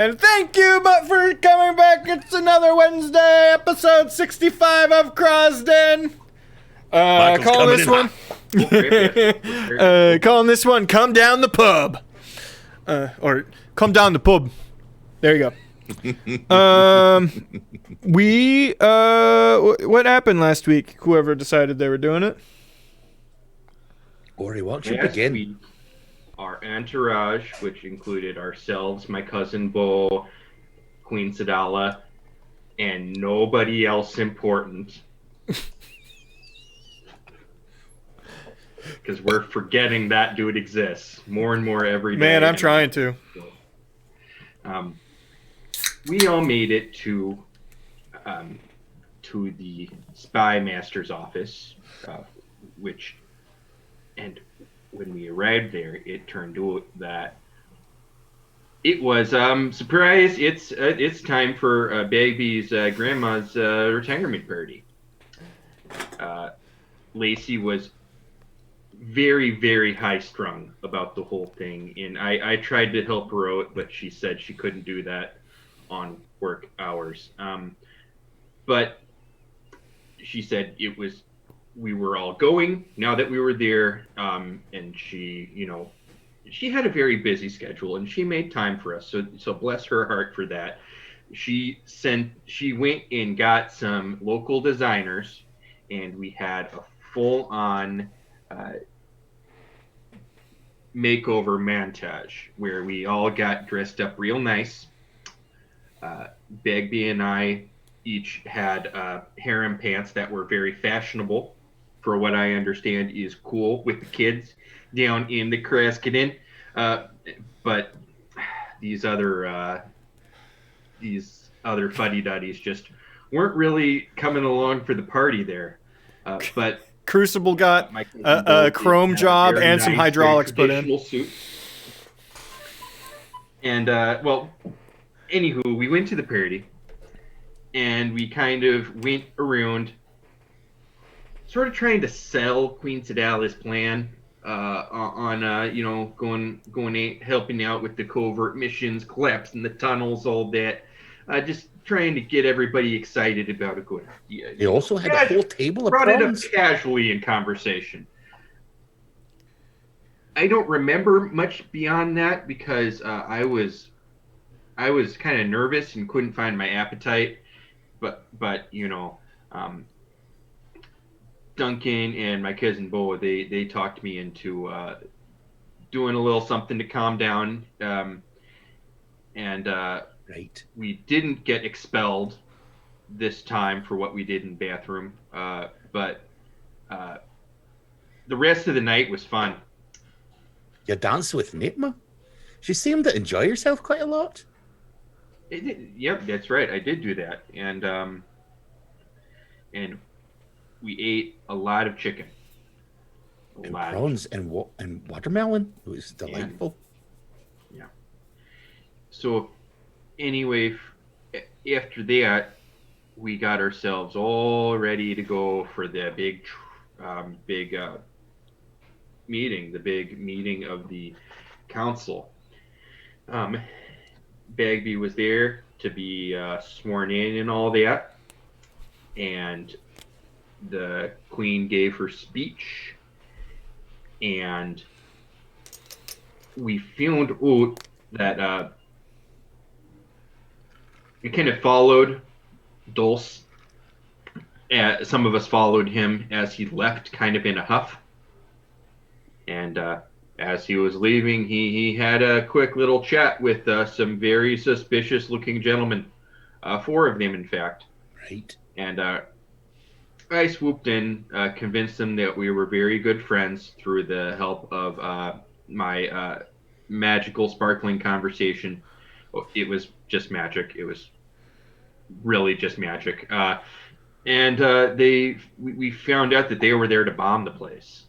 And thank you, but for coming back. It's another Wednesday, episode 65 of Krasden. Michael's Calling coming this in one. Calling this one, come down the pub. Or come down the pub. There you go. What happened last week? Whoever decided they were doing it. Ori, why don't you Last begin? week, our entourage, which included ourselves, my cousin Bo, Queen Sadala, and nobody else important, because we're forgetting that dude exists more and more every day. Man, I'm trying to. We all made it to the spy master's office, and when we arrived there, it turned out that it was surprise. It's time for Bagby's grandma's retirement party. Lacey was very, very high strung about the whole thing, and I tried to help her out, but she said she couldn't do that on work hours. But she said we were all going now that we were there, and she had a very busy schedule, and she made time for us. So bless her heart for that. She went and got some local designers, and we had a full-on makeover montage where we all got dressed up real nice. Bagby and I each had harem pants that were very fashionable, for what I understand is cool with the kids down in the Krasden. But these other fuddy-duddies just weren't really coming along for the party there. But Crucible got a chrome job and some hydraulics put in. Suit. And anywho, we went to the party, and we kind of went around, sort of trying to sell Queen Sadala's plan on helping out with the covert missions, collapsing the tunnels, all that. Just trying to get everybody excited about a good idea. They also had a whole table of brought prawns. it up casually in conversation. I don't remember much beyond that because I was kind of nervous and couldn't find my appetite. But Duncan and my cousin Bo, they talked me into doing a little something to calm down. Right. We didn't get expelled this time for what we did in the bathroom, but the rest of the night was fun. You danced with Nitma? She seemed to enjoy herself quite a lot. Yep, that's right. I did do that, and we ate a lot of chicken. And prawns and watermelon. It was delightful. Yeah. So anyway, after that, we got ourselves all ready to go for the big meeting, the big meeting of the council. Bagby was there to be sworn in and all that, and the Queen gave her speech, and we found out that we kind of followed Dolce. Some of us followed him as he left, kind of in a huff. And as he was leaving, he had a quick little chat with some very suspicious-looking gentlemen. 4 of them, in fact. Right. And I swooped in, convinced them that we were very good friends through the help of my magical, sparkling conversation. It was just magic. It was really just magic. We found out that they were there to bomb the place.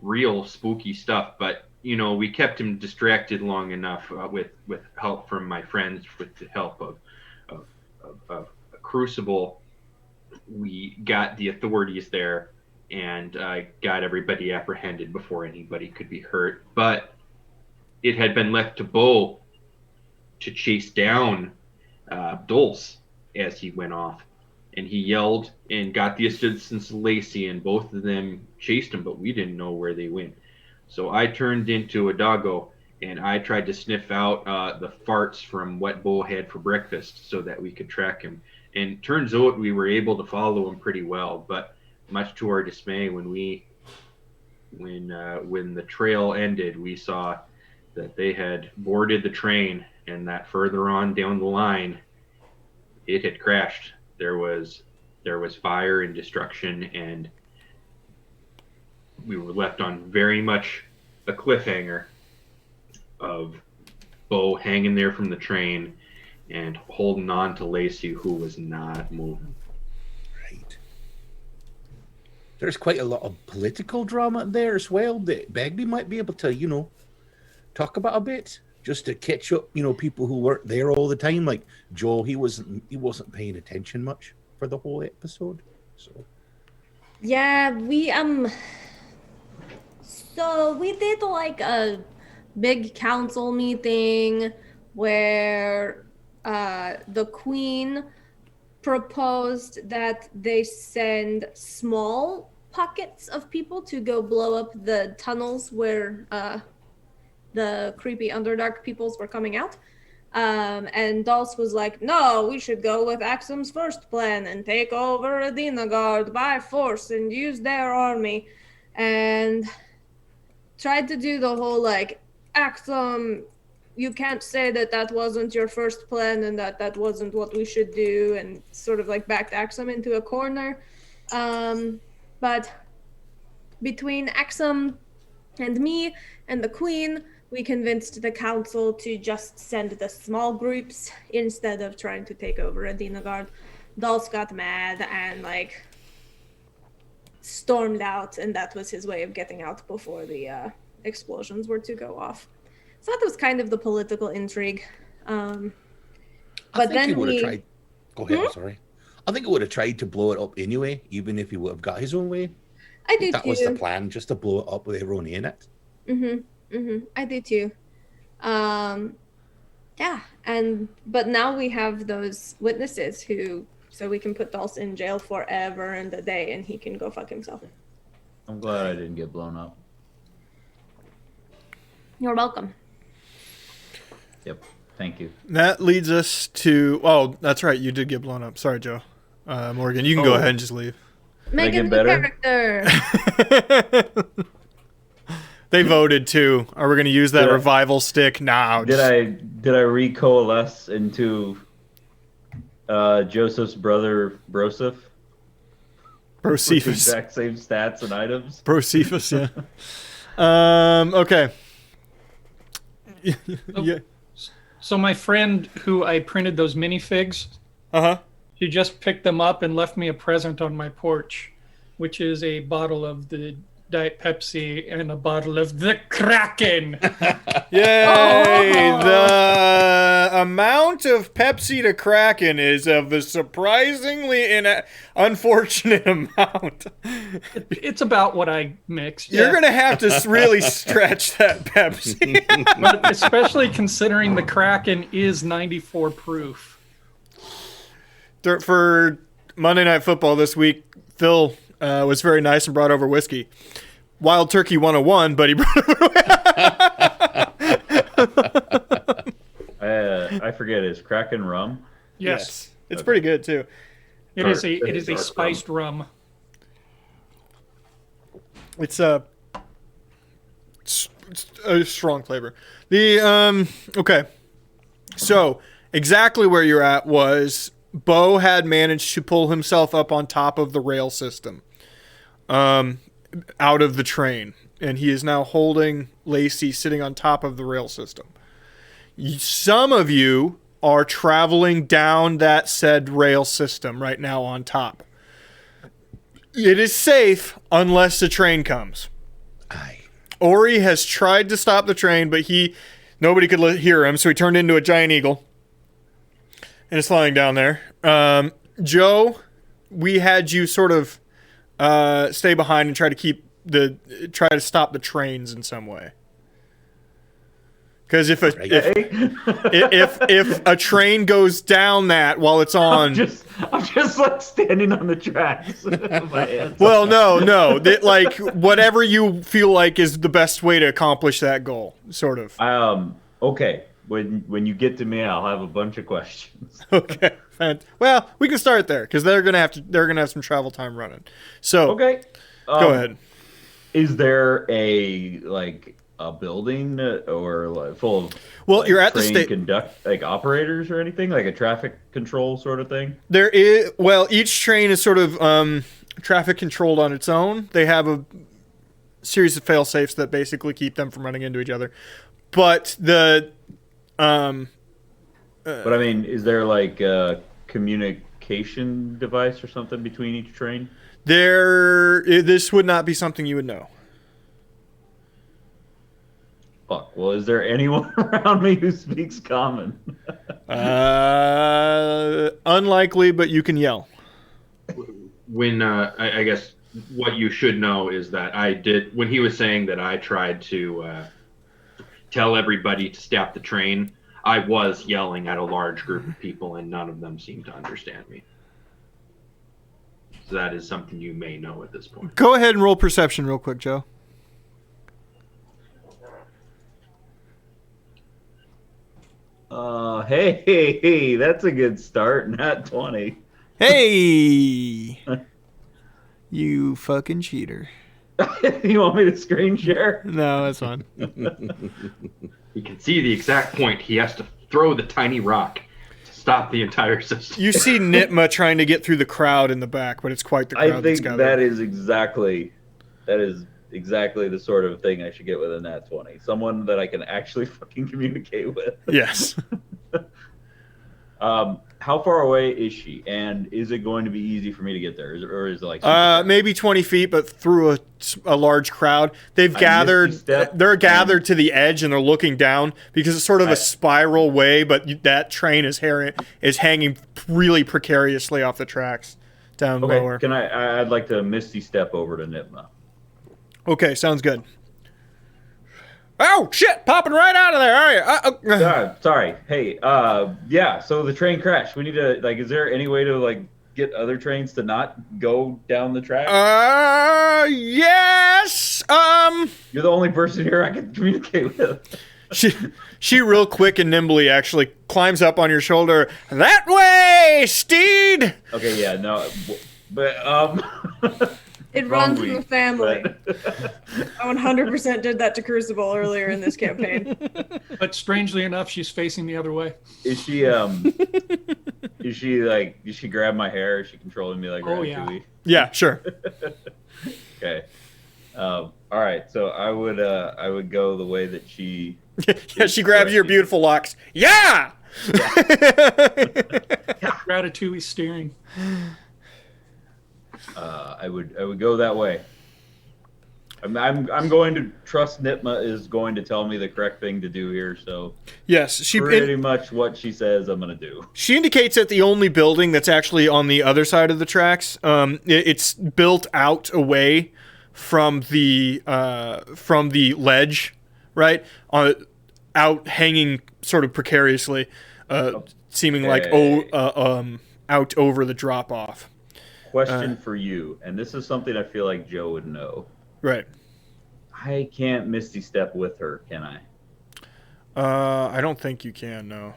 Real spooky stuff, but we kept him distracted long enough with help from my friends, with the help of a Crucible. We got the authorities there and got everybody apprehended before anybody could be hurt. But it had been left to Bo to chase down Dolce as he went off. And he yelled and got the assistance of Lacey, and both of them chased him, but we didn't know where they went. So I turned into a doggo, and I tried to sniff out the farts from what Bo had for breakfast so that we could track him. And turns out we were able to follow him pretty well, but much to our dismay, when the trail ended, we saw that they had boarded the train, and that further on down the line, it had crashed. There was fire and destruction, and we were left on very much a cliffhanger of Bo hanging there from the train and holding on to Lacey, who was not moving. Right. There's quite a lot of political drama there as well that Begbie might be able to, talk about a bit, just to catch up, people who weren't there all the time. Like Joe, he wasn't paying attention much for the whole episode. So yeah, so we did like a big council meeting where the Queen proposed that they send small pockets of people to go blow up the tunnels where the creepy Underdark peoples were coming out. And Dolce was like, no, we should go with Axum's first plan and take over Adinagard by force and use their army. And tried to do the whole, like, Axum, you can't say that wasn't your first plan and that wasn't what we should do, and sort of, like, backed Axum into a corner. But between Axum and me and the Queen, we convinced the council to just send the small groups instead of trying to take over Adinagard. Dolce got mad and, like, stormed out, and that was his way of getting out before the explosions were to go off. So that was kind of the political intrigue. But then he would have tried. Go ahead, I'm sorry. I think he would have tried to blow it up anyway, even if he would have got his own way. I do that too. was the plan, just to blow it up with everyone in it. I do too. Yeah, but now we have those witnesses so we can put Dolce in jail forever and a day, and he can go fuck himself. I'm glad I didn't get blown up. You're welcome. Yep, thank you. That leads us to... Oh, that's right. You did get blown up. Sorry, Joe. Morgan, you can go ahead and just leave. Make a new character. They voted too. Are we going to use that revival stick? Nah. Did I recoalesce into Joseph's brother Broseph? Brocephus. Exact same stats and items. Brocephus, yeah. Okay. Yeah. So my friend who I printed those minifigs, she just picked them up and left me a present on my porch, which is a bottle of the Diet Pepsi and a bottle of the Kraken. Yay! Oh. The amount of Pepsi to Kraken is of a surprisingly unfortunate amount. It's about what I mixed. You're going to have to really stretch that Pepsi. But especially considering the Kraken is 94 proof. For Monday Night Football this week, Phil was very nice and brought over whiskey. Wild Turkey 101, but he brought over I forget, is Kraken rum? Yes. It's pretty good too. It is a spiced rum. It's a strong flavor. Okay. So, exactly where you're at was Bo had managed to pull himself up on top of the rail system. Out of the train, and he is now holding Lacey sitting on top of the rail system. Some of you are traveling down that said rail system right now on top. It is safe unless the train comes. Ori has tried to stop the train, but nobody could hear him, so he turned into a giant eagle and is flying down there. Joe, we had you sort of stay behind and try to stop the trains in some way. Because if a Right. if a train goes down that while it's on, I'm just like standing on the tracks. My hands well, no, like whatever you feel like is the best way to accomplish that goal, sort of. Okay. When you get to me, I'll have a bunch of questions. Okay. Well, we can start there because they're gonna have some travel time running. So Okay. go ahead. Is there a building or like full of Well, you're at the train operators or anything, like a traffic control sort of thing? There is. Well, each train is sort of traffic controlled on its own. They have a series of fail safes that basically keep them from running into each other. But But I mean, is there like a communication device or something between each train? This would not be something you would know. Fuck. Well, is there anyone around me who speaks common? Unlikely, but you can yell. When I guess what you should know is that when he was saying that I tried to tell everybody to stop the train, I was yelling at a large group of people and none of them seemed to understand me. So that is something you may know at this point. Go ahead and roll perception real quick, Joe. Hey, that's a good start. Not 20. Hey! You fucking cheater. You want me to screen share? No, that's fine. You can see the exact point. He has to throw the tiny rock to stop the entire system. You see Nitma trying to get through the crowd in the back, but it's quite the crowd I that's think gathered. that is exactly the sort of thing I should get with a nat 20. Someone that I can actually fucking communicate with. Yes. How far away is she? And is it going to be easy for me to get there? Or is it like... maybe 20 feet, but through a large crowd. They've I gathered. missed a step, They're gathered to the edge, and they're looking down because it's sort of a spiral way. But that train is hanging really precariously off the tracks down lower. Can I'd like to misty step over to Nitma. Okay, sounds good. Oh shit! Popping right out of there, are you? Sorry. Hey, yeah. So the train crashed. We need to is there any way to get other trains to not go down the track? Yes. You're the only person here I can communicate with. She real quick and nimbly actually climbs up on your shoulder. That way, steed. Okay, yeah, no, but It Wrong runs in the week, family. but- I 100% did that to Crucible earlier in this campaign. But strangely enough, she's facing the other way. Is she did she grab my hair? Is she controlling me like Oh, yeah. Ratatouille? Yeah, sure. Okay. All right. So I would go the way that she. Yeah, she grabs your beautiful locks. Yeah. Ratatouille steering. I would go that way. I'm going to trust Nitma is going to tell me the correct thing to do here. So Yes, pretty much what she says I'm gonna do. She indicates that the only building that's actually on the other side of the tracks, it's built out away from the ledge, right? Out hanging sort of precariously, seeming like out over the drop off. Question for you, and this is something I feel like Joe would know. Right. I can't Misty Step with her, can I? I don't think you can. No.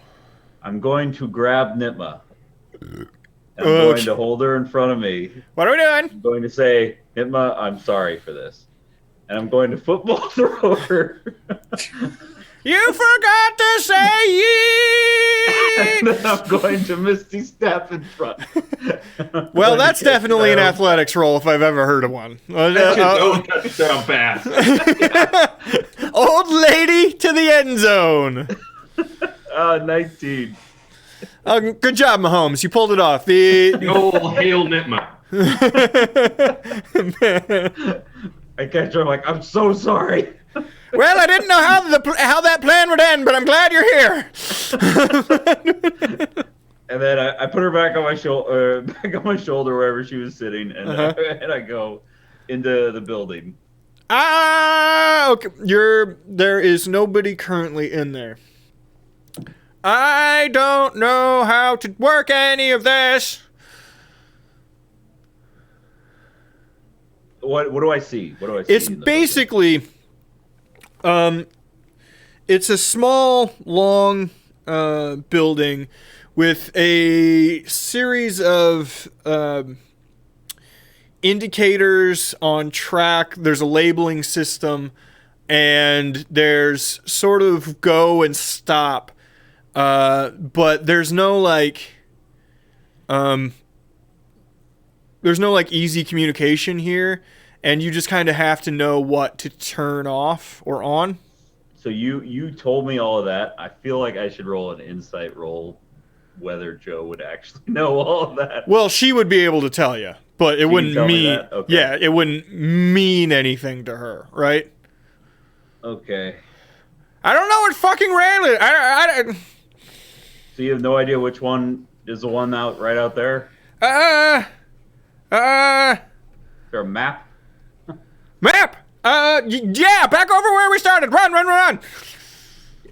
I'm going to grab Nitma. And I'm going to hold her in front of me. What are we doing? I'm going to say, Nitma, I'm sorry for this. And I'm going to football throw her. You forgot to say yeet! And then I'm going to Misty Step in front. Well, that's definitely an athletics roll if I've ever heard of one. Touchdown pass. Old lady to the end zone. 19. Good job, Mahomes. You pulled it off. The old Hail Nitma. I catch her. I'm like, I'm so sorry. Well, I didn't know how that plan would end, but I'm glad you're here. And then I put her back on my shoulder wherever she was sitting, and and I go into the building. Okay. There is nobody currently in there. I don't know how to work any of this. What do I see? What do I see? It's in the basically, it's a small, long building with a series of indicators on track. There's a labeling system, and there's sort of go and stop, but there's no easy communication here, and you just kind of have to know what to turn off or on. So you told me all of that. I feel like I should roll an insight roll, whether Joe would actually know all of that. Well, she would be able to tell you, but it wouldn't mean. Okay. Yeah, it wouldn't mean anything to her, right? Okay. I don't know what fucking rail is. I So you have no idea which one is the one right out there? Is there a map? Map! Yeah, back over where we started. Run!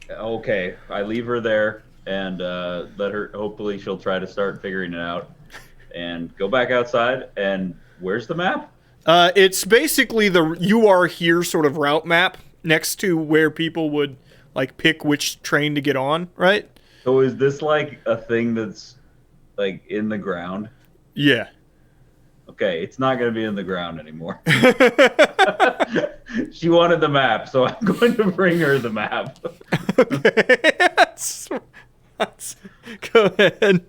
Okay, I leave her there and let her. Hopefully, she'll try to start figuring it out, and go back outside. And where's the map? It's basically the "you are here" sort of route map next to where people would pick which train to get on, right? So is this like a thing that's in the ground? Yeah. Okay, it's not going to be in the ground anymore. She wanted the map, so I'm going to bring her the map. Okay. Go ahead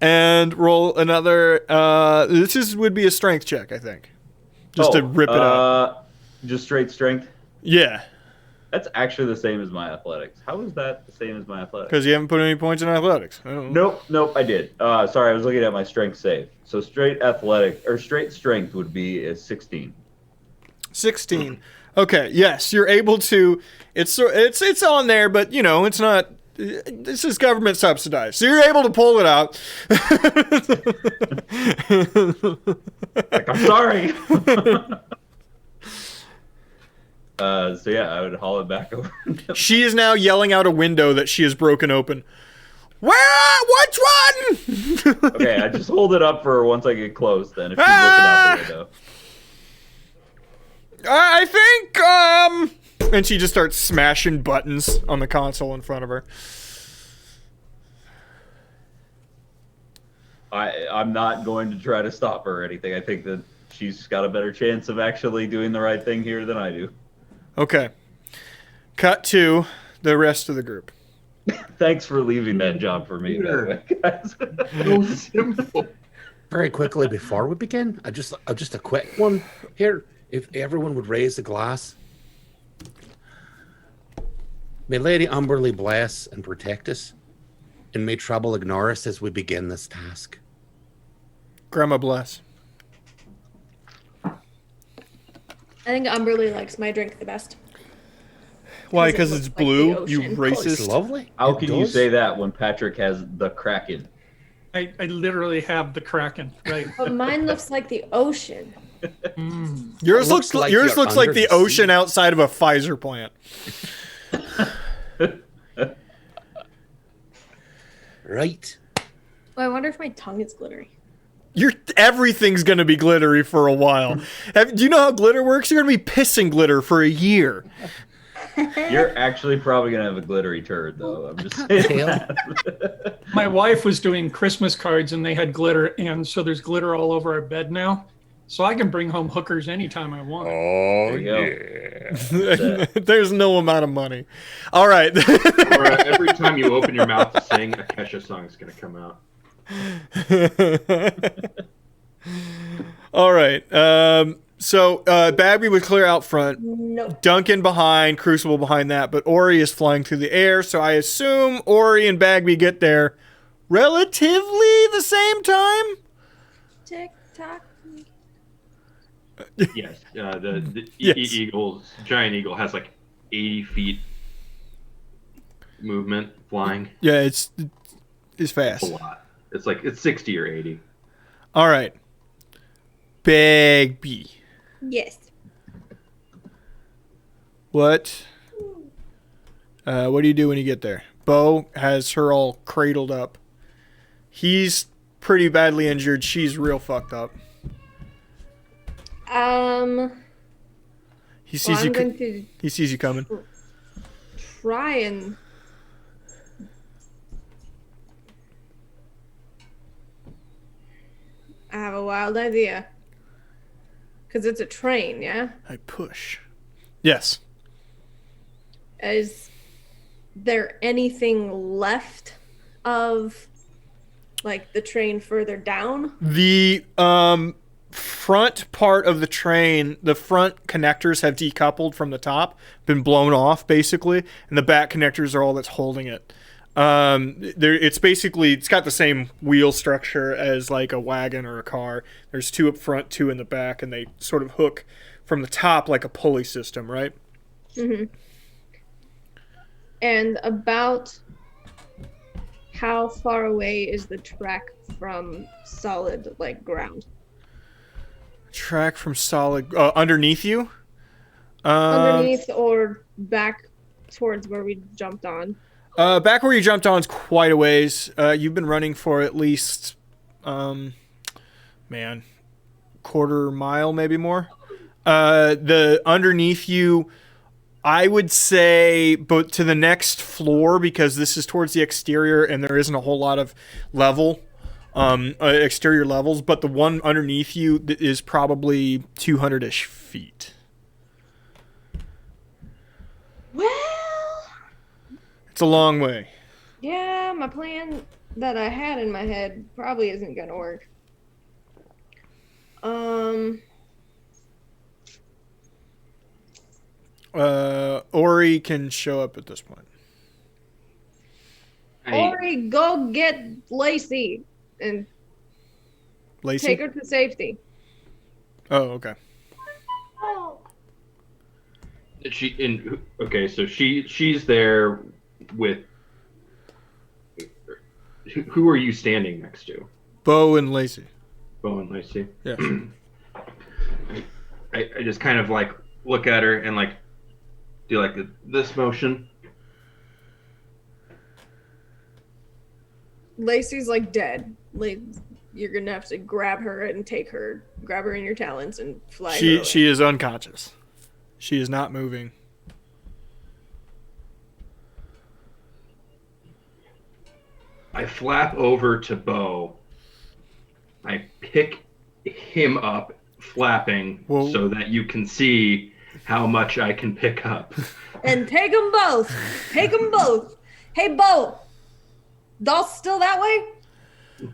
and roll another. Would be a strength check, I think. Just to rip it up. Just straight strength? Yeah. That's actually the same as my athletics. How is that the same as my athletics? Because you haven't put any points in athletics. Nope, I did. Sorry, I was looking at my strength save. So straight strength would be a 16. 16. Okay, yes, you're able to. It's on there, but it's not. This is government subsidized, so you're able to pull it out. I'm sorry. So yeah, I would haul it back over. She is now yelling out a window that she has broken open. Which one? Okay, I just hold it up for her once I get close. Then if she's looking out the window, I think and she just starts smashing buttons on the console in front of her. I'm not going to try to stop her or anything. I think that she's got a better chance of actually doing the right thing here than I do. Okay. Cut to the rest of the group. Thanks for leaving that job for me, by the way, guys. So simple. Very quickly before we begin, just a quick one here. If everyone would raise a glass. May Lady Umberly bless and protect us, and may trouble ignore us as we begin this task. Grandma bless. I think Umberly likes my drink the best. Why? Because it's looks like blue? the You ocean. racist. It's lovely. How It can you does. say that when Patrick has the Kraken? I literally have the Kraken, right? But mine looks like the ocean. Yours It looks like yours you're looks like under the the ocean sea. outside of a Pfizer plant. Right. Oh, I wonder if my tongue is glittery. Everything's gonna be glittery for a while. Do you know how glitter works? You're gonna be pissing glitter for a year. You're actually probably gonna have a glittery turd, though. I'm just saying. Tail. That. My wife was doing Christmas cards and they had glitter, and so there's glitter all over our bed now. So I can bring home hookers anytime I want. Oh, There you There's no amount of money. All right. Or every time you open your mouth to sing, a Kesha song is going to come out. All right. So Bagby would clear out front. No. Duncan behind, Crucible behind that, but Ori is flying through the air, so I assume Ori and Bagby get there relatively the same time? Tick tock. Yes. The Yes. giant eagle has 80 feet movement flying. Yeah, it's It's fast. a lot. It's 60 or 80. All right. Bagby. Yes. What do you do when you get there? Bo has her all cradled up. He's pretty badly injured. She's real fucked up. He sees you. He sees you coming. Try and I have a wild idea. Because it's a train, yeah? I push. Yes. Is there anything left of, like, the train further down? The front part of the train, the front connectors have decoupled from the top, been blown off, basically, and the back connectors are all that's holding it. It's got the same wheel structure as like a wagon or a car. There's 2 up front, 2 in the back, and they sort of hook from the top like a pulley system, right? Mm-hmm. And about how far away is the track from solid, like, ground? Track from solid underneath you? Underneath or back towards where we jumped on? Back where you jumped on is quite a ways. You've been running for at least, quarter mile, maybe more. The underneath you, I would say, but to the next floor, because this is towards the exterior and there isn't a whole lot of level, exterior levels, but the one underneath you is probably 200-ish feet. Well, it's a long way. Yeah, my plan that I had in my head probably isn't gonna work. Ori can show up at this point. Ori, go get Lacey and Lacey? take her to safety. Oh, okay. So she's there with. Who are you standing next to? Bo and Lacey. Bo and Lacey. Yeah. I just kind of like look at her and like do like this motion. Lacey's like dead. You're gonna have to grab her and grab her in your talons and fly her away. She is unconscious. She is not moving. I flap over to Bo. I pick him up, flapping, Whoa. so that you can see how much I can pick up. And take them both. Take them both. Hey, Bo. Dolce still that way?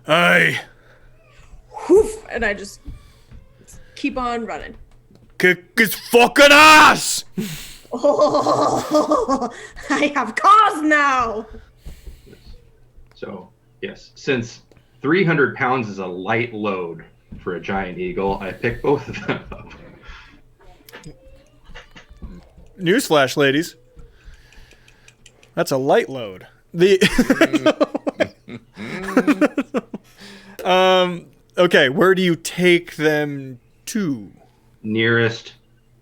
Aye. Whoof. And I just keep on running. Kick his fucking ass! Oh, I have cause now. So, yes, since 300 pounds is a light load for a giant eagle, I pick both of them up. Newsflash, ladies. That's a light load. Okay, where do you take them to? Nearest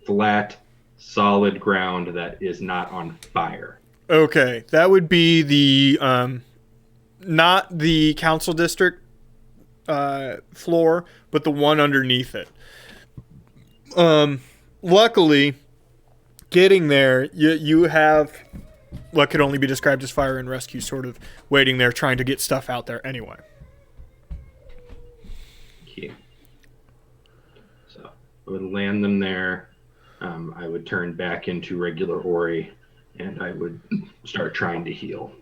flat, solid ground that is not on fire. Okay, that would be the not the council district floor, but the one underneath it. Luckily, getting there, you have what could only be described as fire and rescue sort of waiting there, trying to get stuff out there anyway. Okay. So I would land them there. I would turn back into regular Ori, and I would start trying to heal.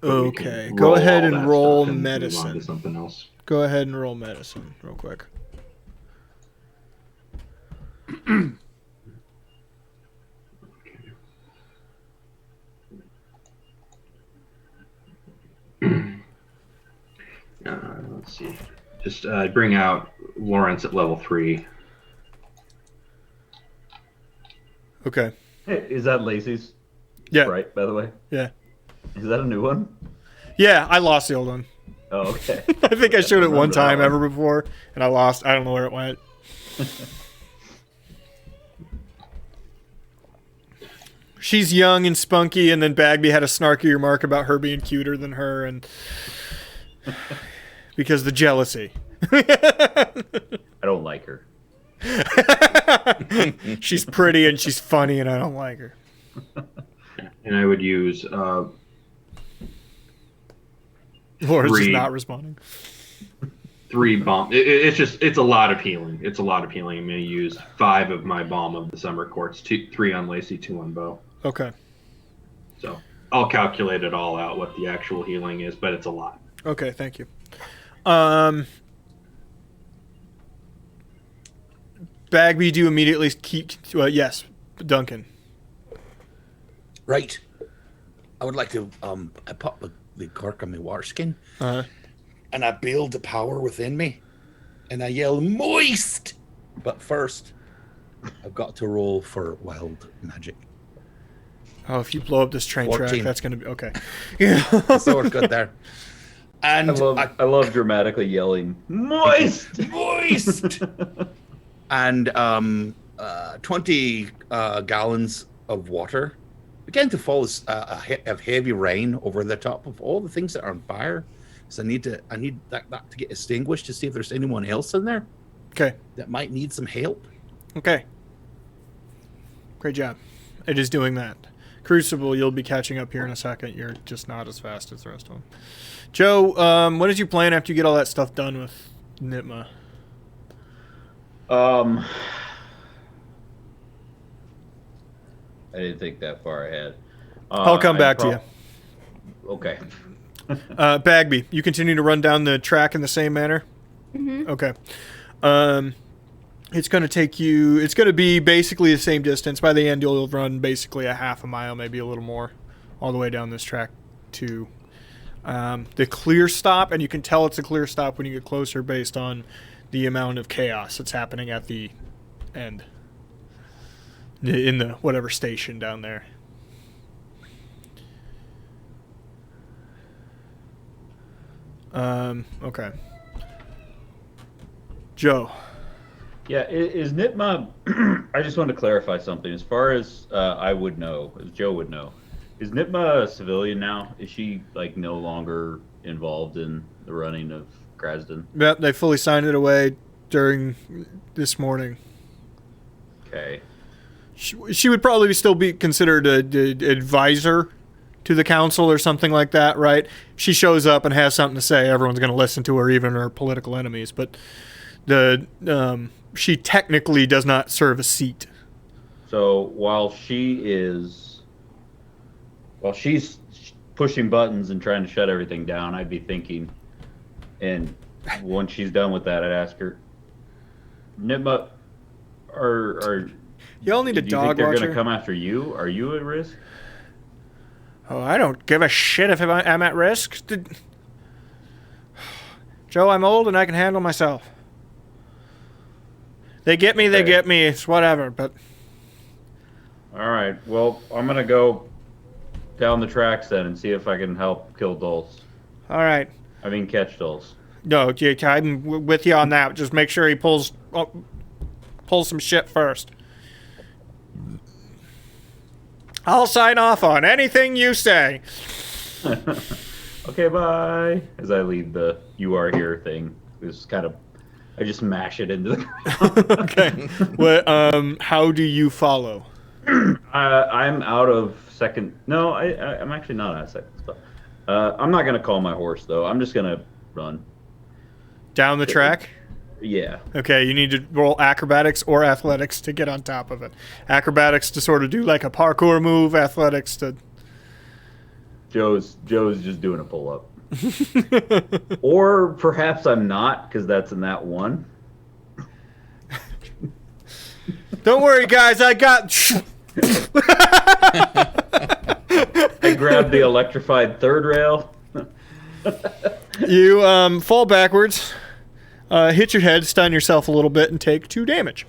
Okay, go ahead and roll move on medicine. to something else. Go ahead and roll medicine real quick. Let's see. Just bring out Lawrence at level 3. Okay. Hey, is that Lacey's? Yeah. Right, by the way? Yeah. Is that a new one? Yeah, I lost the old one. Oh, okay. I think I showed it one remember time that ever before, and I lost. I don't know where it went. She's young and spunky, and then Bagby had a snarky remark about her being cuter than her, and because the jealousy. I don't like her. She's pretty and she's funny, and I don't like her. And I would use Laura's just Three. not responding. 3 bomb. It's a lot of healing. It's a lot of healing. I'm going to use 5 of my Balm of the Summer Quartz, 3 on Lacey, 2 on Bow. Okay. So I'll calculate it all out what the actual healing is, but it's a lot. Okay, thank you. Bagby, do you immediately keep... yes, Duncan. Right. I would like to I pop the cork on my water skin, Uh-huh. and I build the power within me, and I yell moist. But first, I've got to roll for wild magic. Oh, if you blow up this train 14. track, that's going to be... Okay. Yeah. So we're good there. And I love dramatically yelling, moist! moist. And 20 gallons of water began to fall as of heavy rain over the top of all the things that are on fire. So I need that to get extinguished to see if there's anyone else in there Okay. that might need some help. Okay. Great job. It is doing that. Crucible, you'll be catching up here in a second. You're just not as fast as the rest of them. Joe, what is your plan after you get all that stuff done with Nitma? I didn't think that far ahead. I'll come back to you. Okay. Bagby, you continue to run down the track in the same manner? Mm-hmm. Okay. It's going to take you... It's going to be basically the same distance. By the end, you'll run basically a half a mile, maybe a little more, all the way down this track to the clear stop. And you can tell it's a clear stop when you get closer based on the amount of chaos that's happening at the end. In the whatever station down there. Okay. Joe. Yeah, is Nitma... I just want to clarify something. As far as I would know, as Joe would know, is Nitma a civilian now? Is she, like, no longer involved in the running of Krasden? Yep, they fully signed it away during this morning. Okay. She would probably still be considered a advisor to the council or something like that, right? She shows up and has something to say. Everyone's going to listen to her, even her political enemies. But she technically does not serve a seat. So while she's pushing buttons and trying to shut everything down, I'd be thinking, and once she's done with that, I'd ask her, Nitma, You all need a do you dog think they're watcher. going to come after you? Are you at risk? Oh, I don't give a shit if I'm at risk. Joe, I'm old and I can handle myself. They get me, they Okay. get me. It's whatever, but... All right. Well, I'm going to go down the tracks then and see if I can help kill Dolce. All right. I mean, catch Dolce. No, I'm with you on that. Just make sure he pulls some shit first. I'll sign off on anything you say. Okay, bye. As I leave the "you are here" thing, I just mash it into the. Okay. Well, how do you follow? I'm out of second. No, I'm actually not out of second spot. I'm not gonna call my horse though. I'm just gonna run. Down the track? Yeah. Okay, you need to roll acrobatics or athletics to get on top of it. Acrobatics to sort of do like a parkour move, athletics to... Joe's just doing a pull up. Or perhaps I'm not, because that's in that one. Don't worry, guys, I got... I grabbed the electrified third rail. You fall backwards, hit your head, stun yourself a little bit, and take 2 damage.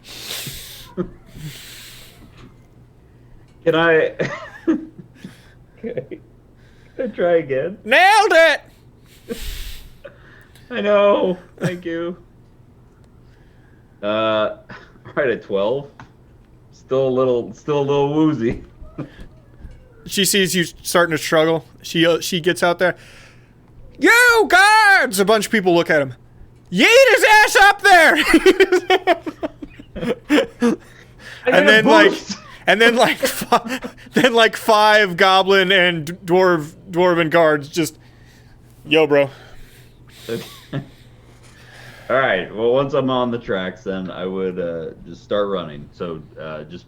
Can I... Okay. Can I try again? Nailed it! I know. Thank you. Right at 12. Still a little woozy. She sees you starting to struggle. She gets out there. You guards! A bunch of people look at him. Yeet his ass up there! and then like five goblin and dwarven guards just, yo, bro. All right. Well, once I'm on the tracks, then I would just start running. So just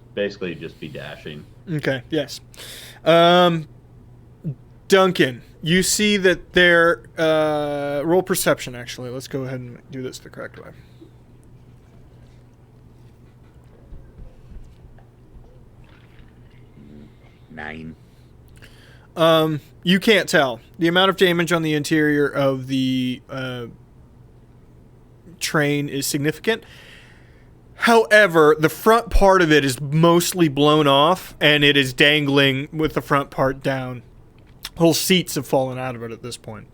be dashing. Okay. Yes. Duncan, you see that they're roll perception. Actually, let's go ahead and do this the correct way. Nine. You can't tell the amount of damage on the interior of the train is significant. However, the front part of it is mostly blown off, and it is dangling with the front part down. Whole seats have fallen out of it at this point.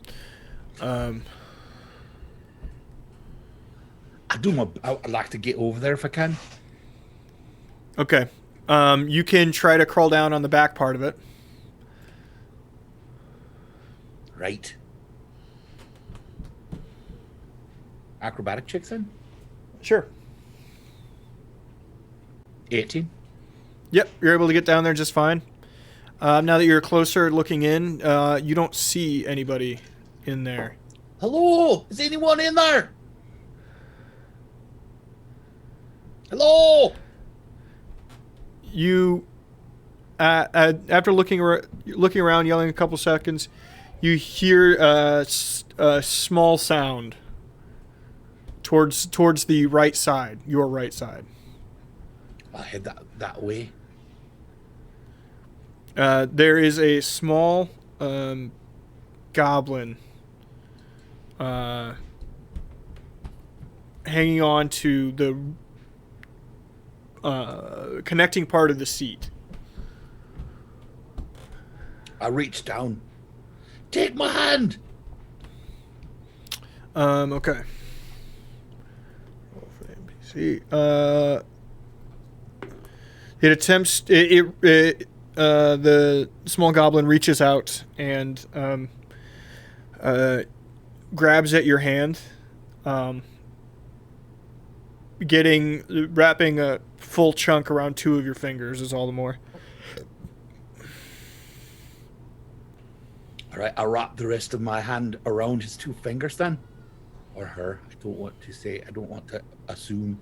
I'd like to get over there if I can. Okay. You can try to crawl down on the back part of it. Right. Acrobatic checks then? Sure. 18. Yep, you're able to get down there just fine. Now that you're closer looking in, you don't see anybody in there. Hello? Is anyone in there? Hello? You, after looking around, yelling a couple seconds, you hear a small sound towards the right side, your right side. I'll head that way. There is a small goblin hanging on to the connecting part of the seat. I reach down. Take my hand. Okay. Roll for the NPC. It attempts. The small goblin reaches out and grabs at your hand, wrapping a full chunk around two of your fingers is all the more. All right, I'll wrap the rest of my hand around his two fingers then. Or her. I don't want to say. I don't want to assume.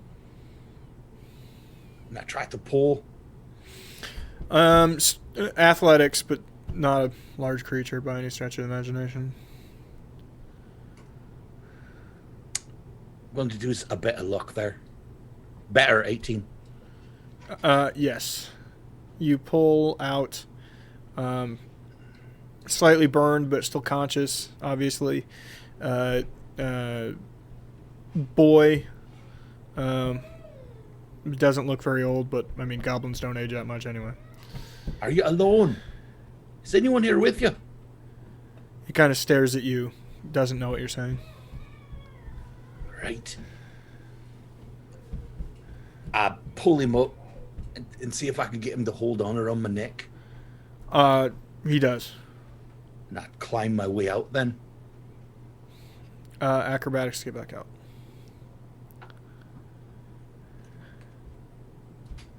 And I try to pull. Athletics, but not a large creature by any stretch of the imagination. I'm going to do a bit of luck there. Better, 18. Yes. You pull out, slightly burned but still conscious, obviously. Boy, doesn't look very old, but I mean, goblins don't age that much anyway. Are you alone? Is anyone here with you? He kind of stares at you, doesn't know what you're saying. Right. I pull him up and see if I can get him to hold on around my neck. He does. And I climb my way out then. Acrobatics to get back out.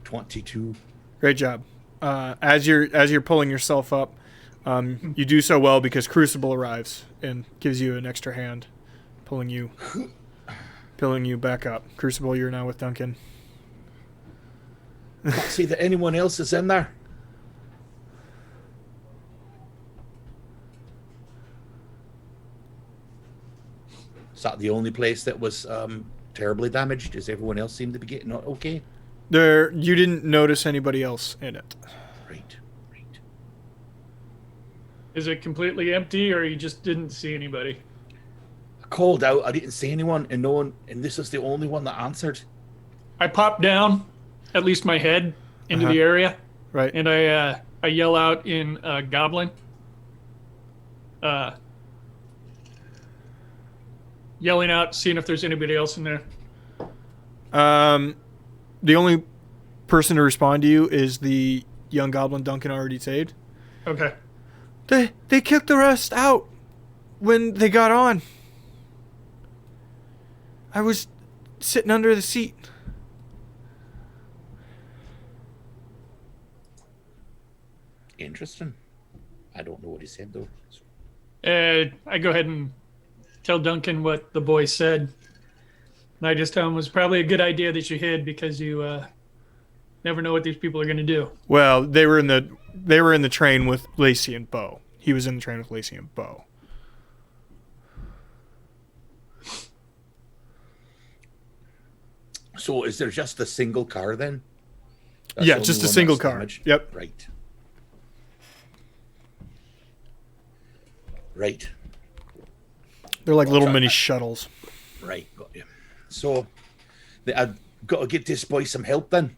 22. Great job. As you're pulling yourself up, you do so well because Crucible arrives and gives you an extra hand, pulling you back up. Crucible, you're now with Duncan. Can't see that anyone else is in there. Is that the only place that was terribly damaged? Does everyone else seem to be getting okay? You didn't notice anybody else in it. Right. Is it completely empty, or you just didn't see anybody? I called out. I didn't see anyone, and no one. And this is the only one that answered. I pop down, at least my head, into the area, Right. and I yell out in Goblin. Yelling out, seeing if there's anybody else in there. The only person to respond to you is the young goblin Duncan already saved. Okay. They kicked the rest out when they got on. I was sitting under the seat. Interesting. I don't know what he said, though. I go ahead and tell Duncan what the boy said. And I just tell him it was probably a good idea that you hid because you never know what these people are going to do. Well, they were in the train with Lacey and Bo. He was in the train with Lacey and Bo. So is there just a single car then? Yeah, the just only a one single that's car. damaged? Yep. Right. Right. They're like little Well, mini shuttles. Right. Got you. So I've got to get this boy some help then.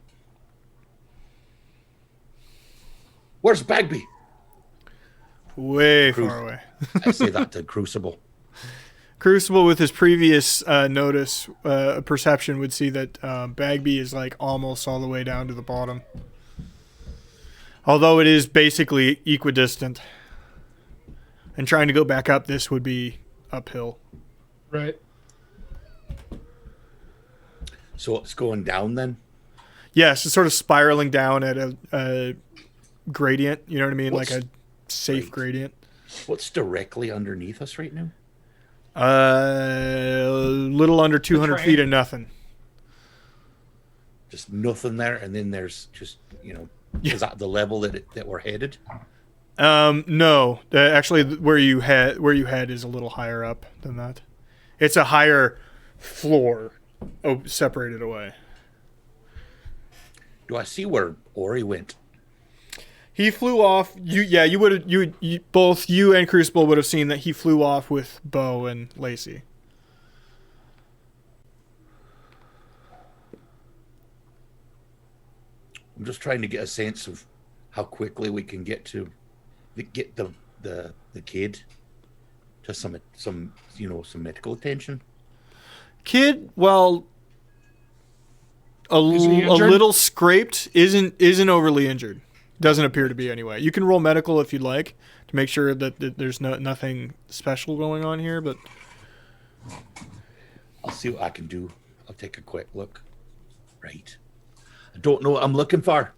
Where's Bagby? Way far away. I say that to Crucible. Crucible, with his previous perception, would see that Bagby is like almost all the way down to the bottom. Although it is basically equidistant. And trying to go back up this would be uphill. Right. So it's going down then? Yes, it's sort of spiraling down at a gradient. You know what I mean? What's- like a safe right. gradient. What's directly underneath us right now? A little under 200 train. feet of nothing. Just nothing there, and then there's just, is that the level that we're headed? No, actually, where you head is a little higher up than that. It's a higher floor, separated away. Do I see where Ori went? He flew off. Both you and Crucible would have seen that he flew off with Bo and Lacey. I'm just trying to get a sense of how quickly we can get the kid to some medical attention. Kid, well, a Is he injured? little scraped. Isn't overly injured. Doesn't appear to be anyway. You can roll medical if you'd like to make sure that there's nothing special going on here, but I'll see what I can do. I'll take a quick look. Right. I don't know what I'm looking for.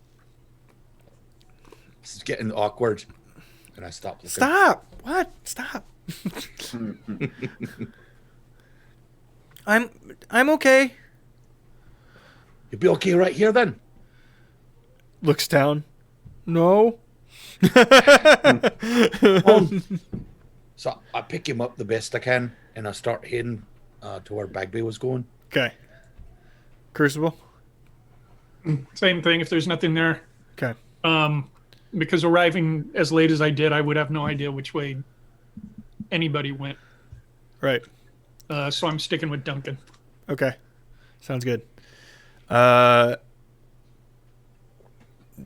This is getting awkward. Can I stop looking? stop. What? Stop. I'm okay. You'll be okay right here then. Looks down. No. So I pick him up the best I can, and I start heading to where Bagby was going. Okay. Crucible. Same thing. If there's nothing there, Okay. because arriving as late as I did, I would have no idea which way anybody went. Right. So I'm sticking with Duncan. Okay. Sounds good.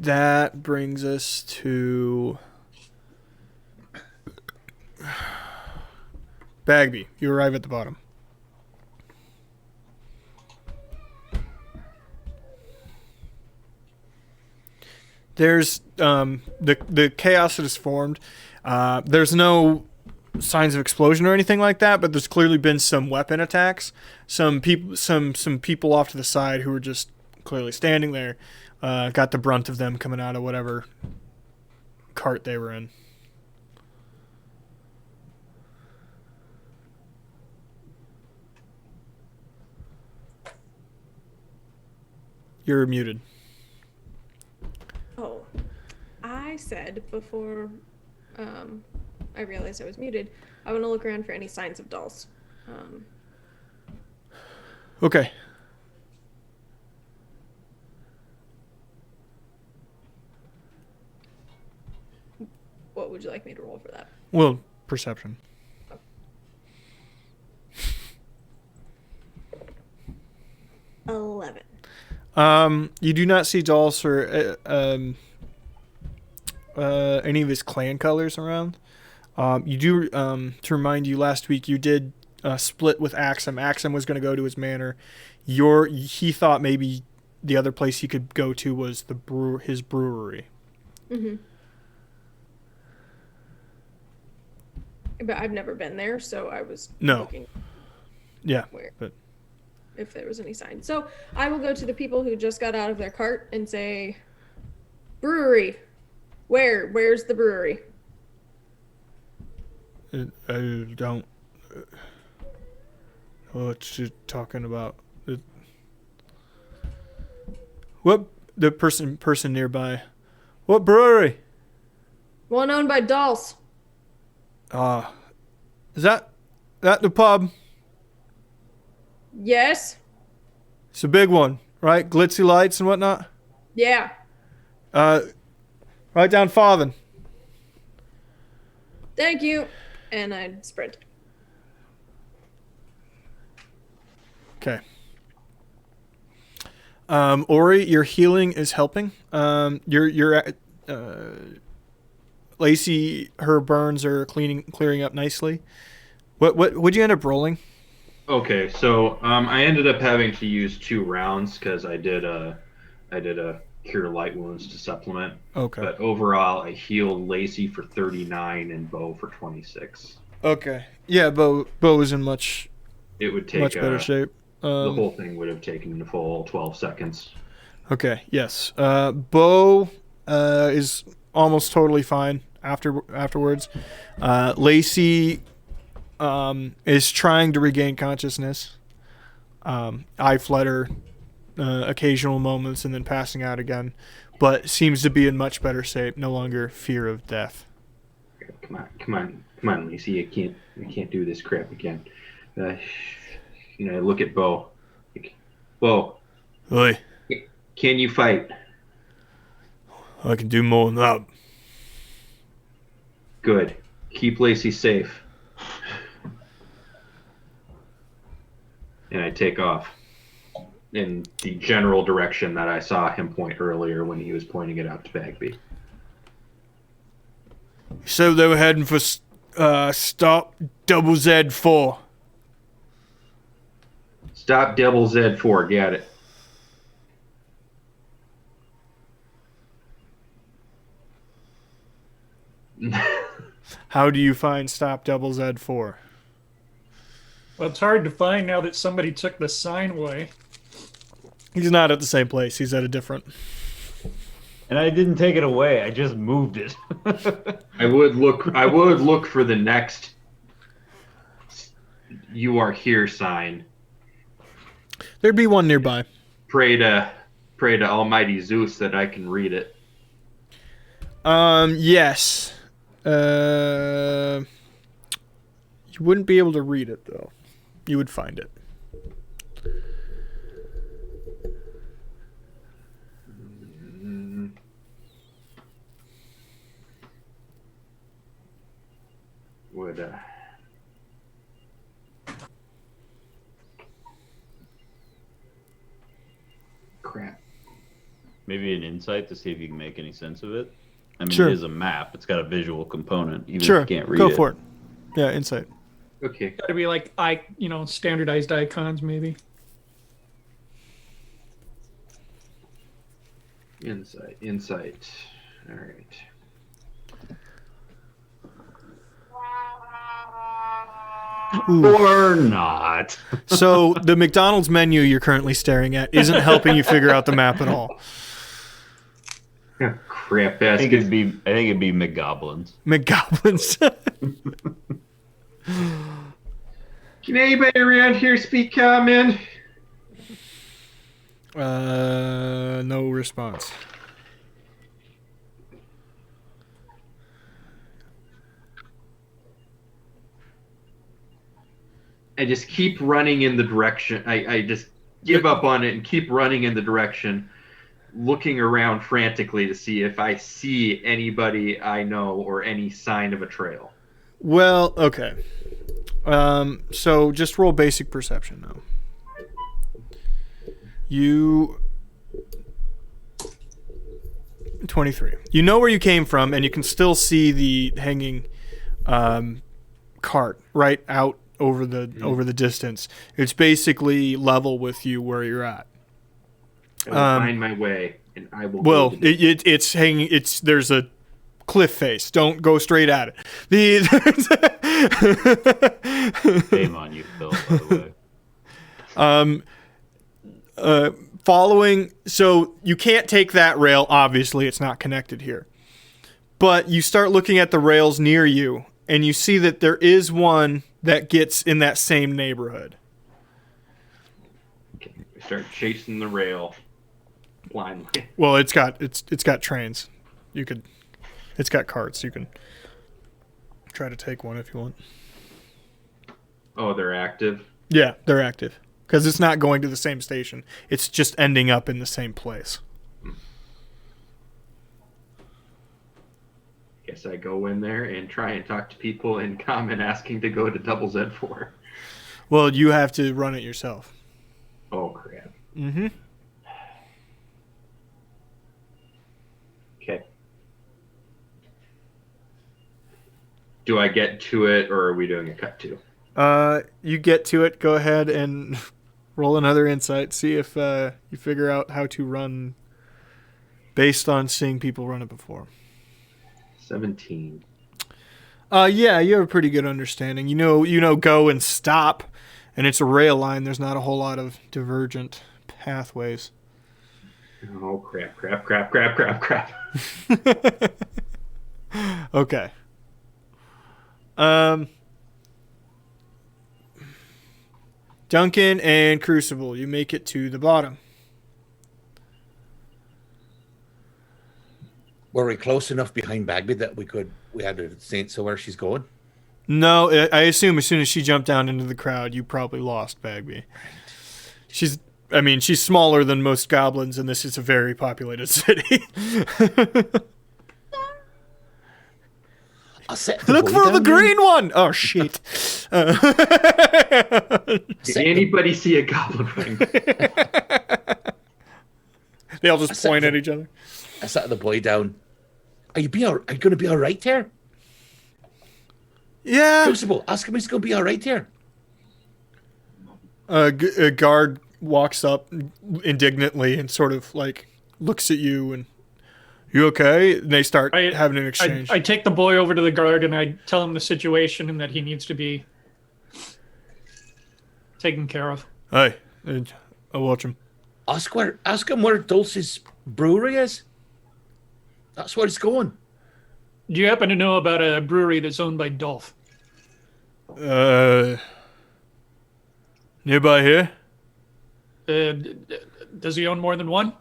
That brings us to Bagby. You arrive at the bottom. There's the chaos that has formed. There's no signs of explosion or anything like that, but there's clearly been some weapon attacks. Some people off to the side who were just clearly standing there got the brunt of them coming out of whatever cart they were in. You're muted. Oh, I said before I realized I was muted, I want to look around for any signs of dolls. Okay. What would you like me to roll for that? Well, perception. $11. You do not see Dolce or any of his clan colors around. You do, to remind you, last week you did split with Axum. Axum was going to go to his manor. He thought maybe the other place he could go to was his brewery. Mm-hmm. But I've never been there, so I was No. looking Yeah, where but if there was any sign. So I will go to the people who just got out of their cart and say, brewery. Where's the brewery? I don't know what you're talking about. What the person nearby? What brewery? One owned by Dolce. Is that the pub? Yes. It's a big one, right? Glitzy lights and whatnot. Yeah. Right down farthing. Thank you. And I sprint. Okay. Ori, your healing is helping. Lacey, her burns are clearing up nicely. What'd you end up rolling? Okay, so I ended up having to use 2 rounds because I did a cure light wounds to supplement. Okay. But overall, I healed Lacey for 39 and Bo for 26. Okay. Yeah, Bo was in much It would take much better shape. the whole thing would have taken the full 12 seconds. Okay. Yes. Bo is almost totally fine afterwards. Lacey is trying to regain consciousness. Eye flutter, occasional moments, and then passing out again, but seems to be in much better shape. No longer fear of death. Come on, Lacey. I can't do this crap again. I look at Bo. Bo, Oi, can you fight? I can do more than that. Good. Keep Lacey safe. And I take off in the general direction that I saw him point earlier when he was pointing it out to Bagby. So they were heading for stop double Z4. Stop Double Z4. Got it. How do you find stop double Z4? Well, it's hard to find now that somebody took the sign away. He's not at the same place. He's at a different. And I didn't take it away. I just moved it. I would look for the next "You are here" sign. There'd be one nearby. Pray to Almighty Zeus that I can read it. Yes. You wouldn't be able to read it though. You would find it. Crap. Maybe an insight to see if you can make any sense of it. I mean, Sure. It is a map. It's got a visual component, even Sure. if you can't read Go it. for it. Yeah, insight. Okay. Got to be like standardized icons, maybe. Insight. All right. Or not. So the McDonald's menu you're currently staring at isn't helping you figure out the map at all. Crap I think basket. it'd be McGoblins. McGoblins. Can anybody around here speak common? No response. I just keep running in the direction. I just give up on it and keep running in the direction, looking around frantically to see if I see anybody I know or any sign of a trail. Well, okay. So just roll basic perception now. You 23. You know where you came from, and you can still see the hanging cart right out over the distance. It's basically level with you where you're at. I will find my way, and I will. Well, it's hanging. There's a cliff face. Don't go straight at it. Shame on you, Phil, by the way. Following, so you can't take that rail. Obviously, it's not connected here. But you start looking at the rails near you, and you see that there is one that gets in that same neighborhood. Okay. We start chasing the rail blindly. Well, it's got trains. It's got carts. You can try to take one if you want. Oh, they're active? Yeah, they're active. Because it's not going to the same station. It's just ending up in the same place. Guess I go in there and try and talk to people in common asking to go to Double Z4. Well, you have to run it yourself. Oh, crap. Mm-hmm. Okay. Do I get to it, or are we doing a cut to? You get to it. Go ahead and roll another insight. See if you figure out how to run based on seeing people run it before. 17. Yeah, you have a pretty good understanding. You know, go and stop, and it's a rail line. There's not a whole lot of divergent pathways. Oh, crap. Okay. Duncan and Crucible, you make it to the bottom. Were we close enough behind Bagby that we had a sense of where she's going? No, I assume as soon as she jumped down into the crowd, you probably lost Bagby. She's smaller than most goblins, and this is a very populated city. I'll set the Look boy for the down green one! Oh, shit. Did anybody see a goblin running? They all just point at each other. I sat the boy down. Are you going to be all right here? Yeah. Crucible, ask him if he's going to be all right here. A guard walks up indignantly and sort of like looks at you and, you okay? And they start having an exchange. I take the boy over to the guard and I tell him the situation and that he needs to be taken care of. Hey, I'll watch him. Ask him where Dolce's brewery is. That's where he's going. Do you happen to know about a brewery that's owned by Dolph? Nearby here? Does he own more than one?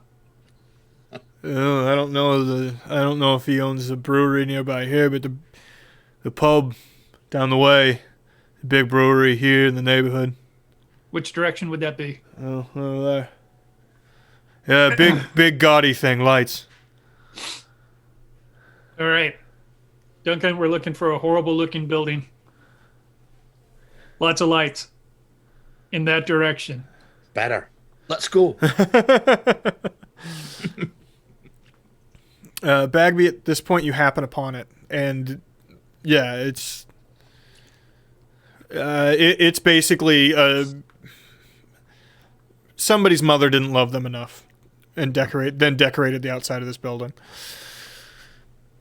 I don't know if he owns a brewery nearby here, but the pub down the way, the big brewery here in the neighborhood. Which direction would that be? Oh, over there. Yeah, big gaudy thing, lights. All right. Duncan, we're looking for a horrible looking building. Lots of lights. In that direction. Better. Let's go. Bagby, at this point, you happen upon it, and yeah, it's basically somebody's mother didn't love them enough, and decorated the outside of this building.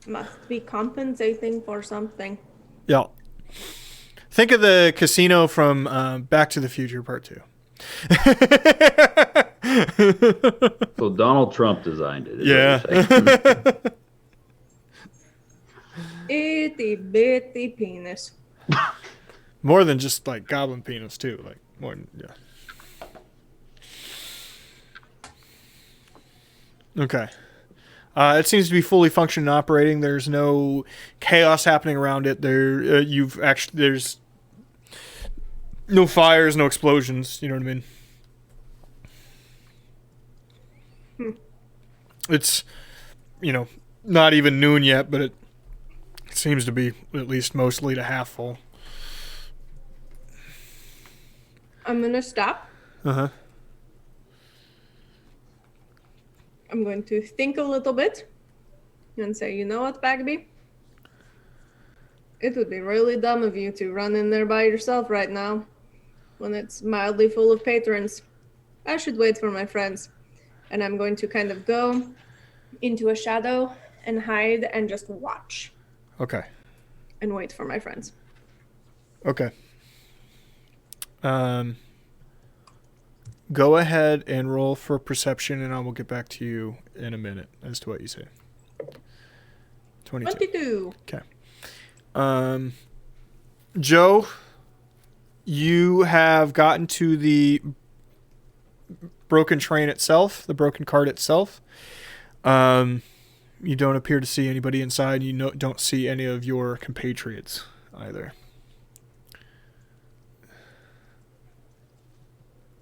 Must be compensating for something. Yeah. Think of the casino from Back to the Future Part 2. So Donald Trump designed it. Yeah. Itty bitty penis. More than just like goblin penis too. Like more than, yeah. Okay. It seems to be fully functioning and operating. There's no chaos happening around it. There's no fires, no explosions. You know what I mean? It's, not even noon yet, but it seems to be at least mostly to half full. I'm gonna stop. Uh-huh. I'm going to think a little bit and say, you know what, Bagby? It would be really dumb of you to run in there by yourself right now when it's mildly full of patrons. I should wait for my friends. And I'm going to kind of go into a shadow and hide and just watch Okay. and wait for my friends. Okay. Go ahead and roll for perception, and I will get back to you in a minute as to what you say. 22. 22. Okay. Joe, you have gotten to the broken train itself, the broken cart itself. You don't appear to see anybody inside. You don't see any of your compatriots either.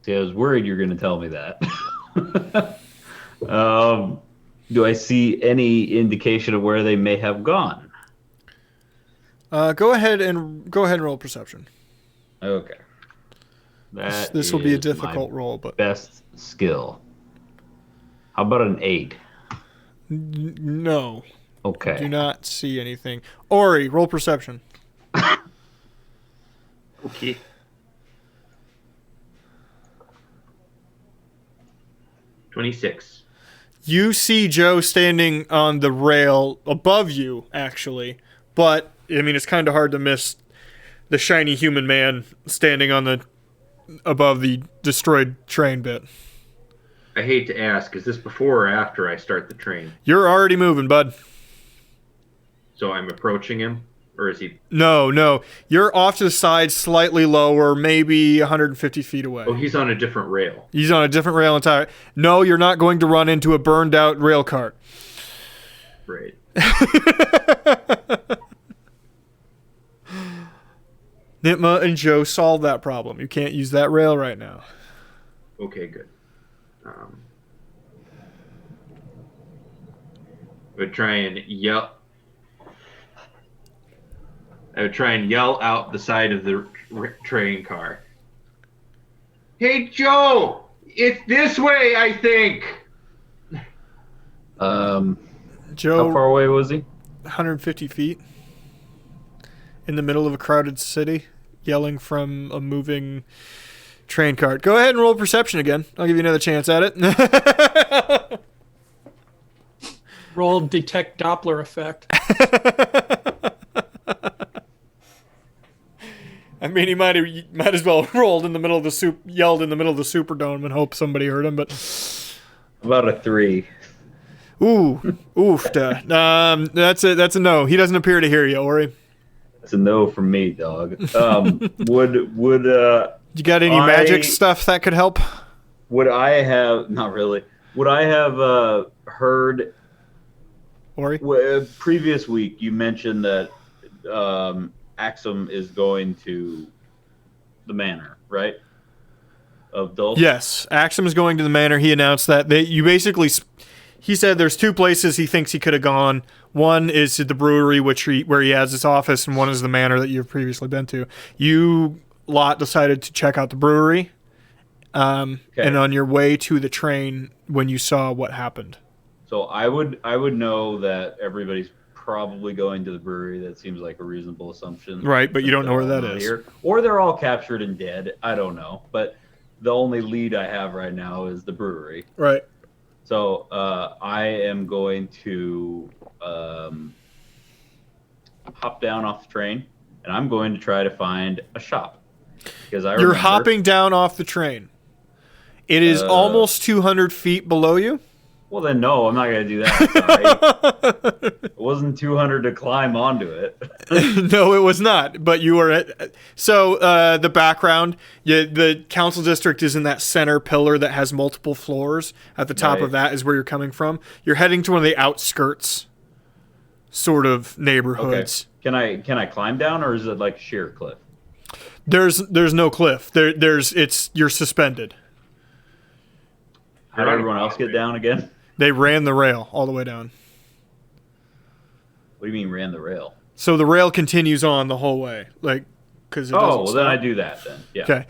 See, I was worried you were going to tell me that. Do I see any indication of where they may have gone? Go ahead and roll perception. Okay. This will be a difficult roll, but best skill. How about an 8? No. Okay. Do not see anything. Ori, roll perception. Okay. $26. You see Joe standing on the rail above you, actually, but I mean it's kind of hard to miss the shiny human man standing on the above the destroyed train bit. I hate to ask, is this before or after I start the train? You're already moving, bud. So I'm approaching him, or is he? No. You're off to the side, slightly lower, maybe 150 feet away. Oh, he's on a different rail. He's on a different rail entirely. No, you're not going to run into a burned out rail cart. Right. Nitma and Joe solved that problem. You can't use that rail right now. Okay, good. I would try and yell. I would try and yell out the side of the train car. Hey, Joe! It's this way, I think! Joe, how far away was he? 150 feet. In the middle of a crowded city, yelling from a moving train cart. Go ahead and roll perception again. I'll give you another chance at it. Roll detect Doppler effect. I mean, he might as well have rolled in the middle of the yelled in the middle of the Superdome and hope somebody heard him. But About a 3. ooh, oof. That's a no. He doesn't appear to hear you, Ori. That's a no from me, dog. Would You got any magic stuff that could help? Would I have not really? Would I have heard? Ori? Previous week, you mentioned that Axum is going to the manor, right? Of Dolce? Yes, Axum is going to the manor. He announced that he said there's 2 places he thinks he could have gone. One is the brewery, where he has his office, and one is the manor that you've previously been to. You lot decided to check out the brewery, and on your way to the train when you saw what happened. So I would know that everybody's probably going to the brewery. That seems like a reasonable assumption. Right, but you don't know where that is. Here. Or they're all captured and dead. I don't know. But the only lead I have right now is the brewery. Right. So I am going to hop down off the train, and I'm going to try to find a shop. Because You're hopping down off the train. It is almost 200 feet below you. Well, then no, I'm not going to do that. Sorry. It wasn't 200 to climb onto it. No, it was not. But you were at... So, the background, the council district is in that center pillar that has multiple floors. At the top of that is where you're coming from. You're heading to one of the outskirts sort of neighborhoods. Okay. Can I climb down, or is it like a sheer cliff? There's no cliff. You're suspended. How did everyone else get down again? They ran the rail all the way down. What do you mean ran the rail? So the rail continues on the whole way, like because it doesn't stop. Then I do that then. Yeah. Okay.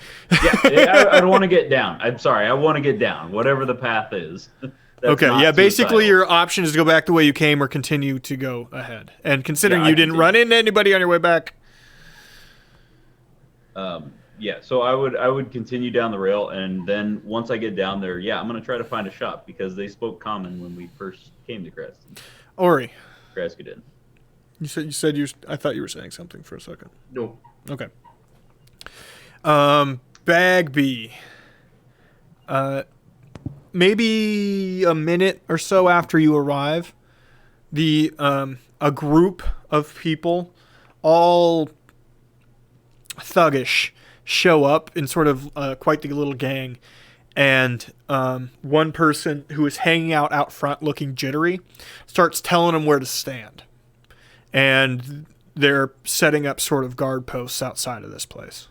Yeah, I don't want to get down. I'm sorry. I want to get down, whatever the path is. Okay. Yeah. Basically, your option is to go back the way you came or continue to go ahead. And considering you didn't run into anybody on your way back. Yeah, so I would continue down the rail, and then once I get down there, I'm going to try to find a shop because they spoke common when we first came to Krasden. Ori, Krasden. I thought you were saying something for a second. No. Okay. Bagby. Maybe a minute or so after you arrive, a group of people, all thuggish, show up in sort of quite the little gang, and one person who is hanging out front looking jittery starts telling them where to stand, and they're setting up sort of guard posts outside of this place.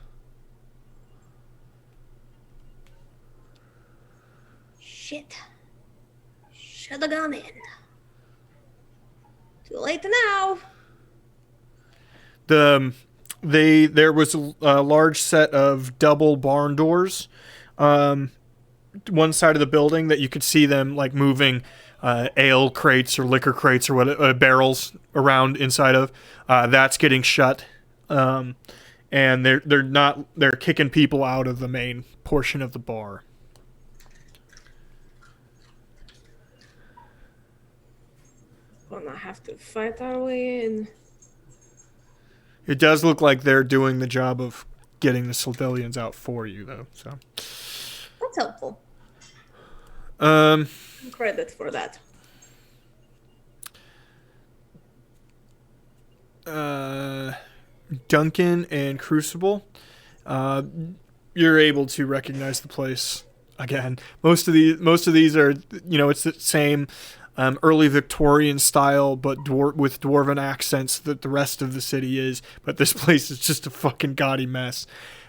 Shit. Should have gone in. Too late now. There was a large set of double barn doors, one side of the building that you could see them like moving ale crates or liquor crates or what barrels around inside of. That's getting shut, and they're kicking people out of the main portion of the bar. Gonna have to fight our way in. It does look like they're doing the job of getting the civilians out for you, though. So That's helpful. Credit for that. Duncan and Crucible, you're able to recognize the place again. Most of these are, it's the same early Victorian style, but with dwarven accents that the rest of the city is. But this place is just a fucking gaudy mess.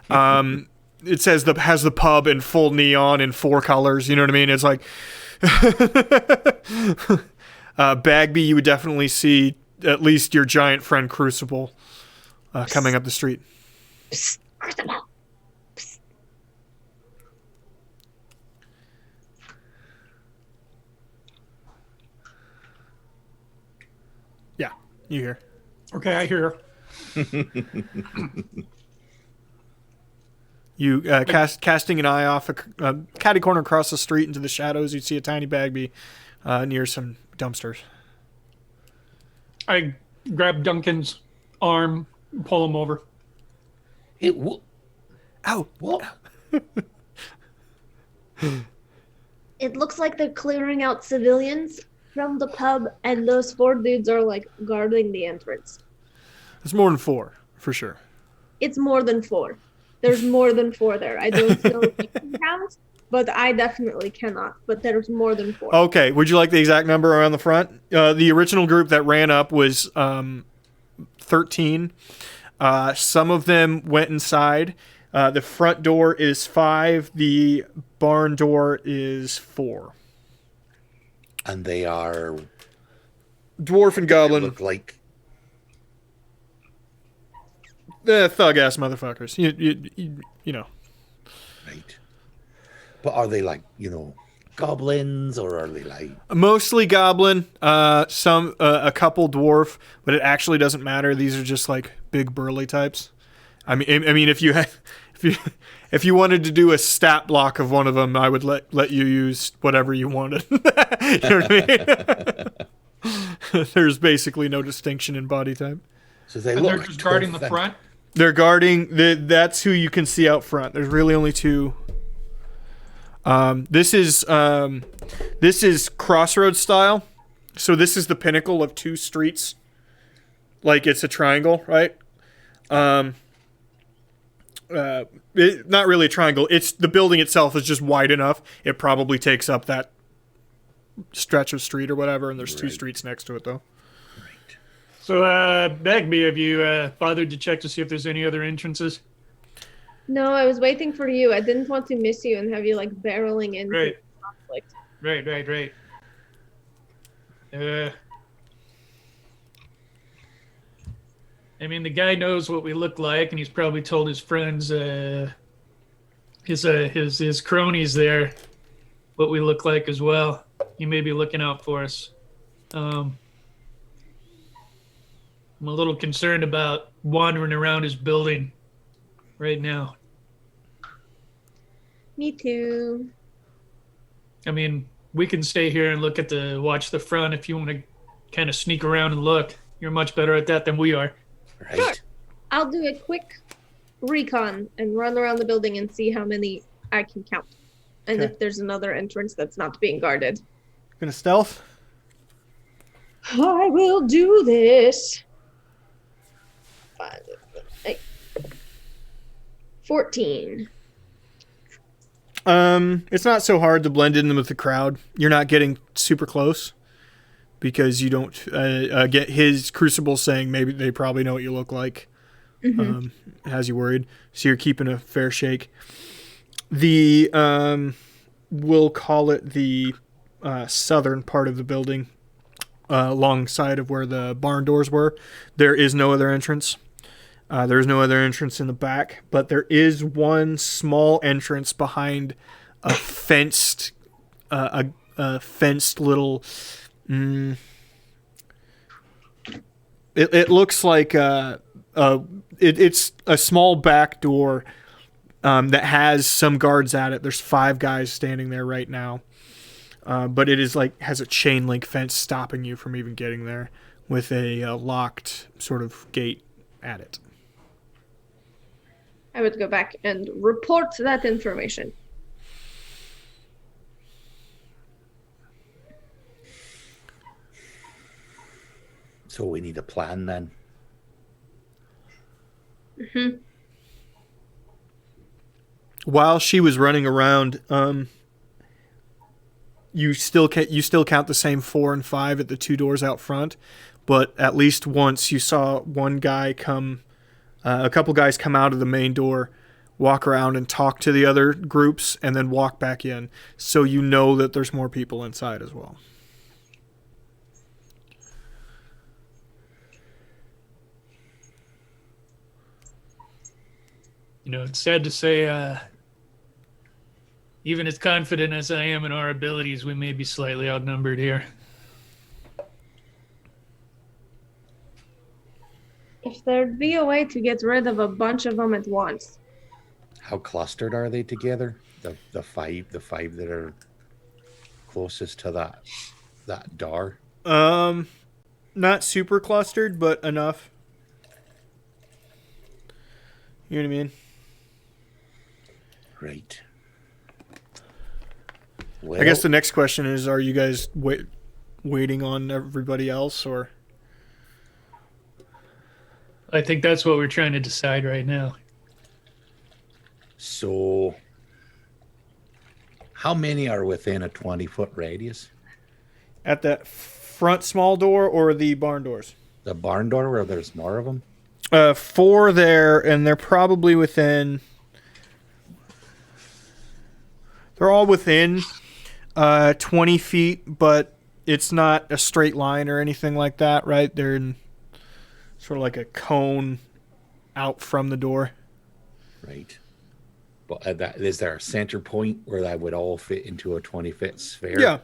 It says has the pub in full neon in 4 colors. You know what I mean? It's like Bagby. You would definitely see at least your giant friend Crucible coming up the street. Psst, Crucible. Psst. Yeah, you hear. Okay, I hear. You casting an eye off a catty corner across the street into the shadows, you see a tiny Bagby near some dumpsters. I grab Duncan's arm, pull him over. Ow! What? It looks like they're clearing out civilians from the pub, and those 4 dudes are like guarding the entrance. It's more than 4, for sure. It's more than 4. There's more than 4 there. I don't know if you can count, but I definitely cannot. But there's more than 4. Okay, would you like the exact number around the front? The original group that ran up was 13. Some of them went inside. The front door is 5. The barn door is 4. And they are Dwarf and goblin. look like Thug ass motherfuckers. You know. right. But are they like, goblins, or are they like Mostly goblin. Some a couple dwarf, but it actually doesn't matter. These are just like big burly types. I mean, if you wanted to do a stat block of one of them, I would let you use whatever you wanted. You know what I mean? There's basically no distinction in body type. so they And look they're like just guarding the 12 front. They're guarding that's who you can see out front. There's really only 2. This is crossroads style. So this is the pinnacle of 2 streets. Like it's a triangle, right? Not really a triangle. It's the building itself is just wide enough. It probably takes up that stretch of street or whatever, and there's 2 streets next to it though. So, Bagby, have you bothered to check to see if there's any other entrances? No, I was waiting for you. I didn't want to miss you and have you like barreling into Right. conflict. Right. I mean, the guy knows what we look like, and he's probably told his friends, his cronies there, what we look like as well. He may be looking out for us. I'm a little concerned about wandering around his building right now. Me too. I mean, we can stay here and watch the front if you want to kind of sneak around and look. You're much better at that than we are. Right. I'll do a quick recon and run around the building and see how many I can count. And Okay. if there's another entrance that's not being guarded. Gonna stealth? I will do this. 5, 8, 14. It's not so hard to blend in with the crowd. You're not getting super close because you don't get his crucible saying maybe they probably know what you look like. Has you worried. So you're keeping a fair shake. The we'll call it the southern part of the building, alongside of where the barn doors were. There is no other entrance. There's no other entrance in the back, but there is one small entrance behind a fenced, a fenced little. It looks like it's a small back door that has some guards at it. There's 5 guys standing there right now, but it is has a chain link fence stopping you from even getting there, with a locked sort of gate at it. I would go back and report that information. So we need a plan then. While she was running around, you still count the same 4 and 5 at the 2 doors out front, but at least once you saw one guy come. A couple guys come out of the main door, walk around and talk to the other groups, and then walk back in. So you know that there's more people inside as well. You know, it's sad to say, even as confident as I am in our abilities, we may be slightly outnumbered here. If there'd be a way to get rid of a bunch of them at once. How clustered are they together? The five that are closest to that door. Not super clustered, but enough. You know what I mean? Right. Well, I guess the next question is: are you guys waiting on everybody else, or? I think that's what we're trying to decide right now. So, how many are within a 20-foot radius? At that front small door or the barn doors? The barn door, where there's more of them? 4 there, and they're probably within. They're all within 20 feet, but it's not a straight line or anything like that, right? They're in sort of like a cone out from the door. Right. But is there a center point where that would all fit into a 20-foot sphere? Yeah.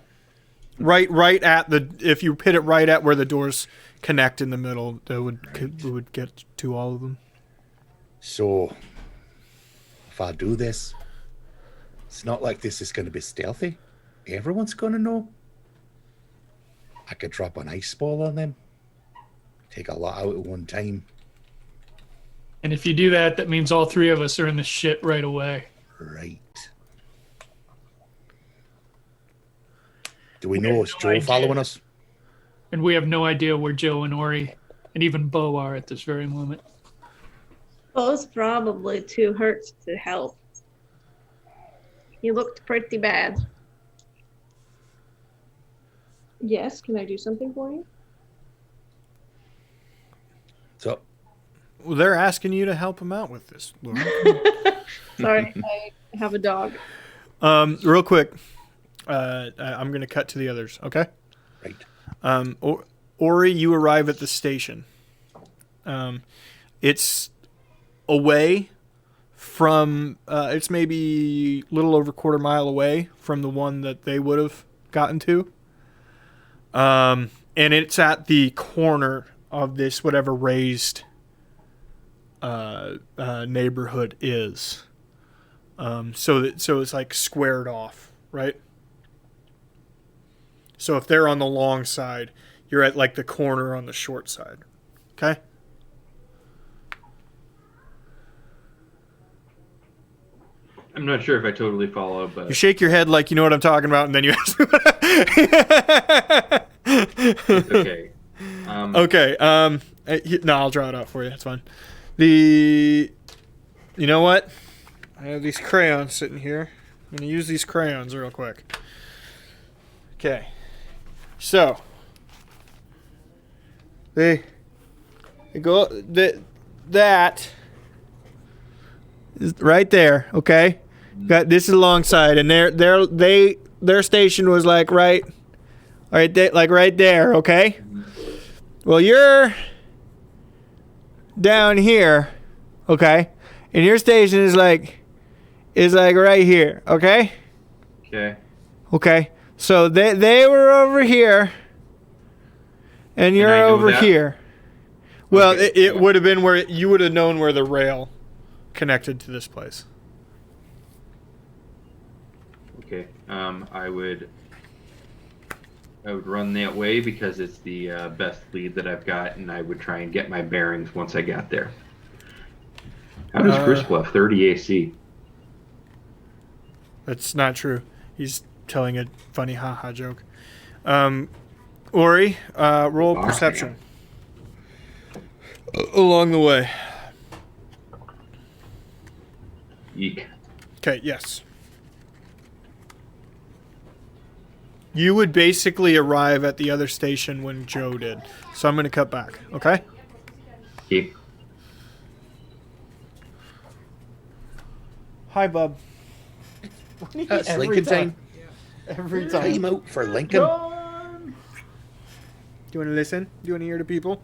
Right at if you hit it right at where the doors connect in the middle, that would get to all of them. So, if I do this, it's not like this is going to be stealthy. Everyone's going to know. I could drop an ice ball on them. Take a lot out at one time. And if you do that, that means all 3 of us are in the shit right away. Right. Do we know is Joe idea. following us? And we have no idea where Joe and Ori and even Bo are at this very moment. Bo's probably too hurt to help. He looked pretty bad. Yes, can I do something for you? So, Well, they're asking you to help them out with this, Lauren. Sorry, I have a dog. Real quick, I'm going to cut to the others, okay? right. Ori, you arrive at the station. It's away from, it's maybe a little over a quarter mile away from the one that they would have gotten to. And it's at the corner of this whatever raised neighborhood is. So it's like squared off, right? So if they're on the long side, You're at like the corner on the short side. Okay? I'm not sure if I totally follow, but You shake your head like you know what I'm talking about, and then you ask me. it's okay. Okay. No, I'll draw it out for you. It's fine. You know what? I have these crayons sitting here. I'm gonna use these crayons real quick. Okay. So they go that is right there. Okay. Got this is alongside, and their station was like right there, like right there. Okay. Well, you're down here, okay, and your station is like right here. Okay. Okay. So they were over here, and you're I know over that. here. Well, Okay. it would have been where you would have known where the rail connected to this place. Okay. I would run that way because it's the best lead that I've got, and I would try and get my bearings once I got there. How does Crucible have 30 AC? That's not true. He's telling a funny haha joke. Ori, roll perception. Along the way. Eek. Okay, yes. You would basically arrive at the other station when Joe did. So I'm going to cut back, okay? Okay. Hi, bub. That's Lincoln time. Every Time out for Lincoln. Do you want to listen? Do you want to hear the people?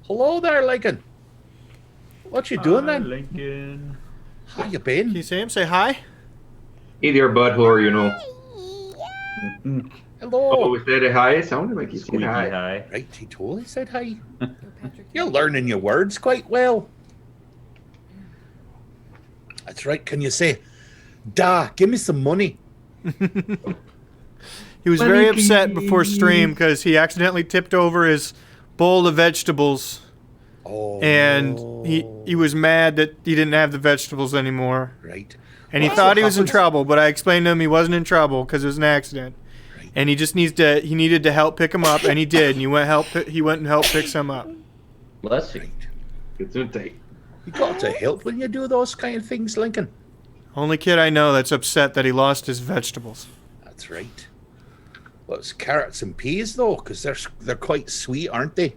Hello there, Lincoln. What you doing then? Lincoln. How you Can you been? say him? Say hi. Hey there, butthole, you know. Hello. Oh, was that a hi? It sounded like you said Squeaky hi. high. Right, he totally said hi. You're learning your words quite well. That's right. Can you say, "Da, give me some money"? He was very upset before stream because he accidentally tipped over his bowl of vegetables, Oh, and no. he was mad that he didn't have the vegetables anymore. Right. And he Well, thought that's he what was in happens. trouble, but I explained to him he wasn't in trouble because it was an accident. Right. And he just he needed to help pick him up, and he did. And he went and helped pick some up. Bless you. Right. It's in tight. You got to help when you do those kind of things, Lincoln. Only kid I know that's upset that he lost his vegetables. That's right. Well, it's carrots and peas though, because they're quite sweet, aren't they?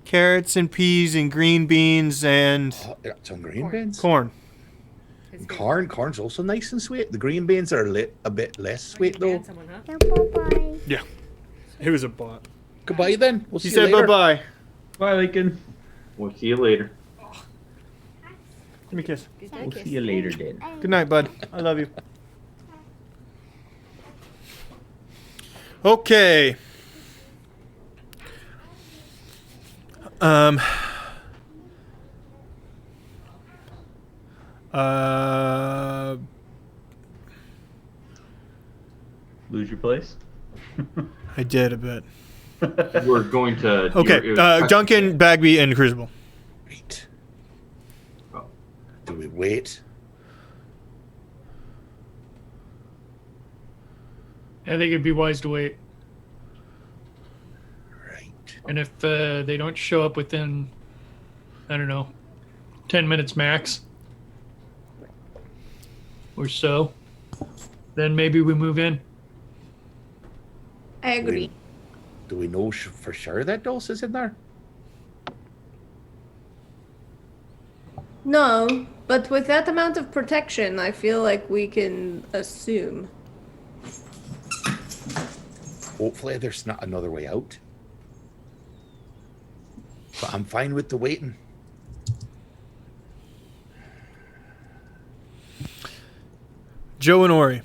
Carrots and peas and green beans and Oh, that's on green beans. corn. And corn's also nice and sweet. The green beans are a bit less sweet though. Yeah, it was a bot. Goodbye then. We'll He see you said later. bye-bye. Bye, Lincoln. We'll see you later. Give me a kiss. We'll see you later, then. Good night, bud. I love you. Okay. Lose your place? I did a bit. We're going to. Okay, it was- Duncan, Bagby, and Crucible. Right. Oh. Do we wait? I think it'd be wise to wait. Right. And if they don't show up within, I don't know, 10 minutes max or so, then maybe we move in. I agree. Do we know for sure that Dolce is in there? No, but with that amount of protection, I feel like we can assume. Hopefully there's not another way out. But I'm fine with the waiting. Joe and Ori.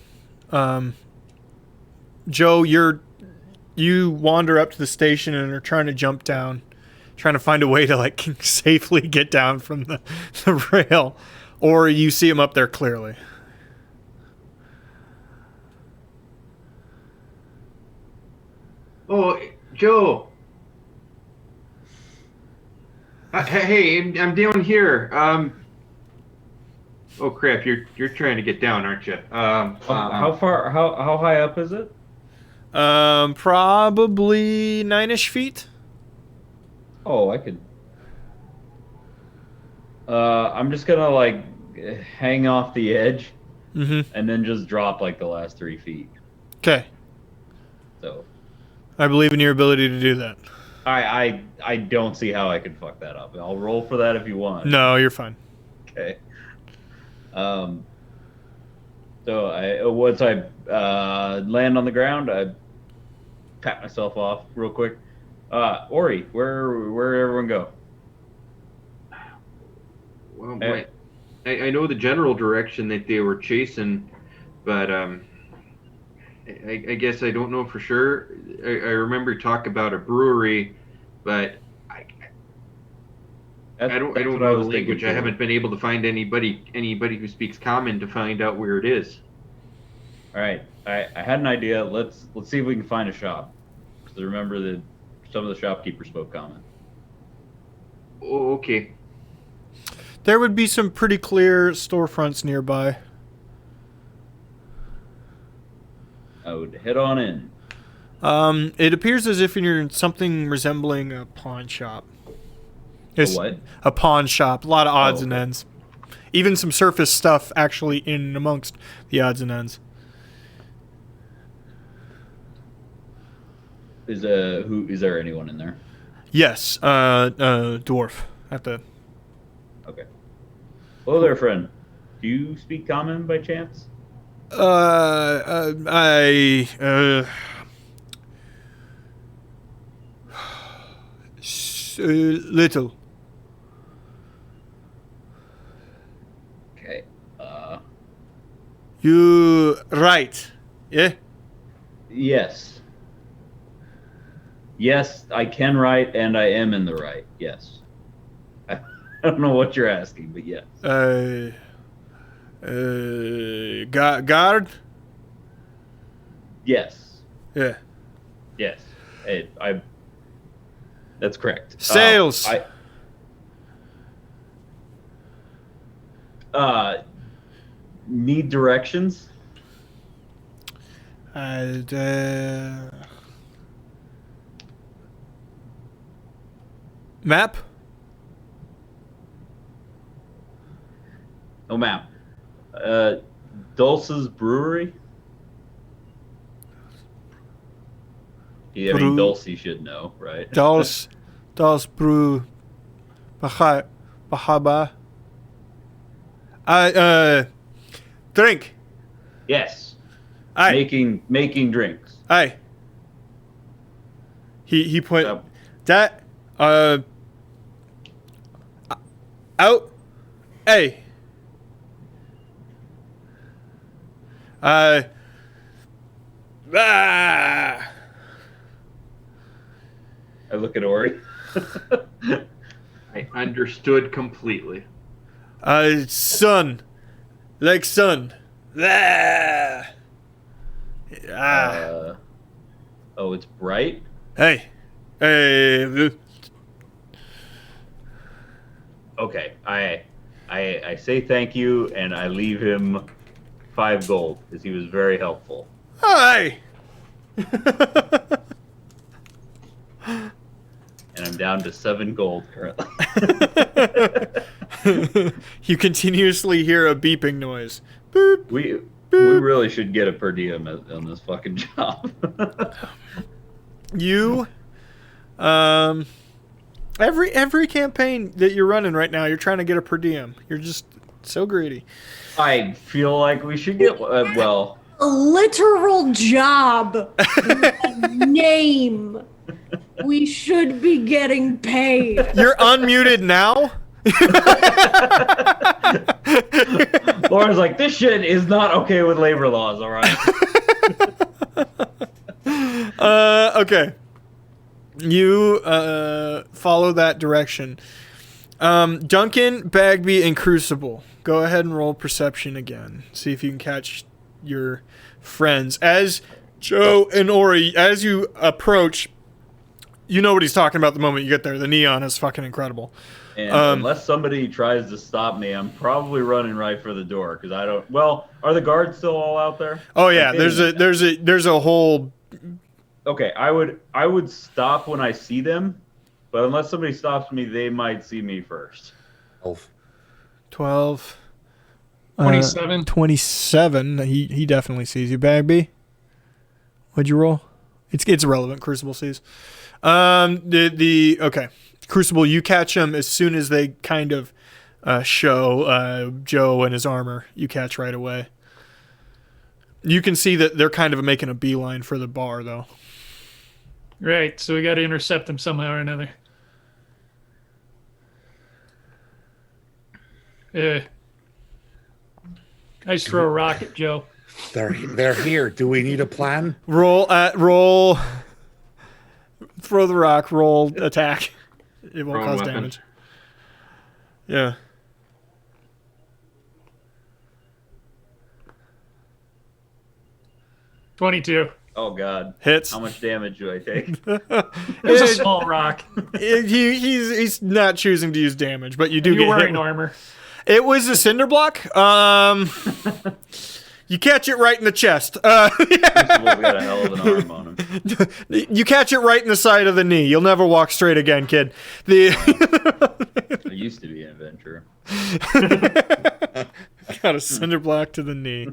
Joe, you wander up to the station and are trying to jump down, trying to find a way to like safely get down from the rail, or you see him up there clearly. Oh, Joe. Hey, I'm down here. Oh crap! You're trying to get down, aren't you? How far? How high up is it? Probably 9-ish feet. Oh, I could. I'm just gonna like hang off the edge, and then just drop like the last 3 feet. Okay. So I believe in your ability to do that. I don't see how I could fuck that up. I'll roll for that if you want. No, you're fine. Okay. So once I land on the ground, I pat myself off real quick. Ori, where everyone go? Well, I know the general direction that they were chasing, but I guess I don't know for sure. I remember talk about a brewery, but I don't know the language. I haven't been able to find anybody who speaks common to find out where it is. All right, I had an idea. Let's see if we can find a shop. Because I remember that some of the shopkeepers spoke common. Oh, okay. There would be some pretty clear storefronts nearby. I would head on in. It appears as if you're in something resembling a pawn shop. A what? A pawn shop. A lot of odds and okay. ends. Even some surface stuff actually in amongst the odds and ends. Is there anyone in there? Yes, dwarf at the. Okay. Hello there, friend. Do you speak common by chance? Little. Okay. You right? Yeah. Yes. Yes, I can write, and I am in the right. Yes. I don't know what you're asking, but yes. Guard. Yes. Yeah. Yes. I. That's correct. Sales. Need directions. Map. No map. Dolce's brewery. Yeah, I mean, Dolce should know, right? Dolce brew. Bahaba. Drink. Yes. Aye. Making drinks. Aye. He put Oh. that out. Hey. I look at Ori. I understood completely. Sun. Like sun. Oh, it's bright. Hey. Okay, I say thank you, and I leave him 5 gold because he was very helpful. Hi. And I'm down to 7 gold currently. You continuously hear a beeping noise. Boop. We really should get a per diem on this fucking job. You, every campaign that you're running right now, you're trying to get a per diem. You're just so greedy. I feel like we should get well. A literal job. Name. We should be getting paid. You're unmuted now. Laura's like, this shit is not okay with labor laws. All right. Okay. You follow that direction. Duncan, Bagby, and Crucible. Go ahead and roll perception again. See if you can catch your friends. As Joe and Ori, as you approach, you know what he's talking about the moment you get there. The neon is fucking incredible. And unless somebody tries to stop me, I'm probably running right for the door because I don't. Well, are the guards still all out there? Oh yeah, Like, there's a whole. Okay, I would stop when I see them, but unless somebody stops me, they might see me first. 12. 27. 27. He definitely sees you, Bagby. What'd you roll? It's irrelevant. Crucible sees. Okay. Crucible, you catch him as soon as they kind of show Joe and his armor. You catch right away. You can see that they're kind of making a beeline for the bar, though. Right, so we got to intercept them somehow or another. I just throw a rock at Joe. They're here. Do we need a plan? Roll. Throw the rock. Roll attack. It won't Thrown cause weapon. damage. Yeah. $22. Oh God! Hits. How much damage do I take? It's a small rock. He's not choosing to use damage, but you do You're get wearing hit. armor. It was a cinder block. You catch it right in the chest. Crucible's got a hell of an arm on him. You catch it right in the side of the knee. You'll never walk straight again, kid. I used to be an adventurer. Got a cinder block to the knee.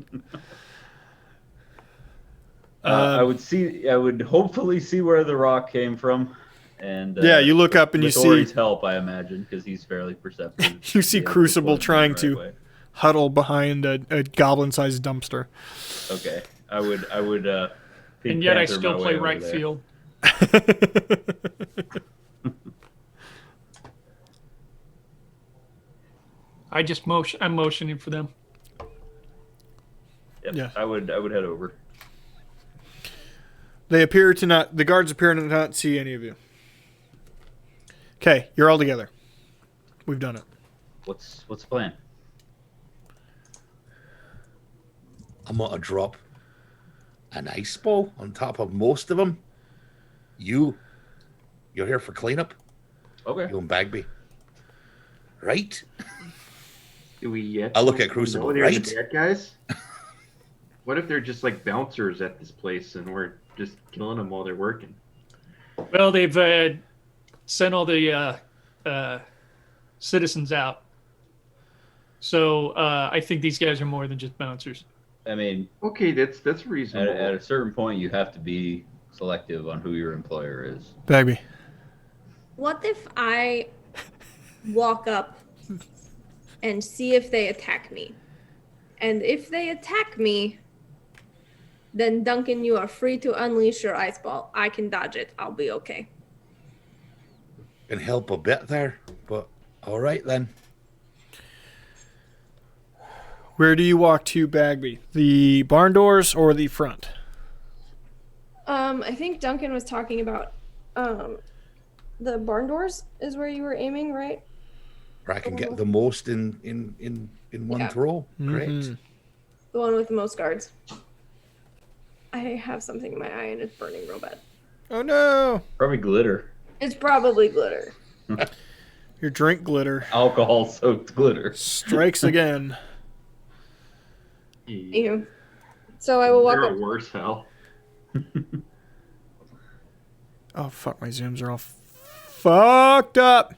I would hopefully see where the rock came from, and Yeah, you look up and you with see- Ori's help, I imagine, because he's fairly perceptive. You see Yeah, Crucible pointing trying the to right way. huddle behind a goblin-sized dumpster. Okay, I would. Pink And yet I Panther still my play way over right there. field. I'm motioning for them. Yep, Yeah. I would head over. The guards appear to not see any of you. Okay, you're all together. We've done it. What's the plan? I'm gonna drop an ice ball on top of most of them. You're here for cleanup. Okay. You and Bagby, right? Do we yet? I look at know Crucible, they're right? the bad guys? What if they're just like bouncers at this place and we're just killing them while they're working? Well, they've sent all the citizens out. So I think these guys are more than just bouncers. I mean, Okay, that's reasonable. at a certain point, you have to be selective on who your employer is. Bagby. What if I walk up and see if they attack me? And if they attack me, then Duncan, you are free to unleash your ice ball. I can dodge it. I'll be okay. Can help a bit there, but all right then. Where do you walk to, Bagby? The barn doors or the front? I think Duncan was talking about the barn doors is where you were aiming, right? Where I can get the most in one Yeah. throw. Correct. Mhm. The one with the most guards. I have something in my eye and it's burning real bad. Oh no! Probably glitter. It's probably glitter. Your drink glitter Alcohol-soaked glitter. strikes again. Ew. So I will walk You're up. a worse hell. Oh fuck! My zooms are all fucked up.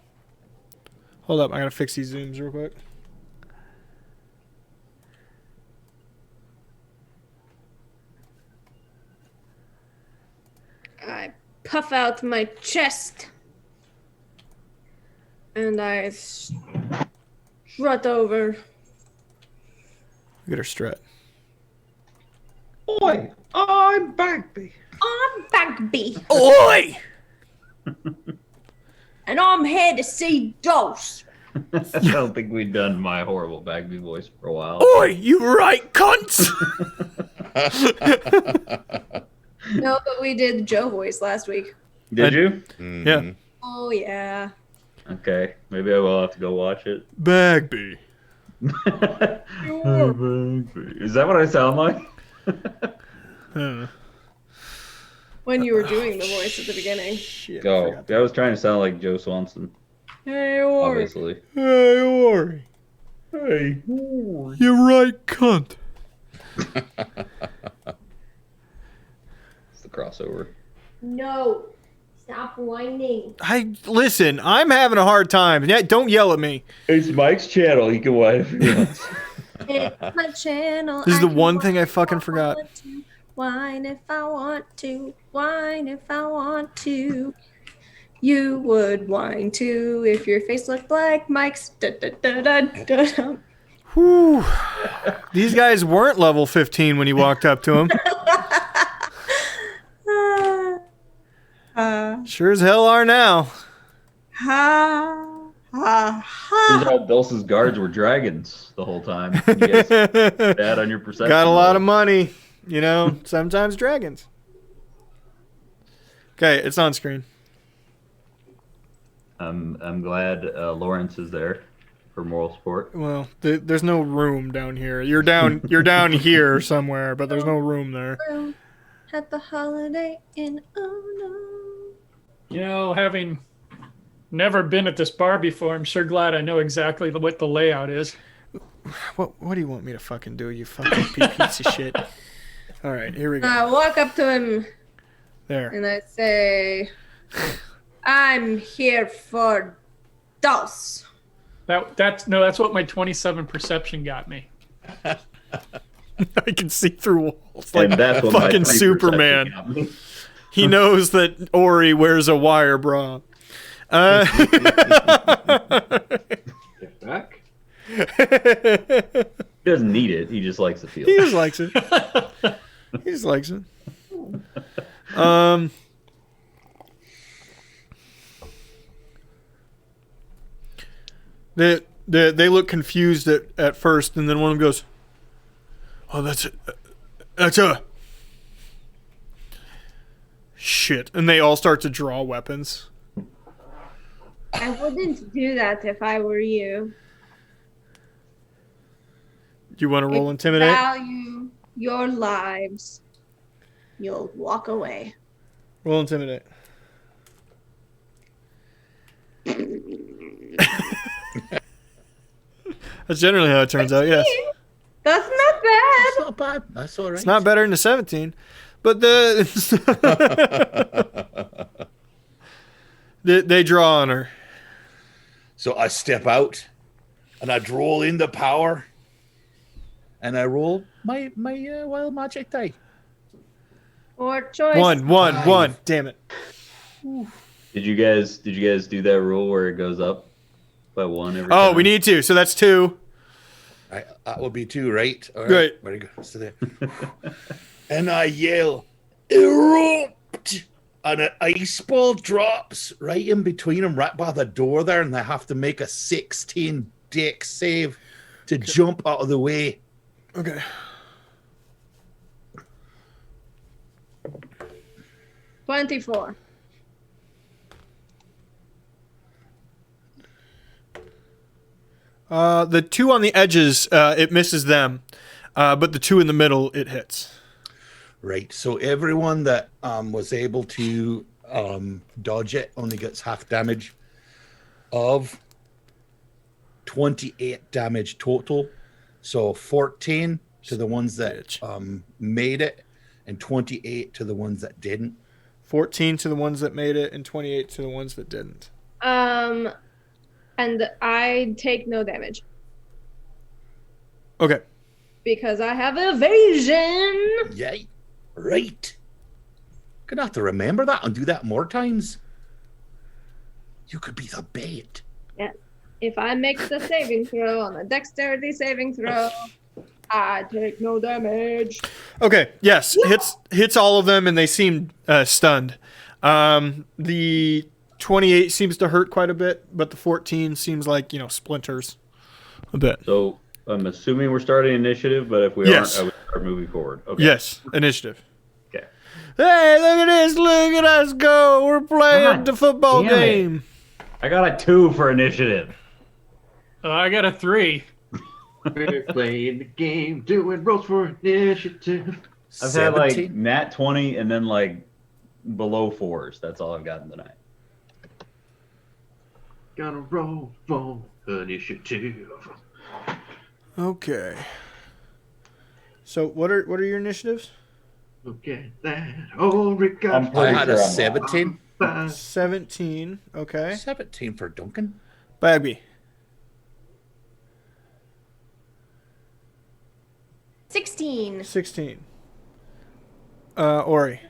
Hold up! I gotta fix these zooms real quick. I puff out my chest. And I strut over. Look at her strut. Oi, I'm Bagby. I'm Bagby. Oi! And I'm here to see Dolce. I don't think we've done my horrible Bagby voice for a while. Oi! You right, cunts! No, but we did Joe voice last week. Did you? Yeah. Oh, yeah. Okay, maybe I will have to go watch it. Bagby. Bagby. Is that what I sound like? Huh. when you were doing the voice at the beginning. Shit, Oh, I was trying to sound like Joe Swanson. Hey, or Obviously. Hey, Ori. Hey. You're right, cunt. It's the crossover. no, stop whining. Listen, I'm having a hard time. Yeah, don't yell at me. It's Mike's channel. He can whine if he wants. It's my channel. This is the can one thing whine I if fucking forgot. want to. Whine if I want to. Whine if I want to. You would whine too if your face looked like Mike's. Da, da, da, da, da, da. Whew. These guys weren't level 15 when you walked up to them. Sure as hell are now. Ha ha Turns ha. out Dulce's guards were dragons the whole time. You guys bad on your perception. Got a lot level. of money. You know, sometimes dragons. Okay, it's on screen. I'm glad Lawrence is there for moral support. Well, there's no room down here. You're down here somewhere, but there's no room there. At the Holiday Inn. Oh no. You know, having never been at this bar before, I'm sure glad I know exactly what the layout is. What do you want me to fucking do, you fucking piece of shit? All right, here we go. I walk up to him There. and I say, I'm here for Dolce. That's what my 27 perception got me. I can see through walls like And that's what my fucking 3% Superman. got me. He knows that Ori wears a wire bra. Get back. He doesn't need it. He just likes the feel. He just likes it. He just likes it. They look confused at first, and then one of them goes, "Oh, that's a shit," and they all start to draw weapons. I wouldn't do that if I were you. Do you want to roll intimidate? Value your lives. You'll walk away. Roll intimidate. That's generally how it turns out. Yes, That's not bad. That's not bad. That's all right. it's not better than a 17, but they draw on her. So I step out, and I roll in the power, and I roll my wild magic die. Or choice. One. Damn it. Did you guys do that rule where it goes up by one every Oh, time? we need to. So that's 2. Right, that will be 2, right? All Right. Very good. So there. And I yell, erupt! And an ice ball drops right in between them, right by the door there, and they have to make a 16 dex save to jump out of the way. Okay. $24. The 2 on the edges, it misses them, but the 2 in the middle, it hits. Right. So everyone that was able to dodge it only gets half damage of 28 damage total. So 14 to the ones that made it, and 28 to the ones that didn't. 14 to the ones that made it, and 28 to the ones that didn't. And I take no damage Okay. because I have evasion. Yay. Right. Gonna have to remember that and do that more times. You could be the bait. Yeah. If I make the saving throw on a dexterity saving throw, I take no damage. Okay. Yes. Hits all of them, and they seem stunned. The 28 seems to hurt quite a bit, but the 14 seems like, splinters a bit. So I'm assuming we're starting initiative, but if we Yes. aren't, I would start moving forward. Okay. Yes. Initiative. Okay. Hey, look at this. Look at us go. We're playing God the football damn it. game. I got a 2 for initiative. I got a 3. We're playing the game, doing rolls for initiative. I've had like 17? nat 20 and then like below 4s. That's all I've gotten tonight. Gonna roll for initiative. Okay. So what are your initiatives? Look at that. Oh, Rick got I'm I pretty had sure a I'm 17. 17. Okay. 17 for Duncan. Bagby. 16. 16. Ori.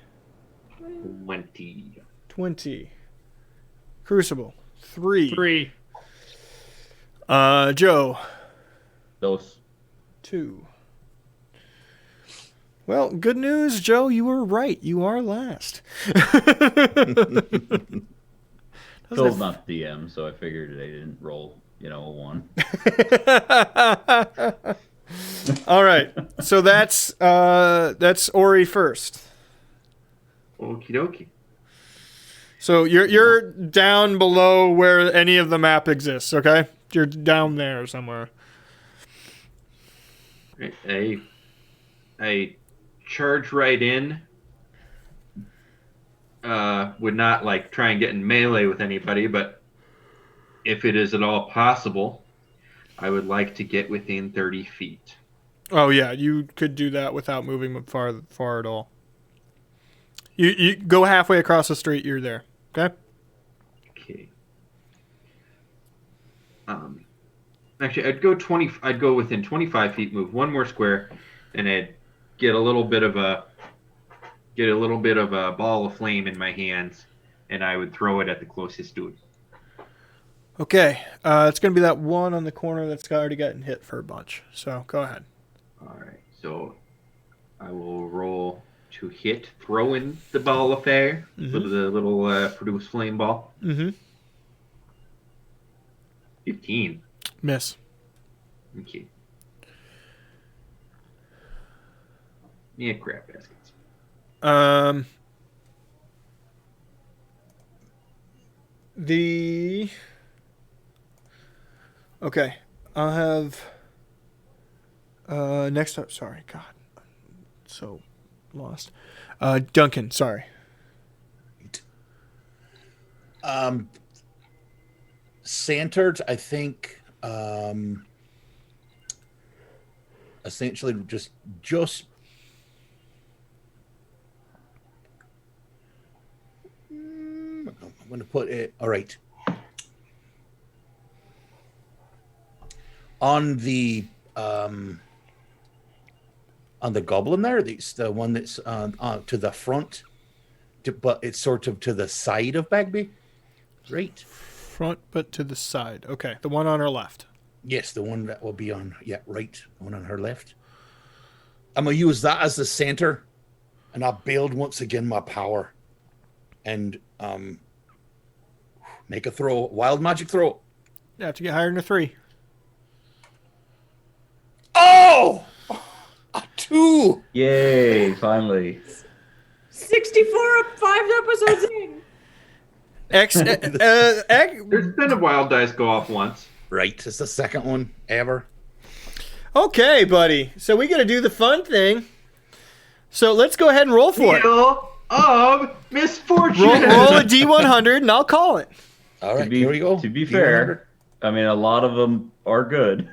20. 20. Crucible. 3. 3. Joe. Those. 2. Well, good news, Joe. You were right. You are last. Phil's not the DM, so I figured they didn't roll, a 1. All right. So that's Ori first. Okie dokie. So you're down below where any of the map exists, okay? You're down there somewhere. I charge right in. Would not like try and get in melee with anybody, but if it is at all possible, I would like to get within 30 feet. Oh yeah, you could do that without moving far at all. You go halfway across the street, you're there. Okay? Okay. Actually, I'd go within 25 feet, move one more square, and I'd get a little bit of a ball of flame in my hands, and I would throw it at the closest dude. Okay. It's going to be that one on the corner that's already gotten hit for a bunch. So go ahead. All right. So I will roll to hit, throw in the ball of fire, Mhm. with the little produce flame ball. Mm-hmm. 15. Miss. Okay. Yeah, crap baskets. Okay. I'll have next up. Sorry, God, I'm so lost. Duncan, sorry. Centered, I think. Essentially, just. I'm going to put it. All right. On the goblin there, it's the one that's to the front, but it's sort of to the side of Bagby. Right. Front, but to the side. Okay, the one on her left. Yes, the one that will be on, right, the one on her left. I'm going to use that as the center, and I'll build once again my power, and make a throw, wild magic throw. You have to get higher than a 3. Oh! A 2! Yay, finally. 64 5 episodes in. There's been a wild dice go off once. Right, it's the second one ever. Okay, buddy. So we got to do the fun thing. So let's go ahead and roll for it. Wheel of misfortune. Roll a D100, and I'll call it. All right, here we go. To be fair, I mean, a lot of them are good.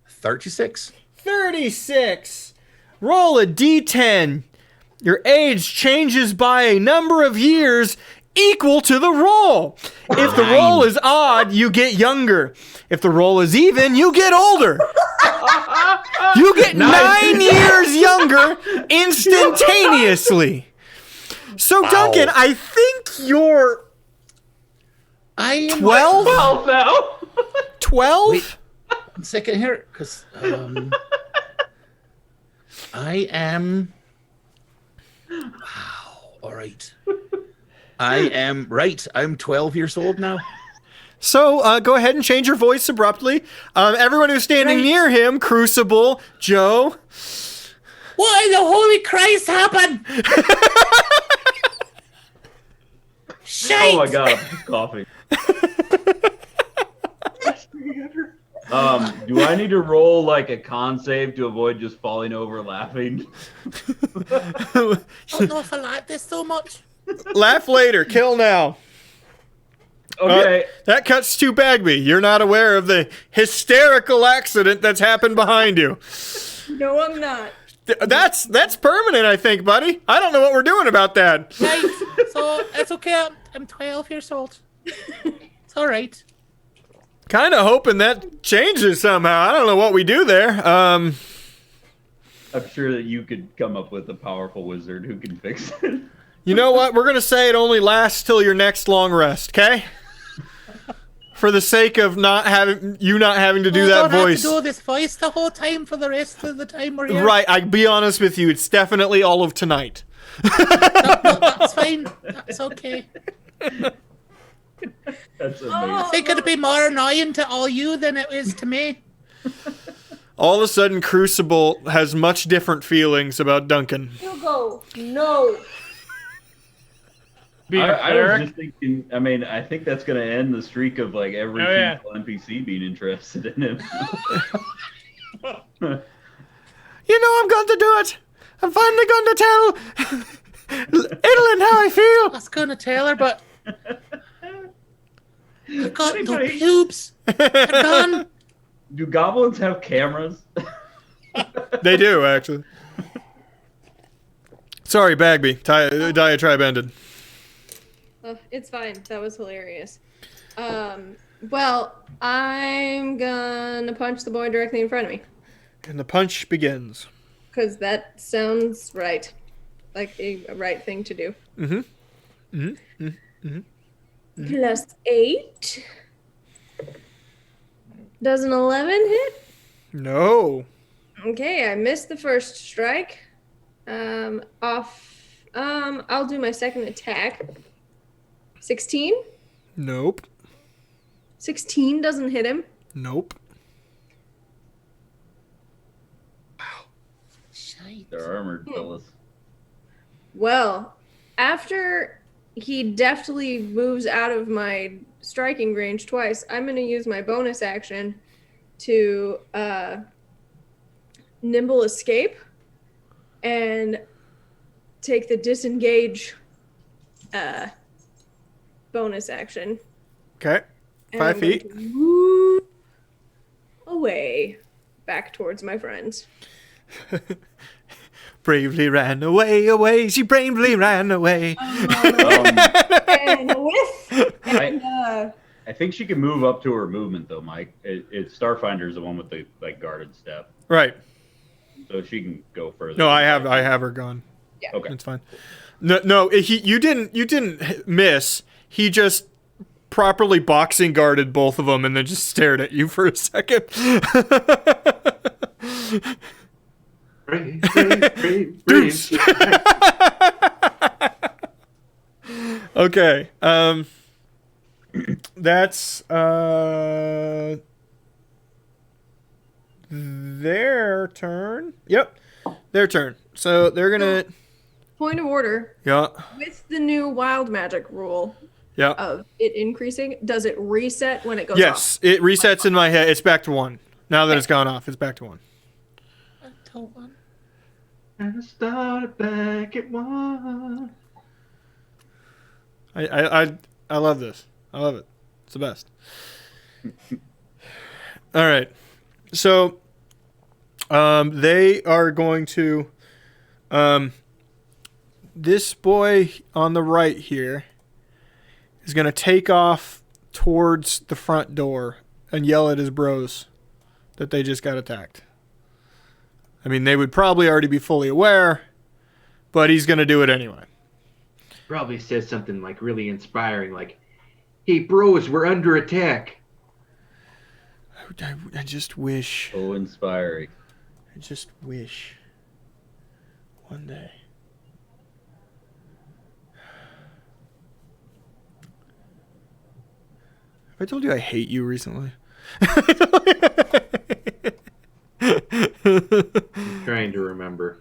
36. 36. Roll a D10. Your age changes by a number of years equal to the roll. If the roll is odd, you get younger. If the roll is even, you get older. You get 9 years younger instantaneously. So, Wow. Duncan, I think you're I am 12? 12 now. 12? Wait. 1 second here, because I am. Wow. All right. I am right. I'm 12 years old now. So go ahead and change your voice abruptly. Everyone who's standing near him, Crucible, Joe. What in the holy Christ happened? Shite. Oh my god, I'm just coughing. Do I need to roll like a con save to avoid just falling over laughing? I don't know if I like this so much. Laugh later, kill now. Okay. That cuts to Bagby. You're not aware of the hysterical accident that's happened behind you. No, I'm not. That's permanent, I think, buddy. I don't know what we're doing about that. Right, so it's okay. I'm 12 years old. It's all right. Kind of hoping that changes somehow. I don't know what we do there. I'm sure that you could come up with a powerful wizard who can fix it. You know what? We're going to say it only lasts till your next long rest, okay? For the sake of not having to do that voice. Don't have to do this voice the whole time for the rest of the time we're here. Right, I'll be honest with you. It's definitely all of tonight. No, that's fine. That's okay. That's amazing. I think it'd be more annoying to all you than it is to me. All of a sudden, Crucible has much different feelings about Duncan. Hugo, no. Be a I was cleric. just thinking, I mean, I think that's going to end the streak of like every Oh, yeah. single NPC being interested in him. You know I'm going to do it. I'm finally going to tell Edelyn how I feel. I was gonna tell her, but I've got no Anybody- pubes. They're gone. Do goblins have cameras? They do, actually. Sorry, Bagby. Diatribe ended. It's fine. That was hilarious. Well, I'm gonna punch the boy directly in front of me. And the punch begins. Because that sounds right. Like a right thing to do. Plus 8. Does an 11 hit? No. Okay, I missed the first strike. I'll do my second attack. 16? Nope. 16 doesn't hit him. Nope. Shite. They're armored fellas. Well, after he deftly moves out of my striking range twice, I'm going to use my bonus action to nimble escape and take the disengage bonus action. Okay. And 5 I'm going feet. to move away back towards my friends. Bravely ran away, she bravely ran away. And with I think she can move up to her movement though, Mike. It's Starfinder's the one with the like guarded step, Right. so she can go further. No, I have her gone. Okay. It's fine. No, you didn't miss. He just properly boxing guarded both of them and then just stared at you for a second. Brave, Deuce. Okay. That's their turn. Yep. Their turn. So they're gonna point of order, yeah. with the new wild magic rule Yeah. of it increasing, does it reset when it goes off? Yes, it resets in my head. It's back to 1. Now that it's gone off, it's back to 1. And I started back at 1. I love this. I love it. It's the best. All right. So they are going to this boy on the right here is going to take off towards the front door and yell at his bros that they just got attacked. I mean, they would probably already be fully aware, but he's going to do it anyway. Probably says something like really inspiring, like, "Hey, bros, we're under attack." I just wish. So inspiring. I just wish one day. Have I told you I hate you recently? Trying to remember.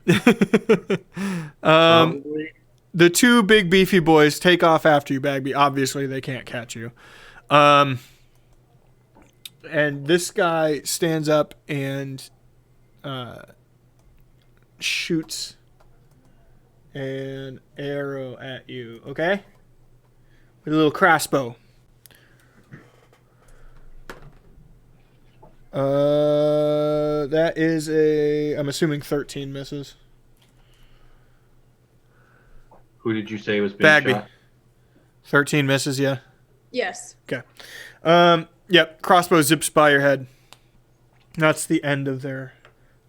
The two big beefy boys take off after you, Bagby. Obviously, they can't catch you. And this guy stands up and shoots an arrow at you, okay? With a little crossbow. That is I'm assuming 13 misses. Who did you say was being Bagby. shot? 13 misses, yeah. Yes. Okay. Yep, crossbow zips by your head. That's the end of their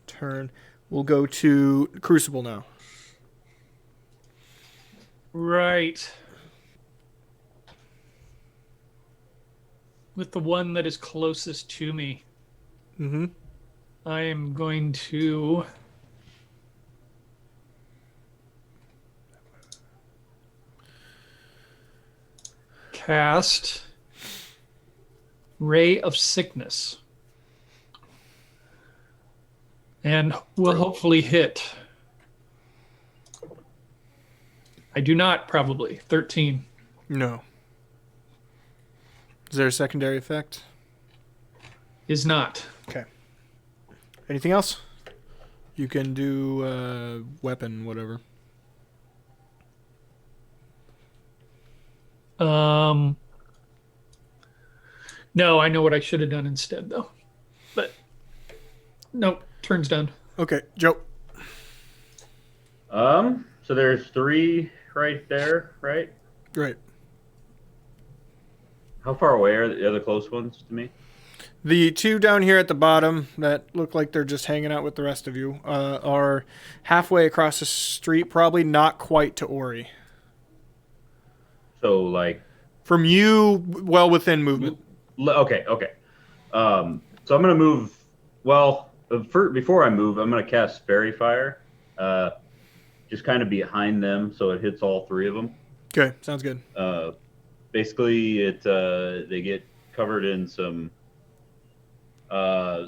turn. We'll go to Crucible now. Right. With the one that is closest to me, Mm-hmm. I am going to cast Ray of Sickness. And will hopefully hit. I do not, probably. 13. No. Is there a secondary effect? Is not. Okay. Anything else? You can do weapon, whatever. No, I know what I should have done instead, though. But, nope, turn's done. Okay, Joe. So there's 3 right there, right? Great. How far away are the other close ones to me? The 2 down here at the bottom that look like they're just hanging out with the rest of you are halfway across the street, probably not quite to Ori. So like, From you, well within movement. okay. So I'm gonna move. Well, before I move, I'm gonna cast Fairy Fire, just kind of behind them, so it hits all 3 of them. Okay, sounds good. Basically, they get covered in some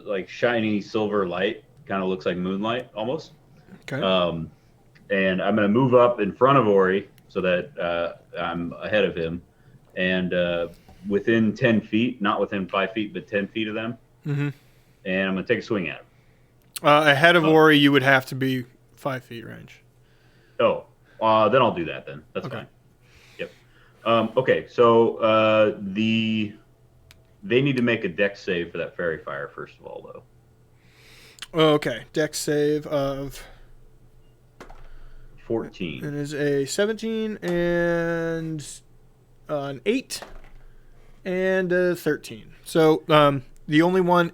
like shiny silver light, kind of looks like moonlight almost. Okay. And I'm gonna move up in front of Ori so that I'm ahead of him, and within 10 feet, not within 5 feet, but 10 feet of them. Mm-hmm. And I'm gonna take a swing at him. Ahead of Ori, you would have to be 5 feet range. Oh, then I'll do that then. That's Okay. fine. Yep. Okay, so they need to make a dex save for that fairy fire first of all, though. Okay, dex save of 14. it is a 17 and an 8 and a 13. So the only one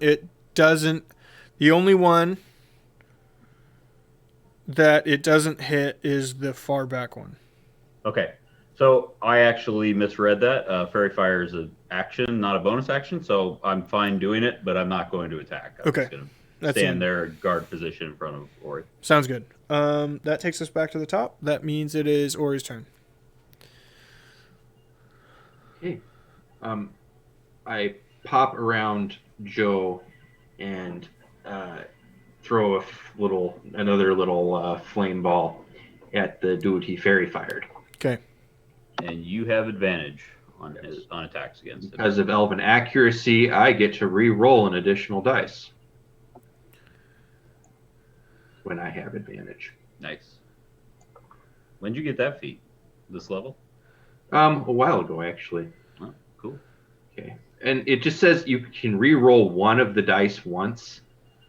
that it doesn't hit is the far back one. Okay, so I actually misread that. Fairy fire is an action, not a bonus action, so I'm fine doing it, but I'm not going to attack. I'm Okay. just going to That's stand there, guard position in front of Ori. Sounds good. That takes us back to the top. That means it is Ori's turn. Okay. I pop around Joe and throw another little flame ball at the dude he fairy fired. Okay. And you have advantage on attacks against him. Because of elven accuracy, I get to re-roll an additional dice when I have advantage. Nice. When did you get that feat? This level? A while ago, actually. Oh, cool. Okay. And it just says you can re-roll one of the dice once.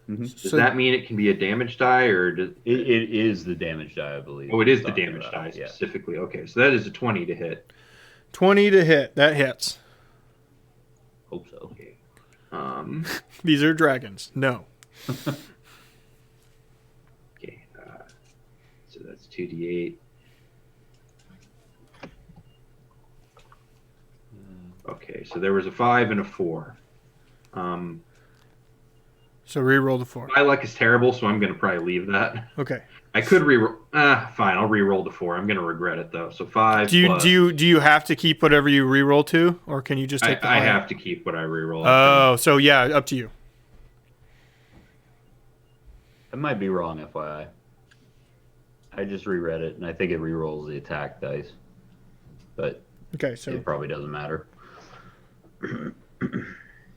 Mm-hmm. Does that mean it can be a damage die, or does It is the damage die, I believe. Oh, it is the Talking damage about. die Yeah. specifically. Okay, so that is a 20 to hit. 20 to hit. That hits. Hope so. Okay. These are dragons. No. Okay. So that's 2d8. Okay, so there was a 5 and a 4. So re-roll the 4. My luck is terrible, so I'm going to probably leave that. Okay. I could re-roll. Fine, I'll re-roll the 4. I'm going to regret it, though. So 5 Do plus... you have to keep whatever you re-roll to, or can you just take the I higher? have to keep what I re-roll. Oh, so yeah, up to you. I might be wrong, FYI. I just reread it, and I think it re-rolls the attack dice. But Okay, so it probably doesn't matter.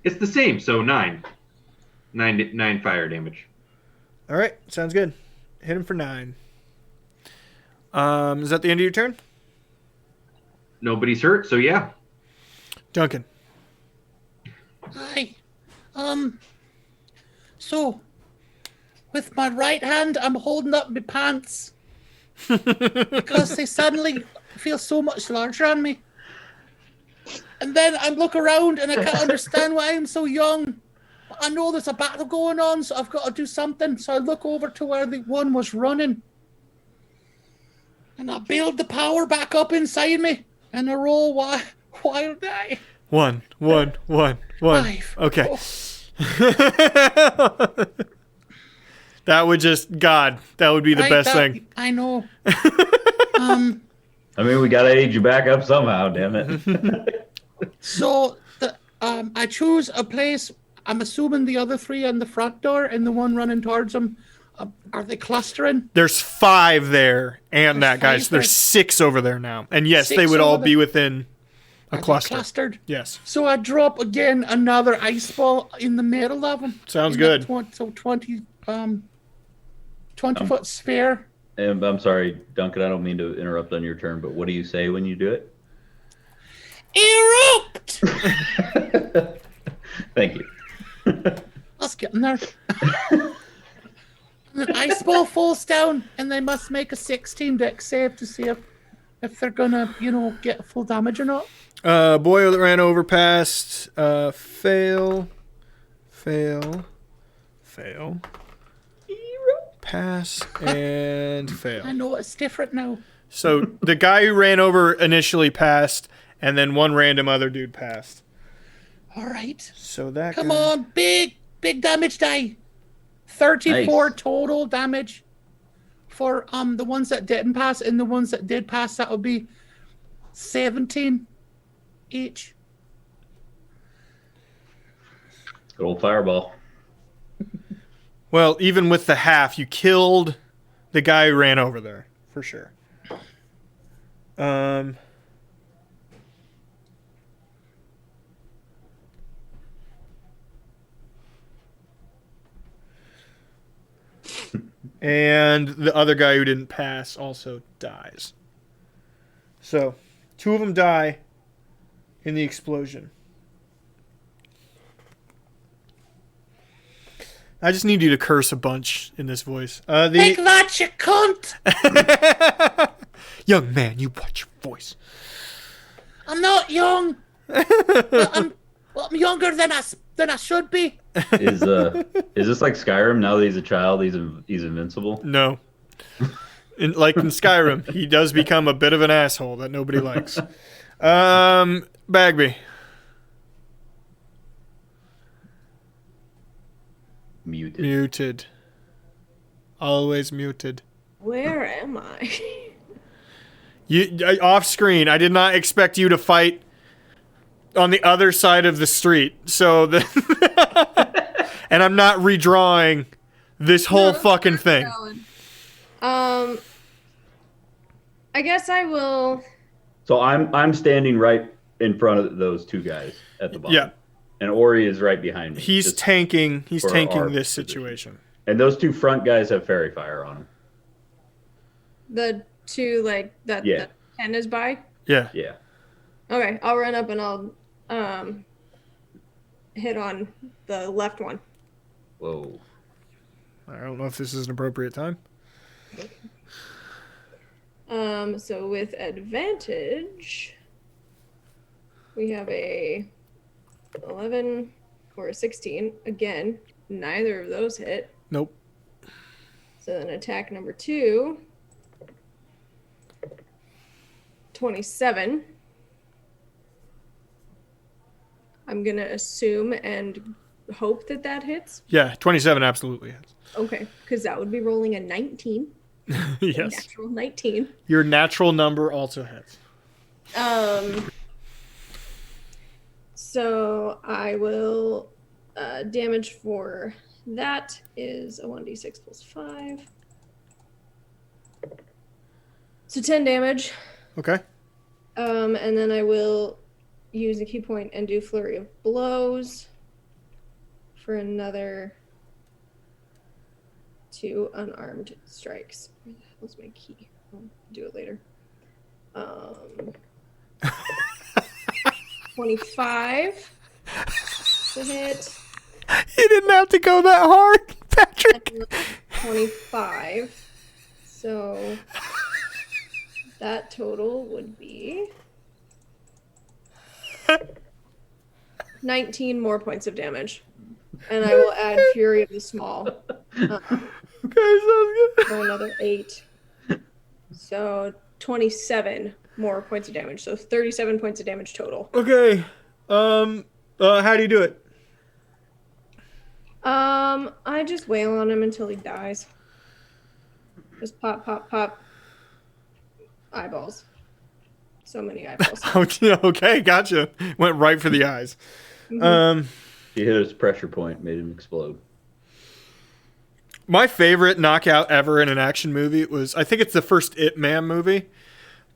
It's the same, so 9. 9 fire damage. All right, sounds good. Hit him for 9. Is that the end of your turn? Nobody's hurt, so yeah. Duncan. Hi. So, with my right hand, I'm holding up my pants because they suddenly feel so much larger on me. And then I look around and I can't understand why I'm so young. But I know there's a battle going on, so I've got to do something. So I look over to where the one was running. And I build the power back up inside me. And I roll wild die. 1. 5. Okay. Oh. That would just God. That would be the best thing. I know. I mean, we gotta age you back up somehow. Damn it. So I choose a place. I'm assuming the other 3 on the front door and the one running towards them. Are they clustering? There's 5 there, and There's that guys. 5 there. There's 6 over there now, and yes, 6 they would over all there. be within a Are they cluster. clustered. Yes, So I drop again another ice ball in the middle of them. Sounds In that good. 20 foot sphere. And I'm sorry, Duncan, I don't mean to interrupt on your turn, but what do you say when you do it? Erupt! Thank you. Let's get in there. The ice ball falls down, and they must make a 16 dex save to see if they're gonna, get full damage or not. boy that ran over past. Fail. Pass and fail. I know it's different now. So the guy who ran over initially passed, and then one random other dude passed. All right. So that Come guy- on, big damage die. 34 Nice. total damage for the ones that didn't pass, and the ones that did pass, that would be 17 each. Good old fireball. Well, even with the half, you killed the guy who ran over there for sure. And the other guy who didn't pass also dies. So, 2 of them die in the explosion. I just need you to curse a bunch in this voice. Take that, you cunt! Young man, you watch your voice. I'm not young. But I'm younger than I should be. Is this like Skyrim? Now that he's a child, he's invincible. No. Like in Skyrim, he does become a bit of an asshole that nobody likes. Bagby. Muted. Always muted. Where am I? Off screen. I did not expect you to fight on the other side of the street. So and I'm not redrawing this whole fucking thing. I guess I will. So I'm standing right in front of those 2 guys at the bottom. Yeah. And Ori is right behind me. He's just tanking for our this position. situation. And those 2 front guys have fairy fire on them. The 2 that Yeah. the 10 is by. Yeah. Yeah. Okay, I'll run up and I'll hit on the left one. Whoa. I don't know if this is an appropriate time. So with advantage, we have a 11 or a 16. Again, neither of those hit. Nope. So then attack number 2, 27. I'm going to assume and hope that hits. Yeah, 27 absolutely hits. Okay, because that would be rolling a 19. Yes. Natural 19. Your natural number also hits. So I will damage for that is a 1d6 plus 5. So 10 damage. Okay. And then I will use a key point and do flurry of blows. for another 2 unarmed strikes. Where the hell's my key? I'll do it later. 25 to hit. You didn't have to go that hard, Patrick. 25. So that total would be 19 more points of damage. And I will add Fury of the Small. Okay, sounds good. For another 8. So 27 more points of damage. So 37 points of damage total. Okay. How do you do it? I just wail on him until he dies. Just pop, pop, pop. Eyeballs. So many eyeballs. Okay, gotcha. Went right for the eyes. Mm-hmm. He hit his pressure point, made him explode. My favorite knockout ever in an action movie was, I think it's the first Ip Man movie,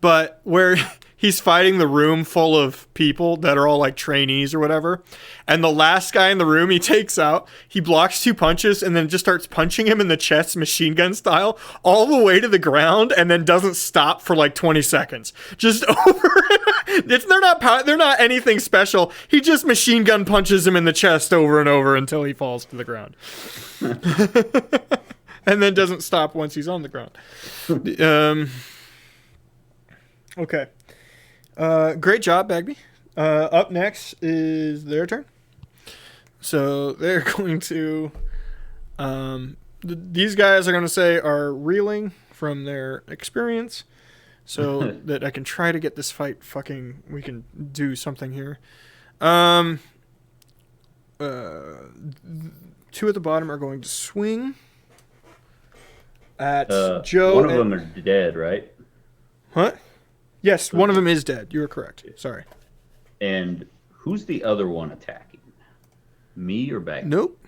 but where he's fighting the room full of people that are all like trainees or whatever. And the last guy in the room he takes out, he blocks 2 punches and then just starts punching him in the chest machine gun style all the way to the ground and then doesn't stop for like 20 seconds. Just over. They're not anything special. He just machine gun punches him in the chest over and over until he falls to the ground. And then doesn't stop once he's on the ground. Okay. Great job, Bagby. Up next is their turn. So they're going to... these guys are going to say are reeling from their experience so that I can try to get this fight we can do something here. 2 at the bottom are going to swing at Joe. One of them are dead, right? What? Yes, one of them is dead. You are correct. Sorry. And who's the other one attacking? Me or Bagby? Nope.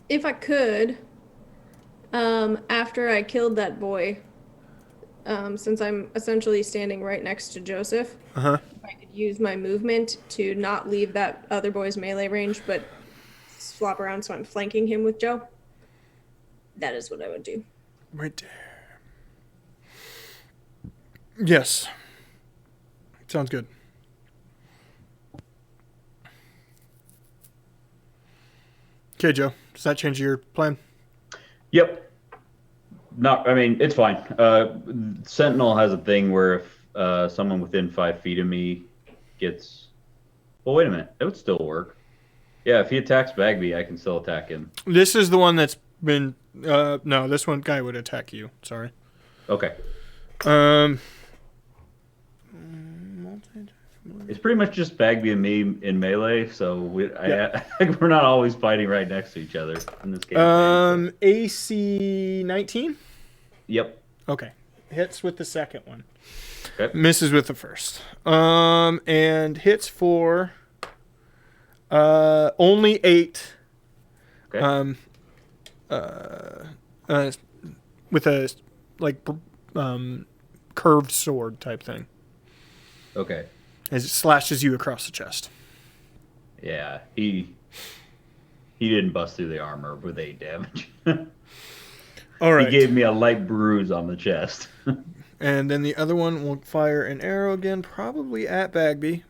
If I could, after I killed that boy, since I'm essentially standing right next to Joseph, Uh-huh. if I could use my movement to not leave that other boy's melee range, but flop around so I'm flanking him with Joe, that is what I would do. Right there. Yes. Sounds good. Okay, Joe. Does that change your plan? Yep. No, I mean, it's fine. Sentinel has a thing where if someone within 5 feet of me gets... Well, wait a minute. That would still work. Yeah, if he attacks Bagby, I can still attack him. This is the one that's been... no, this one guy would attack you. Sorry. Okay. It's pretty much just Bagby and me in melee, so we're not always fighting right next to each other in this game. AC 19? Yep. Okay. Hits with the second one. Okay. Misses with the first. And hits for only 8. Okay. With a curved sword type thing. Okay. As it slashes you across the chest. Yeah, he didn't bust through the armor with 8 damage. All right. He gave me a light bruise on the chest. And then the other one will fire an arrow again, probably at Bagby.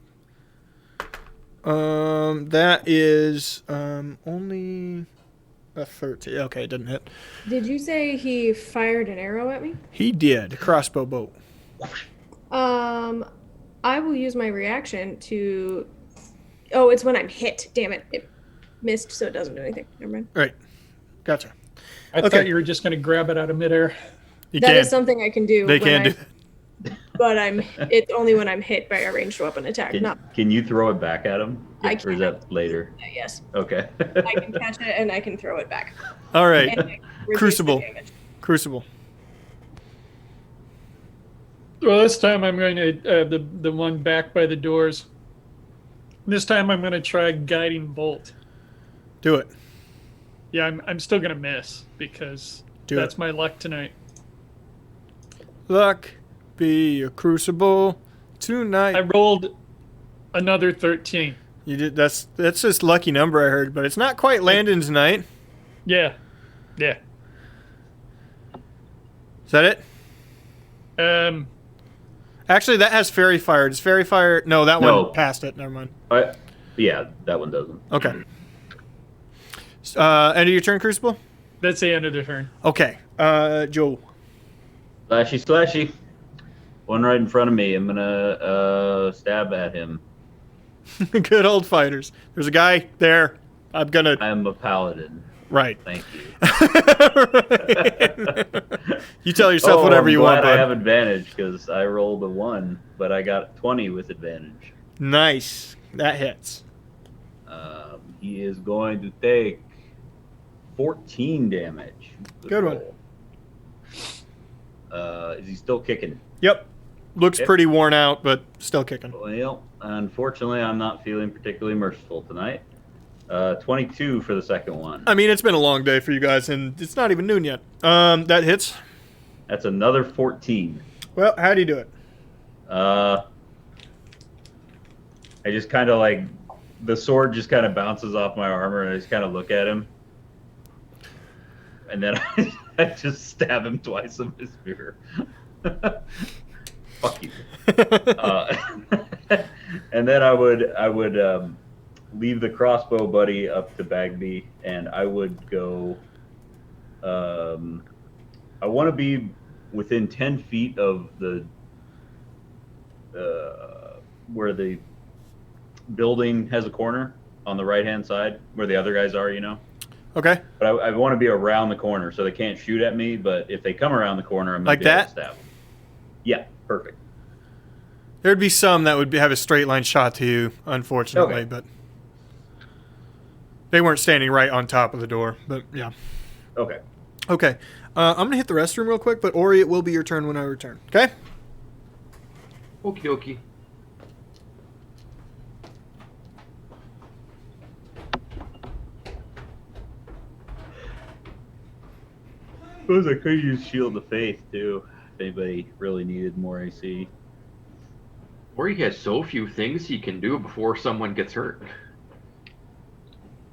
That is only a 13. Okay, it didn't hit. Did you say he fired an arrow at me? He did. Crossbow bolt. I will use my reaction to... Oh, it's when I'm hit. Damn it. It missed, so it doesn't do anything. Never mind. Right. Gotcha. I thought you were just going to grab it out of midair. That is something I can do. They can do. But it's only when I'm hit by a ranged weapon attack. Can you throw it back at him? I Or can. is that later? Yes. Okay. I can catch it and I can throw it back. All right. And reduce the Crucible. damage. Crucible. Well, this time I'm going to the one back by the doors. This time I'm going to try guiding bolt. Do it. Yeah, I'm still going to miss because that's my luck tonight. Luck be a crucible tonight. I rolled Another 13. You did. That's just lucky number I heard, but it's not quite Landon's night. Yeah. Yeah. Is that it? Actually, that has Fairy Fire. Does Fairy Fire... No, that No. one passed it. Never mind. Yeah, that one doesn't. Okay. End of your turn, Crucible? That's the end of the turn. Okay. Joe. Slashy. One right in front of me. I'm gonna stab at him. Good old fighters. There's a guy there. I'm gonna... I'm a paladin. Right. Thank you. You tell yourself whatever you want, I'm bud. glad I have advantage because I rolled a 1, but I got 20 with advantage. Nice. That hits. He is going to take 14 damage. Good one. Is he still kicking? Yep. Looks Yep. pretty worn out, but still kicking. Well, unfortunately, I'm not feeling particularly merciful tonight. 22 for the second one. I mean, it's been a long day for you guys, and it's not even noon yet. That hits. That's another 14. Well, how do you do it? I just kind of like, the sword just kind of bounces off my armor, and I just kind of look at him. And then I just stab him twice with my spear. Fuck you. And then I would leave the crossbow buddy up to Bagby, and I would go. I want to be within 10 feet of the where the building has a corner on the right-hand side, where the other guys are, you know. Okay. But I want to be around the corner so they can't shoot at me. But if they come around the corner, I'm gonna Like be able that? to stab them. Yeah, perfect. There'd be some that would have a straight line shot to you, unfortunately, Okay. but they weren't standing right on top of the door. But yeah. Okay. Okay. I'm gonna hit the restroom real quick, but Ori, it will be your turn when I return. Okay. Okie dokie. Suppose I could use Shield of Faith too, if anybody really needed more AC. Or he has so few things he can do before someone gets hurt.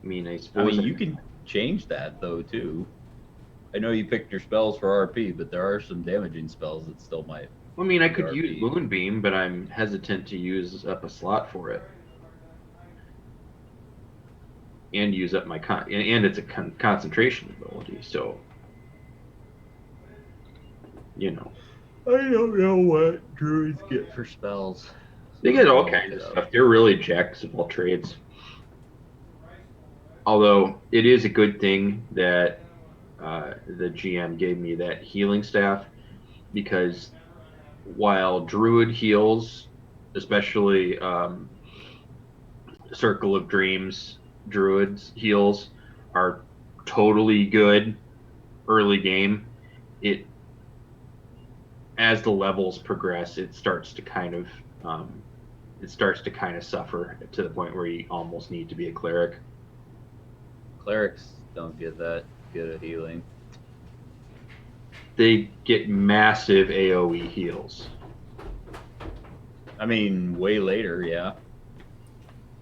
I mean, I I suppose mean, you can change that though too. I know you picked your spells for RP, but there are some damaging spells that still might. I mean, I could RP. use Moonbeam, but I'm hesitant to use up a slot for it. And use up my and it's a concentration ability, so you know. I don't know what druids get for spells. They get all kinds of stuff. They're really jacks of all trades. Although it is a good thing that the GM gave me that healing staff, because while Druid heals, especially Circle of Dreams Druids heals are totally good early game, as the levels progress, it starts to kind of suffer to the point where you almost need to be a cleric. Clerics don't get that good at healing. They get massive AoE heals. I mean, way later, yeah.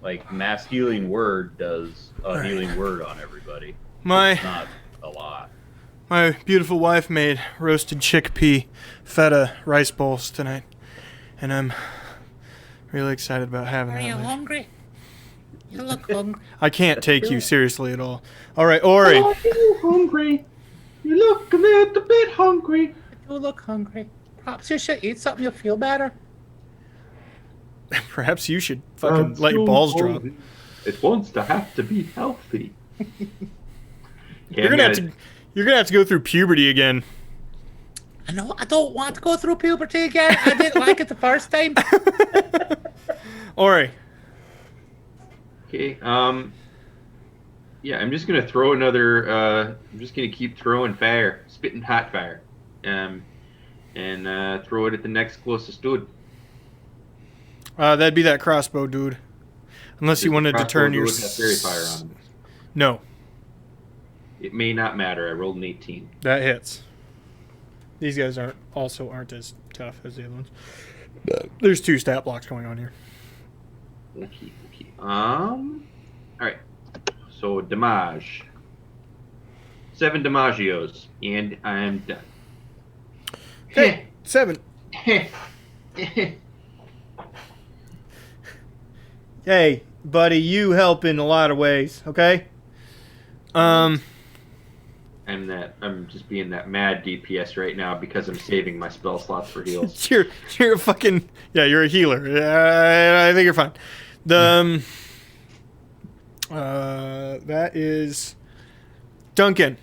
Like, mass healing word does a healing word on everybody. It's not a lot. My beautiful wife made roasted chickpea feta rice bowls tonight, and I'm really excited about having that. Are you hungry? You look hungry. I can't take you seriously at all. All right, Ori. Are you hungry? You look a little bit hungry. You look hungry. Perhaps you should eat something. You'll feel better. Perhaps you should fucking let your balls drop. It wants to have to be healthy. You're gonna have to go through puberty again. I know. I don't want to go through puberty again. I didn't like it the first time. Ori. Okay. Yeah, I'm just gonna throw another. I'm just gonna keep throwing fire, spitting hot fire, and throw it at the next closest dude. That'd be that crossbow dude. Unless you wanted to turn your. Fairy fire on him. No, It may not matter. I rolled an 18. that hits. These guys aren't as tough as the other ones. There's 2 stat blocks going on here. Okay. All right. So damage. 7 damagios, and I'm done. Okay, 7. Hey, buddy, you help in a lot of ways, okay? I'm just being that mad DPS right now because I'm saving my spell slots for heals. you're a fucking you're a healer. I think you're fine. The that is Duncan.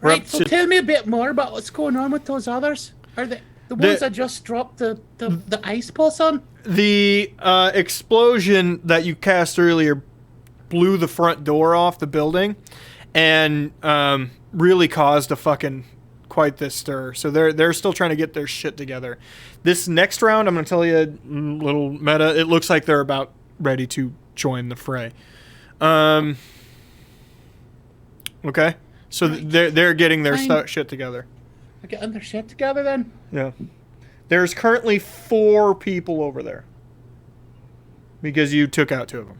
We're up Right, so to- tell me a bit more about what's going on with those others. Are they the ones I just dropped the ice pulse on? The explosion that you cast earlier blew the front door off the building and really caused a fucking quite this stir. So they're still trying to get their shit together. This next round, I'm going to tell you a little meta. It looks like they're about ready to join the fray. Okay. So they're getting their shit together. They're getting their shit together then? Yeah. There's currently 4 people over there. Because you took out 2 of them.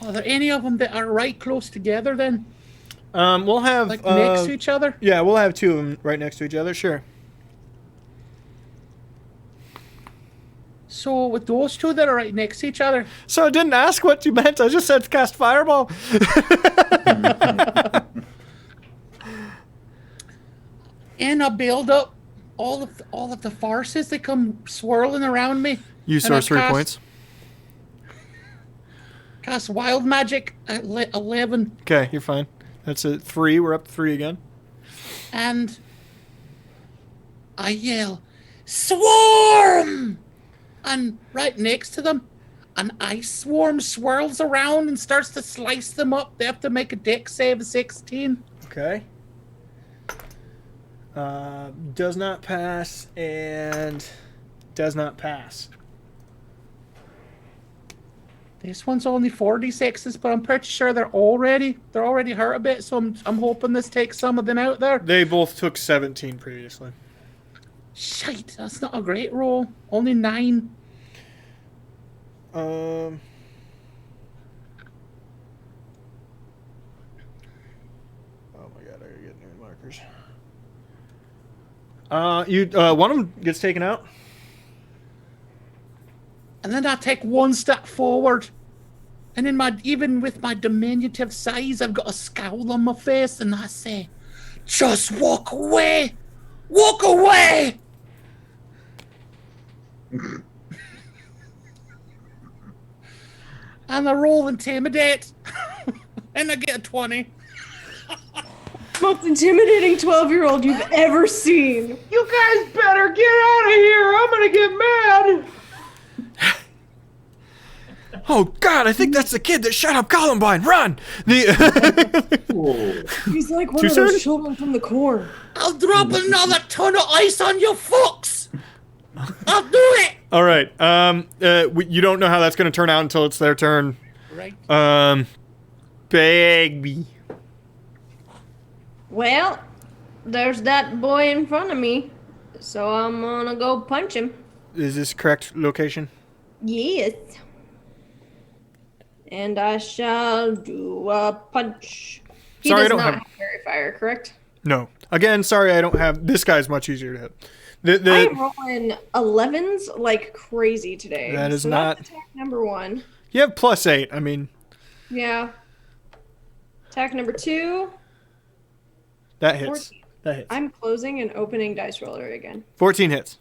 Are there any of them that are right close together then? We'll have Like next to each other? Yeah, we'll have 2 of them right next to each other. Sure. So with those 2 that are right next to each other, So I didn't ask what you meant. I just said cast fireball. and I build up all of the forces that come swirling around me. Use And I sorcery cast- points. Cast wild magic at 11, Okay, you're fine. That's a 3. We're up to 3 again. and I yell, "Swarm!" And right next to them, an ice swarm swirls around and starts to slice them up. They have to make a dex save of 16. Okay. Does not pass and does not pass. This one's only 46s, but I'm pretty sure they're already hurt a bit. So I'm hoping this takes some of them out there. They both took 17 previously. Shite, that's not a great roll. Only 9. Oh my god, I gotta get new markers. One of them gets taken out. And then I take one step forward. And even with my diminutive size, I've got a scowl on my face, and I say, "Just walk away! Walk away!" And I roll intimidate. And I get a 20. Most intimidating 12-year-old you've ever seen. You guys better get out of here! I'm gonna get mad! Oh god, I think that's the kid that shot up Columbine. Run! He's like one Too of those soon? children from the corn. I'll drop another ton of ice on your fucks. I'll do it. All right. You don't know how that's going to turn out until it's their turn. Right. Baby. Well, there's that boy in front of me, so I'm gonna go punch him. Is this correct location? Yes. And I shall do a punch. He Sorry, I does don't not have- have fairy fire, correct? No. Again, sorry, I don't have. This guy's much easier to hit. I'm rolling 11s like crazy today. That is so not- That's attack number 1. You have +8. I mean, Yeah. Attack number 2. that hits. 14. That hits. I'm closing and opening dice roller again. 14 hits.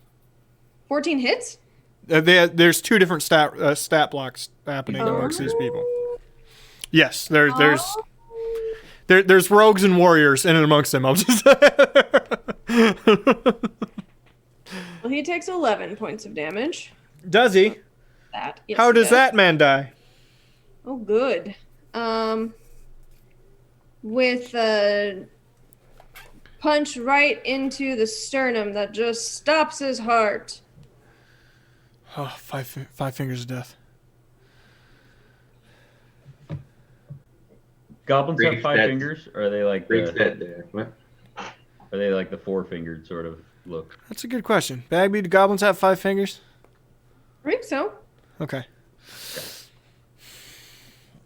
14 hits? There's 2 different stat blocks happening amongst these people. Yes, there's rogues and warriors in and amongst them. I'll just Well, he takes 11 points of damage. Does he? That. Yes, How he does that man die? Oh, good. With a punch right into the sternum that just stops his heart. Oh, five fingers of death. Goblins have Great 5 stat. fingers, or are they like Great the, stat there. What? are they like the 4-fingered sort of? look. That's a good question. Bagby, do goblins have 5 fingers? I think so. Okay.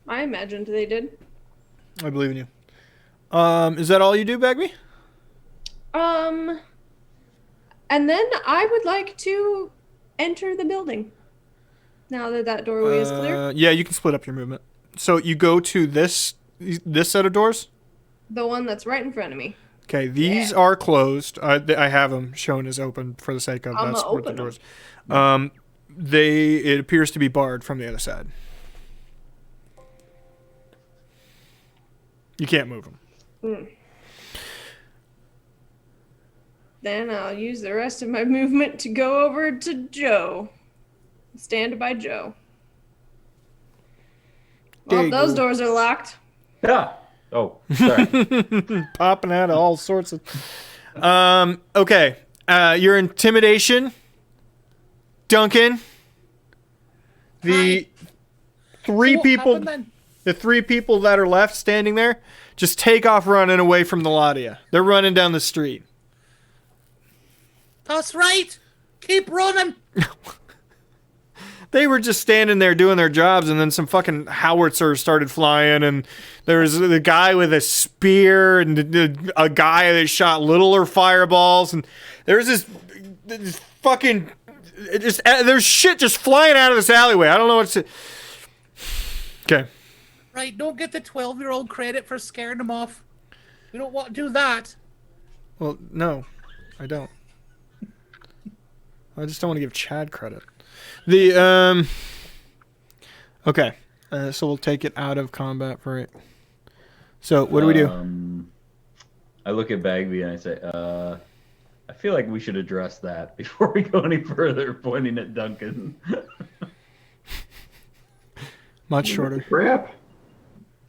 I imagined they did. I believe in you. Is that all you do, Bagby? And then I would like to enter the building. Now that that doorway is clear. Yeah, you can split up your movement. So you go to this set of doors? The one that's right in front of me. Okay, these are closed. I have them shown as open for the sake of I'ma that's what the open doors. It appears to be barred from the other side. You can't move them. Then I'll use the rest of my movement to go over to Joe. Stand by Joe. There Well, you those go. doors are locked. Yeah. Oh, sorry. Popping out of all sorts of. Okay. Your intimidation, Duncan. The three What people, happened then? the 3 people that are left standing there, just take off running away from the lot of you. They're running down the street. That's right. Keep running. They were just standing there doing their jobs, and then some fucking howitzers started flying, and there was the guy with a spear, and a guy that shot littler fireballs, and there's this fucking there's shit just flying out of this alleyway. I don't know what to. Okay. Right, don't get the 12-year-old credit for scaring them off. We don't want to do that. Well, no, I don't. I just don't want to give Chad credit. Okay, so we'll take it out of combat for it. So what do we do? I look at Bagby and I say, I feel like we should address that before we go any further, pointing at Duncan. Much shorter. Crap.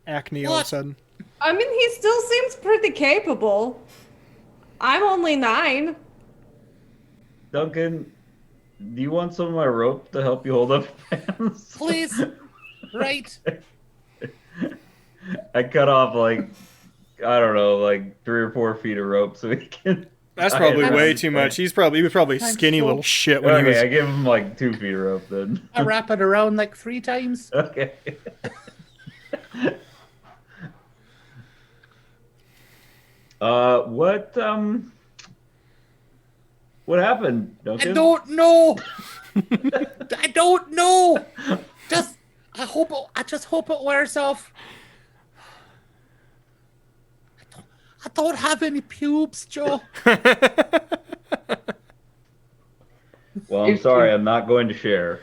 Acne all of a What? sudden. I mean, he still seems pretty capable. I'm only 9. Duncan, do you want some of my rope to help you hold up your hands? Please. Right. I cut off like, I don't know, like 3 or 4 feet of rope so he can. That's tie probably it way around too his much. neck. He was probably Thanks, skinny Joel. little shit when he Okay, was. I give him like 2 feet of rope then. I wrap it around like 3 times. Okay. What happened, Duncan? I don't know. I don't know. I just hope it wears off. I don't have any pubes, Joe. Well, I'm sorry, I'm not going to share.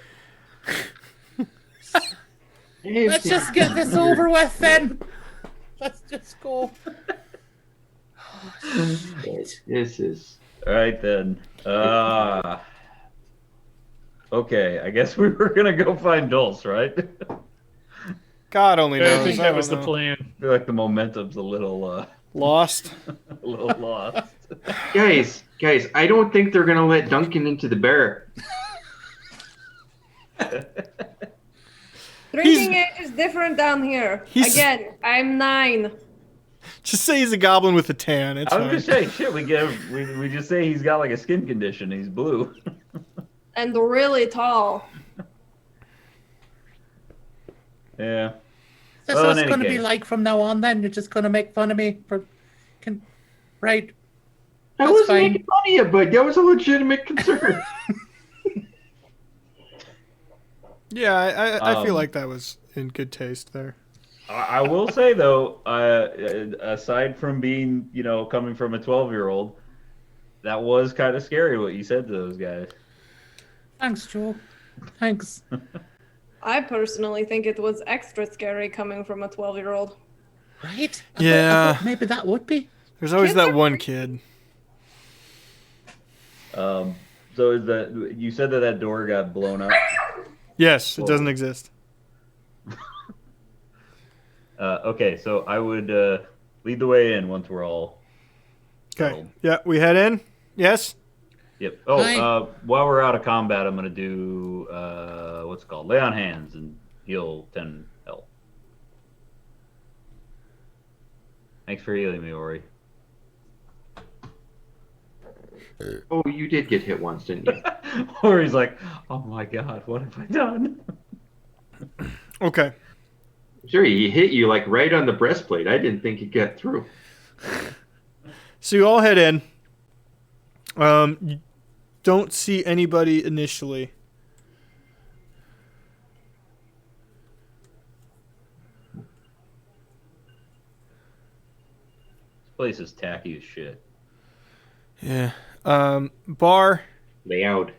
Let's just get this over with then. Let's just go. This is. All right then. Okay, I guess we were gonna go find Dolce, right? God only knows. I think I that don't was the know. plan. I feel like the momentum's a little Lost. lost. Guys, I don't think they're gonna let Duncan into the bar. Drinking age is different down here. He's- Again, I'm 9. Just say he's a goblin with a tan. It's I'm fine. just saying, shit. We just say he's got like a skin condition. He's blue. And really tall. Yeah. That's Well, what in it's any going to be case. like from now on then. You're just going to make fun of me for... Right. I That's wasn't fine. making fun of you, but that was a legitimate concern. Yeah, I feel like that was in good taste there. I will say though, aside from being, coming from a 12-year-old, that was kind of scary what you said to those guys. Thanks, Joe. Thanks. I personally think it was extra scary coming from a 12-year-old. Right? Yeah. I thought maybe that would be. There's always Kids that are one kid. So you said that door got blown up? Yes, it Whoa. doesn't exist. Okay, so I would lead the way in once we're all. Okay. settled. Yeah, we head in. Yes. Yep. Oh, Hi. while we're out of combat, I'm gonna do what's it called? Lay on hands and heal 10 health. Thanks for healing me, Ori. Oh, you did get hit once, didn't you? Or he's like, oh my god, what have I done? Okay. Sure, he hit you like right on the breastplate. I didn't think he'd get through. So you all head in. You don't see anybody initially. This place is tacky as shit. Yeah. Bar, Loud.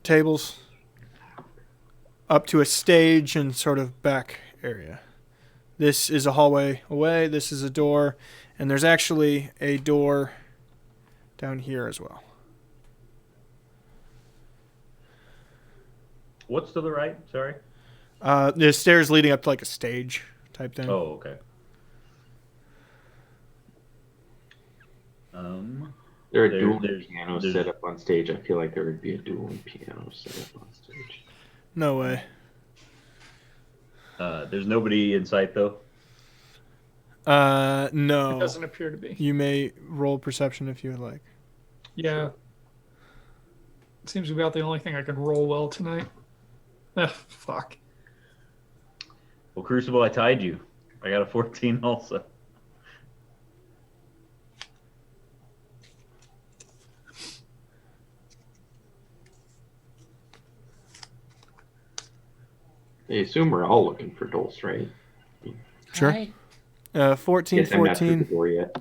tables, up to a stage and sort of back area. This is a hallway away. This is a door, and there's actually a door down here as well. What's to the right? Sorry. There's stairs leading up to like a stage type thing. Oh, okay. There are There- dual there's- pianos there's- set up on stage. I feel like there would be a dual piano set up on stage. No way. There's nobody in sight though. It No. doesn't appear to be. You may roll perception if you would like. Yeah. It seems about the only thing I could roll well tonight. Fuck. Well, Crucible, I tied you. I got a 14 also. I assume we're all looking for Dolce, right? Sure. Hi. 14, Yes, I'm not through the 14. door yet.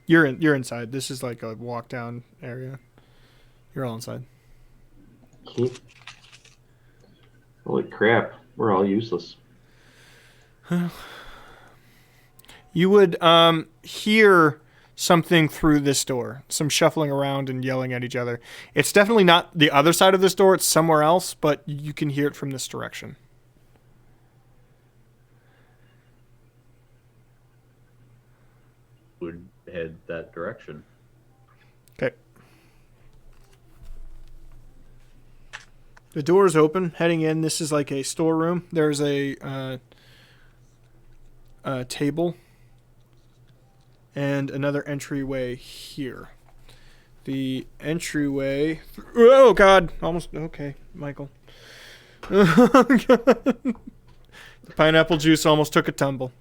You're inside. This is like a walk down area. You're all inside. Holy crap, we're all useless. You would hear something through this door. Some shuffling around and yelling at each other. It's definitely not the other side of this door. It's somewhere else, but you can hear it from this direction. Would head that direction. Okay. The door is open. Heading in, this is like a storeroom. There's a table and another entryway here. The entryway. Oh God! Almost okay, Michael. The pineapple juice almost took a tumble.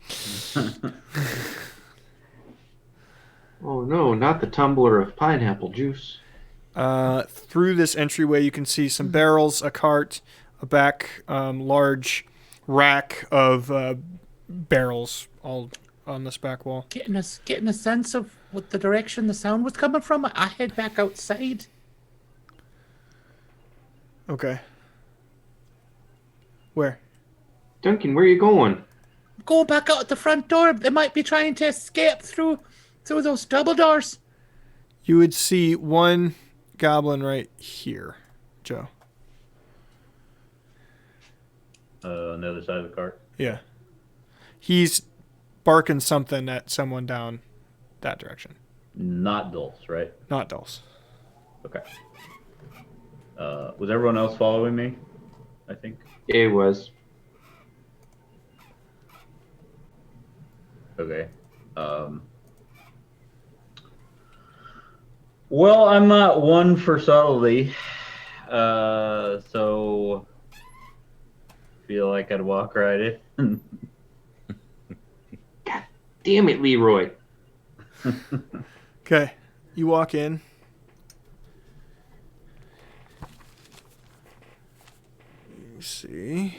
Oh no, not the tumbler of pineapple juice. Through this entryway, you can see some barrels, a cart, a back large rack of barrels all on this back wall. Getting a sense of what the direction the sound was coming from. I head back outside. Okay. Where? Duncan, where are you going? Go back out the front door. They might be trying to escape through those double doors. You would see one goblin right here, Joe. On the other side of the cart. Yeah. He's barking something at someone down that direction. Not Dulce, right? Not Dulce. Okay. Was everyone else following me? I think. It was. Okay. Well, I'm not one for subtlety, so feel like I'd walk right in. Damn it, Leroy. Okay. You walk in. You see.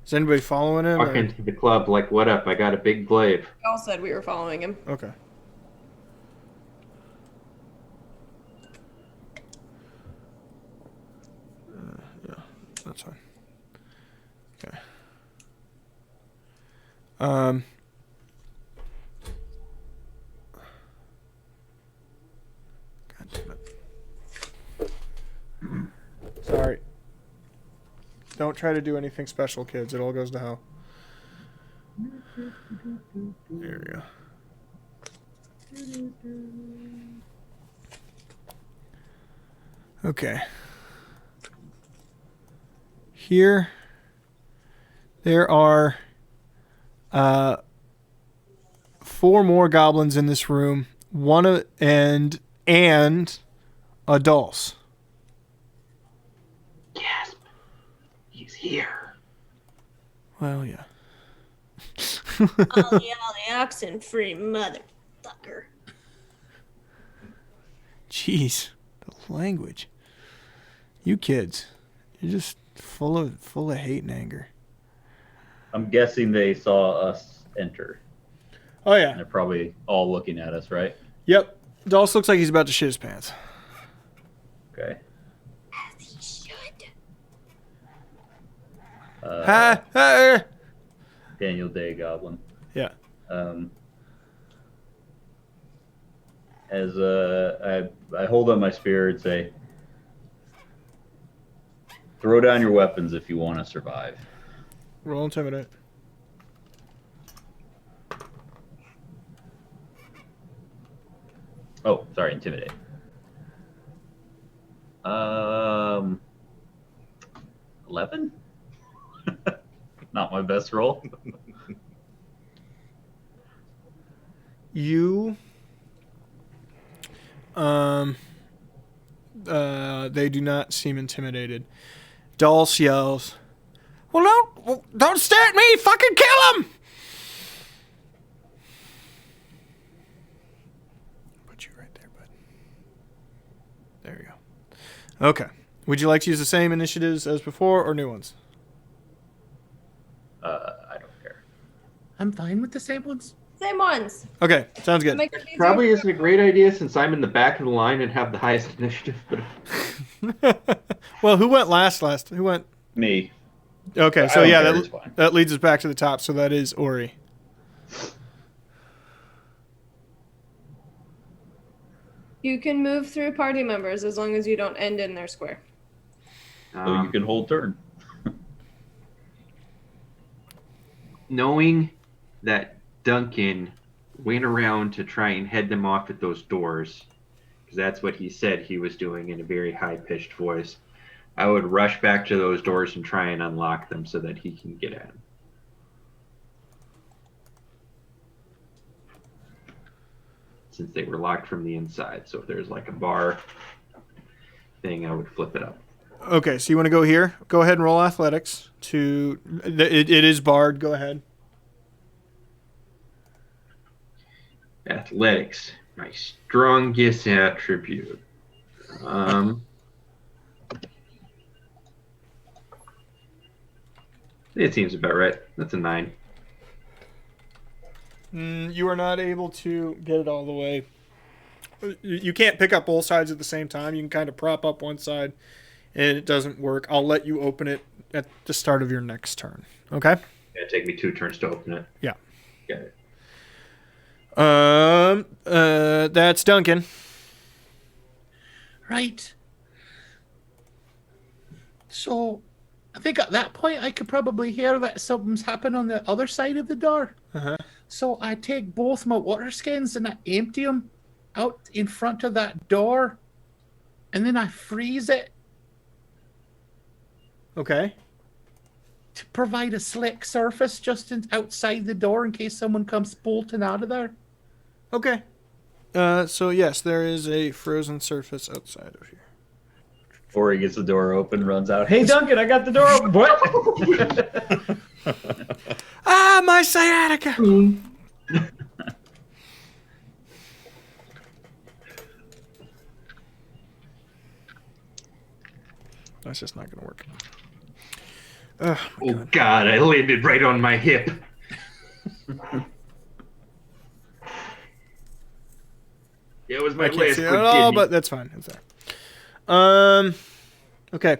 Is anybody following him? Walk or- into the club like, what up? I got a big glaive. We all said we were following him. Okay. Yeah, that's fine. Okay. God damn it. Sorry. Don't try to do anything special, kids. It all goes to hell. There we go. Okay. Here, there are 4 more goblins in this room. And a Dolce. Gasp. He's here. Well, yeah. Ollie, oxen-free motherfucker. Jeez, the language. You kids, you're just full of hate and anger. I'm guessing they saw us enter. Oh yeah. And they're probably all looking at us, right? Yep. Dolce looks like he's about to shit his pants. Okay. As he should. Daniel Day Goblin. Yeah. As I hold up my spear and say, throw down your weapons if you want to survive. Roll intimidate. Oh, sorry, intimidate. 11? Not my best roll. You they do not seem intimidated. Dolce yells, "Well, don't stare at me! Fucking kill him!" Put you right there, bud. There you go. Okay. Would you like to use the same initiatives as before or new ones? I don't care. I'm fine with the same ones. Same ones. Okay, sounds good. Make it easier. Probably isn't a great idea since I'm in the back of the line and have the highest initiative. But Well, who went last? Who went? Me. Okay, I so don't yeah, care, it's fine. that leads us back to the top. So that is Ori. You can move through party members as long as you don't end in their square. So you can hold turn. knowing that Duncan went around to try and head them off at those doors, because that's what he said he was doing in a very high-pitched voice, I would rush back to those doors and try and unlock them so that he can get at them. Since they were locked from the inside. So if there's like a bar thing, I would flip it up. Okay, so you want to go here? Go ahead and roll athletics. It is barred. Go ahead. Athletics, my strongest attribute. It seems about right. That's a 9. You are not able to get it all the way. You can't pick up both sides at the same time. You can kind of prop up one side, and it doesn't work. I'll let you open it at the start of your next turn. Okay? It'd take me 2 turns to open it. Yeah. Got it. That's Duncan. Right. So, I think at that point I could probably hear that something's happened on the other side of the door. Uh-huh. So I take both my water skins and I empty them out in front of that door, and then I freeze it Okay. to provide a slick surface just outside the door in case someone comes bolting out of there. Okay. So yes, there is a frozen surface outside of here. Before he gets the door open, runs out. Hey, Duncan, I got the door open. What? Ah, my sciatica. That's just not gonna work. Oh God, I landed right on my hip. Yeah, it was my I can't last see good it at all, kidney. but that's fine. It's there. Okay.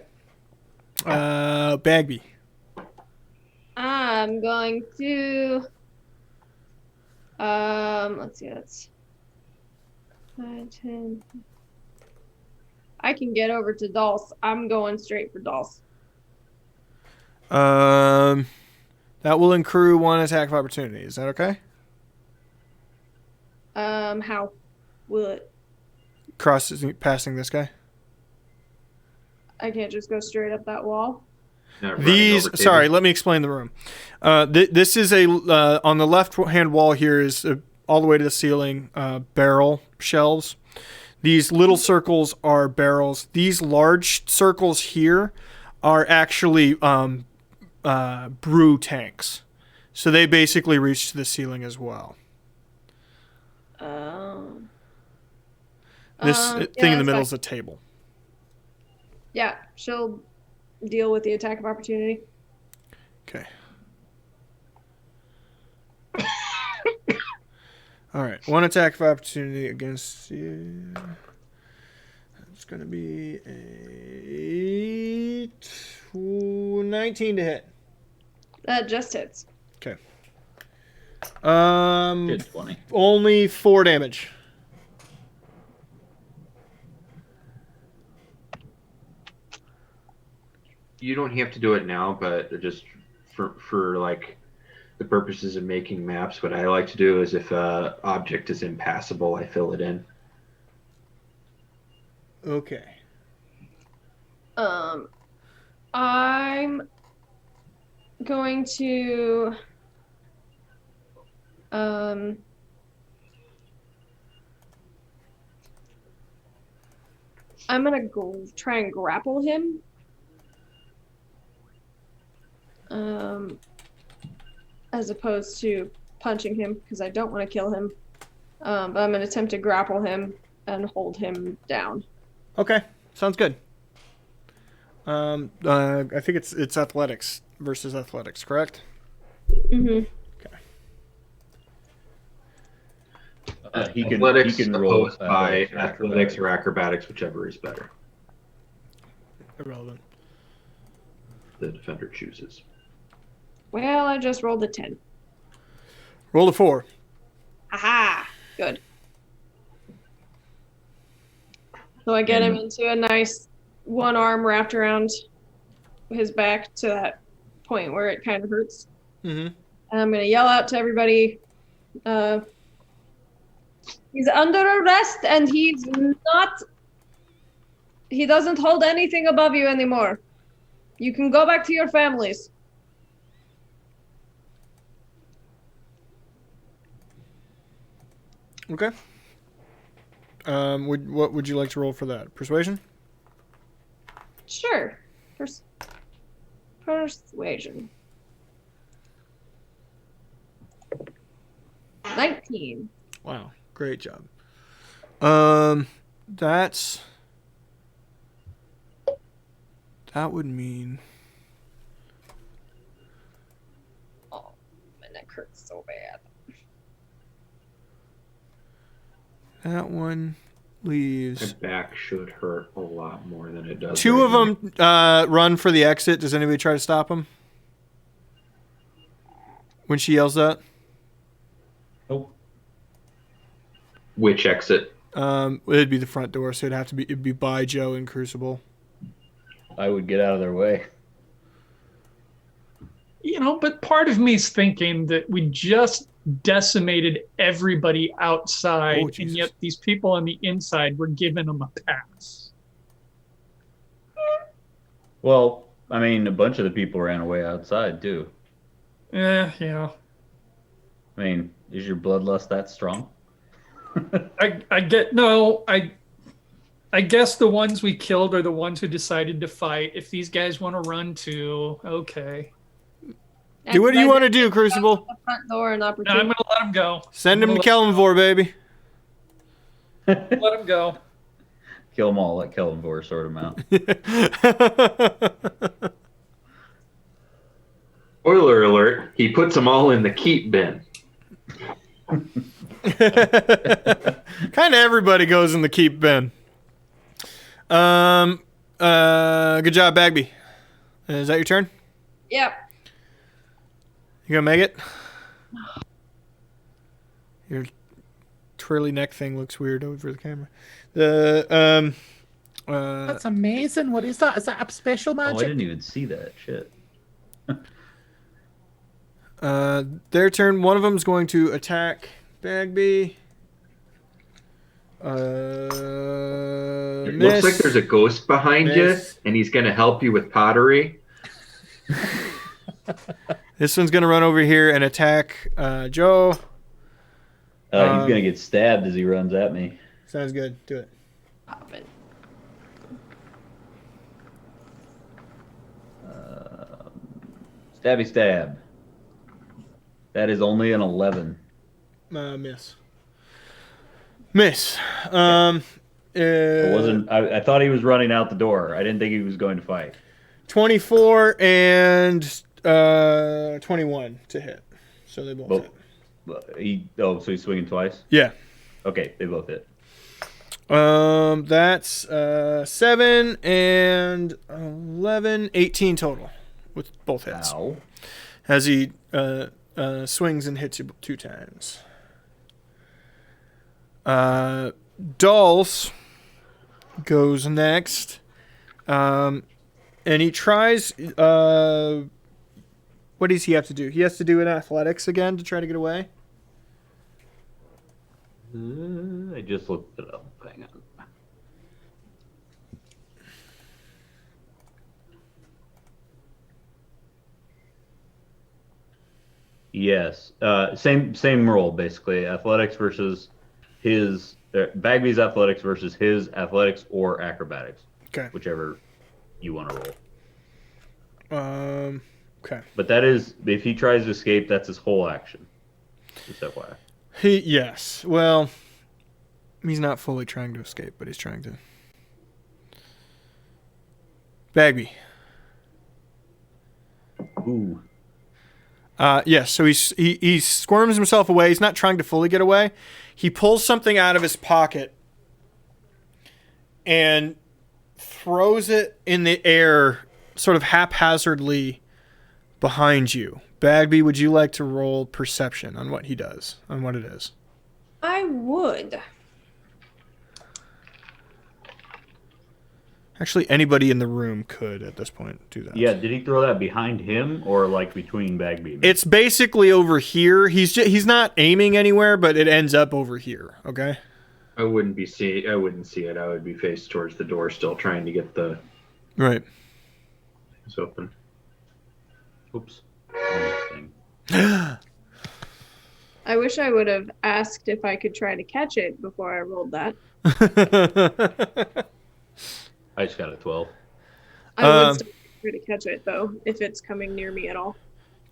Bagby. I'm going to let's see, that's 5, 10. I can get over to Dolce. I'm going straight for Dolce. That will accrue 1 attack of opportunity. Is that okay? How will it? Passing this guy. I can't just go straight up that wall. Not running These. over Sorry, tables. let me explain the room. This is a on the left hand wall. Here is all the way to the ceiling barrel shelves. These little circles are barrels. These large circles here are actually brew tanks. So they basically reach to the ceiling as well. This thing in the middle is a table. Yeah, she'll deal with the attack of opportunity. Okay. All right. One attack of opportunity against you. It's going to be a 19 to hit. That just hits. Okay. Did 20. Only 4 damage. You don't have to do it now, but just for like the purposes of making maps, what I like to do is if a object is impassable, I fill it in. Okay. I'm going to I'm gonna try and grapple him. As opposed to punching him, because I don't want to kill him. But I'm going to attempt to grapple him and hold him down. Okay. Sounds good. I think it's athletics versus athletics, correct? Mm-hmm. Okay. He can roll opposed by athletics or acrobatics, whichever is better. Irrelevant. The defender chooses. Well, I just rolled a 10. Roll a 4. Aha! Good. So I get him into a nice one arm wrapped around his back to that point where it kind of hurts. Mm-hmm. And I'm going to yell out to everybody. He's under arrest and he doesn't hold anything above you anymore. You can go back to your families. Okay. What would you like to roll for that? Persuasion? Sure. Persuasion. 19. Wow, great job. That would mean. Oh, my neck hurts so bad. That one leaves. My back should hurt a lot more than it does. 2 right of them run for the exit. Does anybody try to stop them? When she yells that? Nope. Which exit? It'd be the front door, so it'd be by Joe and Crucible. I would get out of their way. But part of me's thinking that we just decimated everybody outside, and yet these people on the inside were giving them a pass. Well, I mean, a bunch of the people ran away outside, too. Yeah. I mean, is your bloodlust that strong? I guess the ones we killed are the ones who decided to fight. If these guys want to run too, okay. Do what you want to do, Crucible. The front door and No, opportunity. I'm going to let them go. Send him to Kellenvor, baby. Let them go. Kill them all. Let Kellenvor sort them out. Spoiler alert, he puts them all in the keep bin. Kind of everybody goes in the keep bin. Good job, Bagby. Is that your turn? Yep. You gonna make it? Your twirly neck thing looks weird over the camera. That's amazing. What is that? Is that a special Oh, I magic? didn't even see that. Shit. Their turn. One of them is going to attack Bagby. It looks like there's a ghost behind you, and he's going to help you with pottery. This one's going to run over here and attack Joe. He's gonna get stabbed as he runs at me. Sounds good. Do it. Pop it. Stabby stab. That is only an 11. Miss. Miss. I thought he was running out the door. I didn't think he was going to fight. 24 and 21 to hit. So they both hit. So he's swinging twice? Yeah. Okay, they both hit. That's 7 and 11, 18 total with both hits. Ow. As he swings and hits you 2 times. Dolce goes next. And he tries. What does he have to do? He has to do an athletics again to try to get away. I just looked it up. Hang on. Yes. Same role basically. Athletics versus his Bagby's athletics versus his athletics or acrobatics. Okay. Whichever you want to roll. Okay. But that is if he tries to escape, that's his whole action. Just FYI. Yes. Well, he's not fully trying to escape, but he's trying to. Bagby. Ooh. Yes, so he squirms himself away. He's not trying to fully get away. He pulls something out of his pocket and throws it in the air sort of haphazardly behind you. Bagby, would you like to roll perception on what he does, on what it is? I would. Actually, anybody in the room could at this point do that. Yeah, did he throw that behind him or like between Bagby and me? It's basically over here. He's not aiming anywhere, but it ends up over here. Okay. I wouldn't see it. I would be faced towards the door, still trying to get the Right. things open. Oops. I wish I would have asked if I could try to catch it before I rolled that. I just got a 12. I would still try to catch it though, if it's coming near me at all.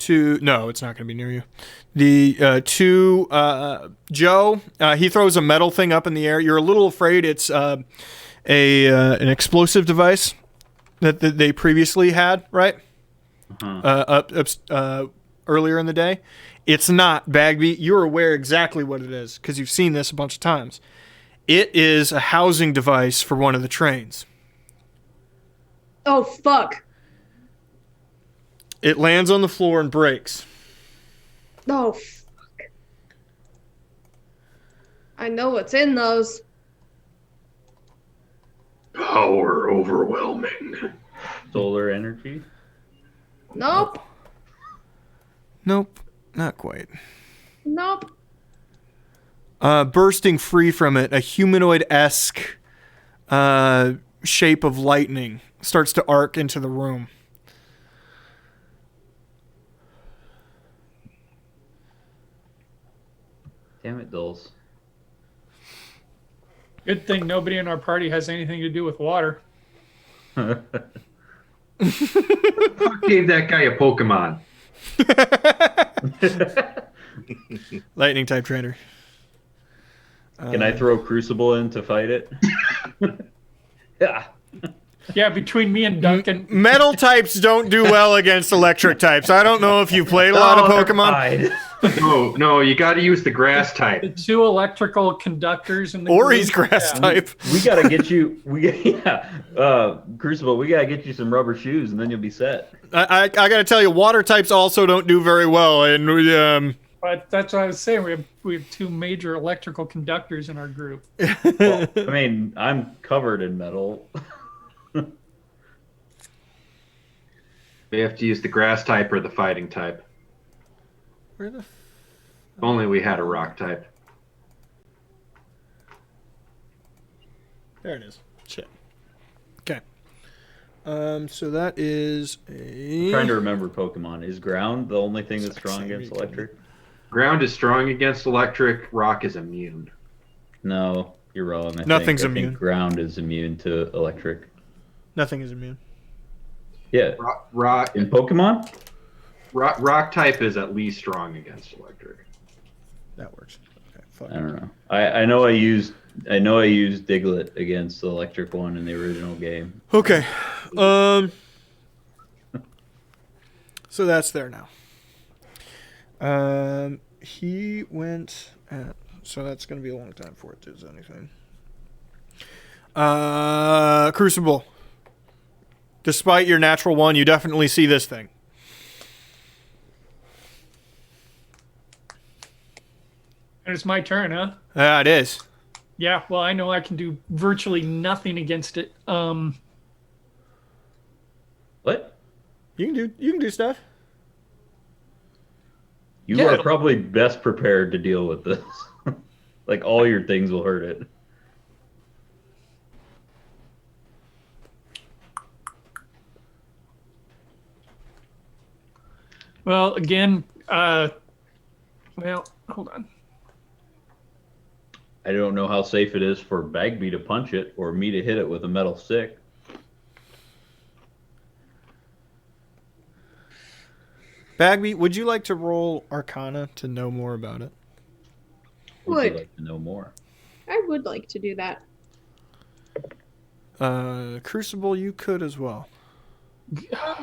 No, it's not going to be near you. The Joe, he throws a metal thing up in the air. You're a little afraid it's an explosive device that they previously had, right? Earlier in the day. It's not, Bagby. You're aware exactly what it is because you've seen this a bunch of times. It is a housing device for one of the trains. Oh, fuck. It lands on the floor and breaks. Oh, fuck. I know what's in those. Power overwhelming. Solar energy? Nope. Nope, not quite. Nope. Bursting free from it, a humanoid-esque shape of lightning starts to arc into the room. Damn it, Dulce. Good thing nobody in our party has anything to do with water. Fuck gave that guy a Pokemon. Lightning type trainer. Can I throw Crucible in to fight it? Yeah. Yeah, between me and Duncan. Metal types don't do well against electric types. I don't know if you've played a lot of Pokemon. No, you got to use the grass type. The 2 electrical conductors in the Or group. he's grass type. We gotta get you. Crucible. We gotta get you some rubber shoes, and then you'll be set. I gotta tell you, water types also don't do very well, and But that's what I was saying. We have 2 major electrical conductors in our group. Well, I mean, I'm covered in metal. We have to use the grass type or the fighting type. where the If only we had a rock type. there it is. Shit. Okay. So that is a. Trying to remember Pokemon. Is ground the only thing that's strong against electric? Ground is strong against electric. Rock is immune. No, you're wrong. Nothing's I immune. think ground is immune to electric. Nothing is immune. Yeah. Rock In Pokemon? rock type is at least strong against electric. That works. Okay, fuck. I don't know. I know I used Diglett against the electric one in the original game. Okay. So that's there now. He went at, so that's going to be a long time before it does anything. Crucible. Despite your natural one, you definitely see this thing. And it's my turn, huh? Yeah, it is. Yeah, well, I know I can do virtually nothing against it. What? You can do stuff. You Yeah. are probably best prepared to deal with this. Like, all your things will hurt it. Well, again, hold on. I don't know how safe it is for Bagby to punch it or me to hit it with a metal stick. Bagby, would you like to roll Arcana to know more about it? Would you Would. like to know more? I would like to do that. Crucible, you could as well.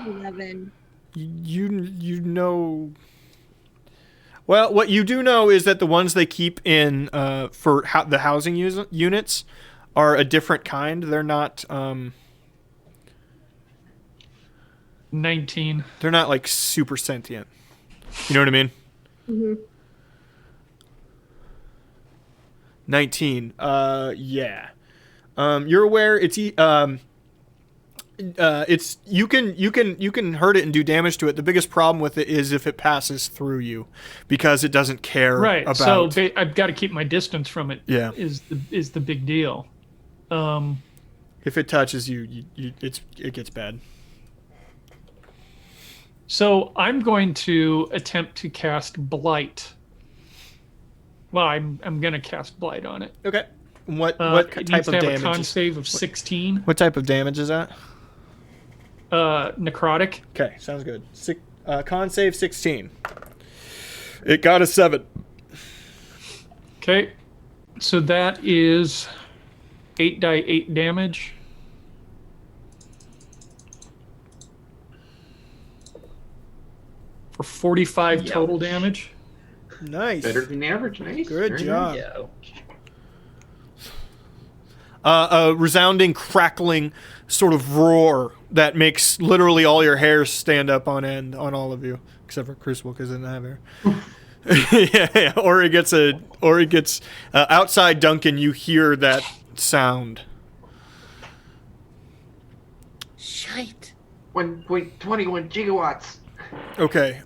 11. You know. Well, what you do know is that the ones they keep in for the housing units are a different kind. They're not 19. they're not like super sentient. You know what I mean? Mm-hmm. 19. Yeah. You're aware it's you can hurt it and do damage to it. The biggest problem with it is if it passes through you, because it doesn't care Right. about. So I've got to keep my distance from it. Yeah. Is the big deal. If it touches you, it gets bad. So I'm going to attempt to cast Blight. Well, I'm going to cast Blight on it. Okay. What It type needs of to have damage? a con save of 16. What type of damage is that? Necrotic. Okay, sounds good. Con save 16. It got a 7. Okay. So that is 8d8 damage. For 45 total damage. Nice. Better than average. Nice. Good Very job. nice. Yeah. A resounding, crackling sort of roar that makes literally all your hairs stand up on end on all of you, except for Crucible because it doesn't have hair. Yeah. Or it gets outside Duncan. You hear that sound. Shite. 1.21 gigawatts. Okay.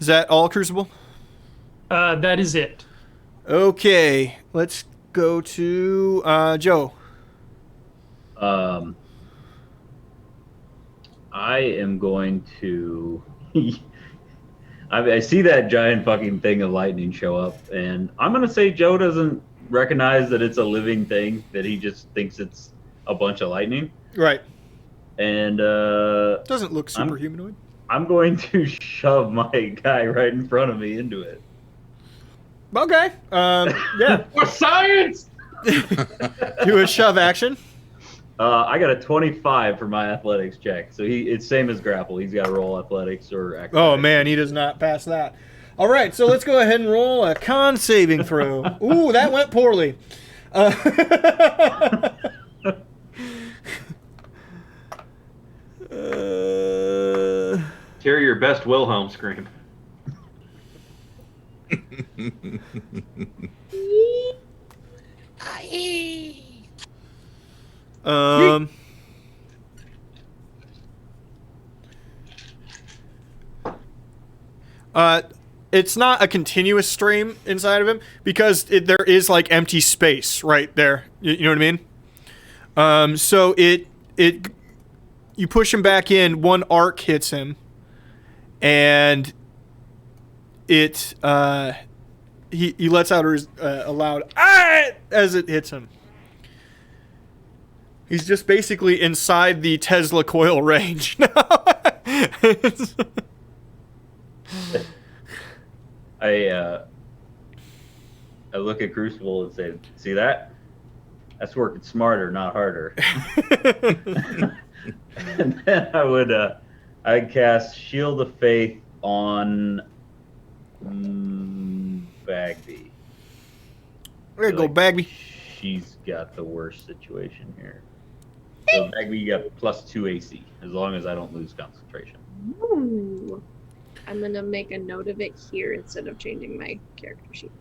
Is that all, Crucible? That is it. Okay. Let's go to Joe. I am going to. I see that giant fucking thing of lightning show up, and I'm gonna say Joe doesn't recognize that it's a living thing; that he just thinks it's a bunch of lightning. Right. And Doesn't look super humanoid. I'm going to shove my guy right in front of me into it. Okay. Yeah. For science! Do a shove action. I got a 25 for my athletics check, so it's same as grapple. He's got to roll athletics or acrobatics. Oh man, he does not pass that. All right, so let's go ahead and roll a con saving throw. Ooh, that went poorly. Carry your best Wilhelm scream. It's not a continuous stream inside of him because there is like empty space right there. You know what I mean? So you push him back in, one arc hits him, and it he lets out a loud "ah!" as it hits him. He's just basically inside the Tesla coil range now. I look at Crucible and say, "See that? That's working smarter, not harder." And then I'd cast Shield of Faith on Bagby. There you go, Bagby. She's got the worst situation here. So Bagby, you got +2 AC, as long as I don't lose concentration. Ooh. I'm gonna make a note of it here instead of changing my character sheet.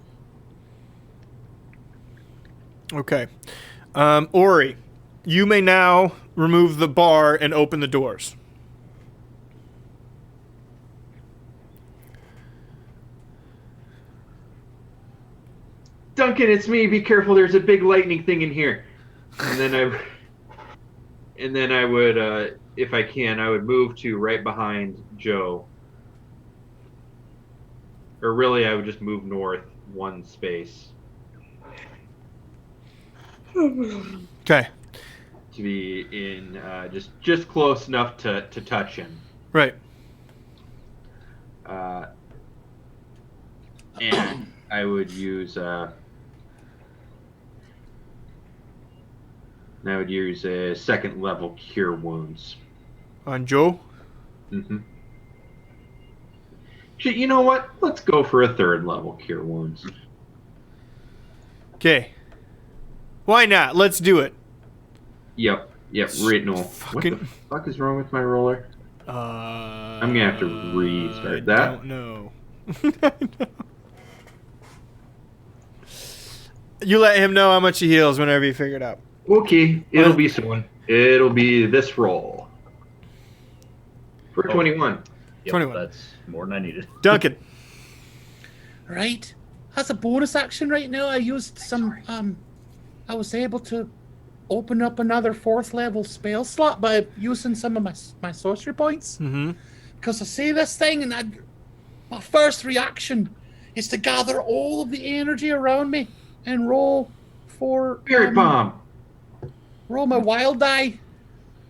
Okay. Ori, you may now remove the bar and open the doors. Duncan, it's me. Be careful. There's a big lightning thing in here. And then I would, if I can, I would move to right behind Joe. Or really, I would just move north one space. Okay. To be in just close enough to touch him. Right. And I would use a second level cure wounds. On Joe? Mm-hmm. You know what? Let's go for a third level cure wounds. Okay. Why not? Let's do it. Yep. Retinol. What the fuck is wrong with my roller? I'm gonna have to restart that. I don't know. You let him know how much he heals whenever you figure it out. Okay, it'll be soon. It'll be this roll. For 21. Yep, 21. That's more than I needed. Duncan. Right. As a bonus action right now, I used some, I was able to open up another 4th level spell slot by using some of my sorcery points. Mm-hmm. Because I see this thing and my first reaction is to gather all of the energy around me and roll for... Spirit bomb. Roll my wild die.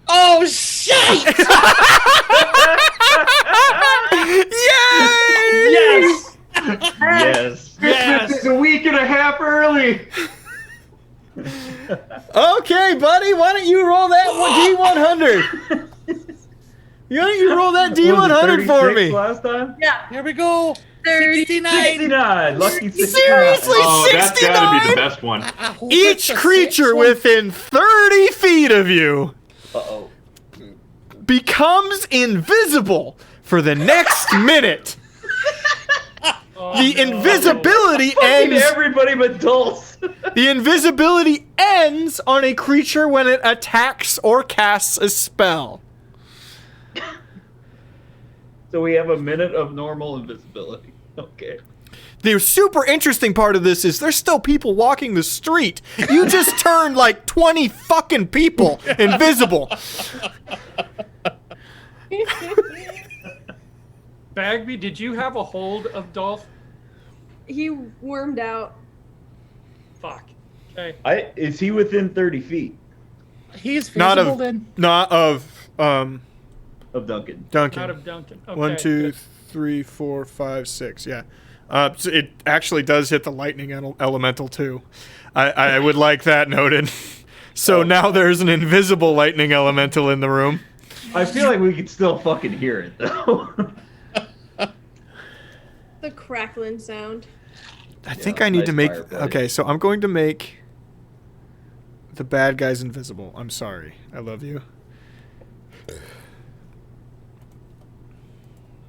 Oh, shit! Yay! Yes! Yes! Christmas is a week and a half early. Okay, buddy, why don't you roll that D100? Why don't you roll that D100 for me? Last time? Yeah. Here we go. 69. 69. Lucky 69. Seriously, Oh, that's gotta be 69? the best one. I hope Each it's a creature 6 one. within 30 feet of you Uh-oh. becomes invisible for the next minute. The invisibility Fucking ends. everybody but Dolce. The invisibility ends on a creature when it attacks or casts a spell. So we have a minute of normal invisibility. Okay. The super interesting part of this is there's still people walking the street. You just turned like 20 fucking people invisible. Bagby, did you have a hold of Dolph? He wormed out. Fuck. Okay. Is he within 30 feet He's Not visible of, then. not of of Duncan? Duncan. Out of Duncan. Okay, 1, 2, good. 3, 4, 5, 6. Yeah. So it actually does hit the lightning elemental too. I would like that noted. So now there's an invisible lightning elemental in the room. I feel like we could still fucking hear it, though. The crackling sound. I think Yeah, I need nice to make... fireplace. Okay, so I'm going to make the bad guys invisible. I'm sorry. I love you.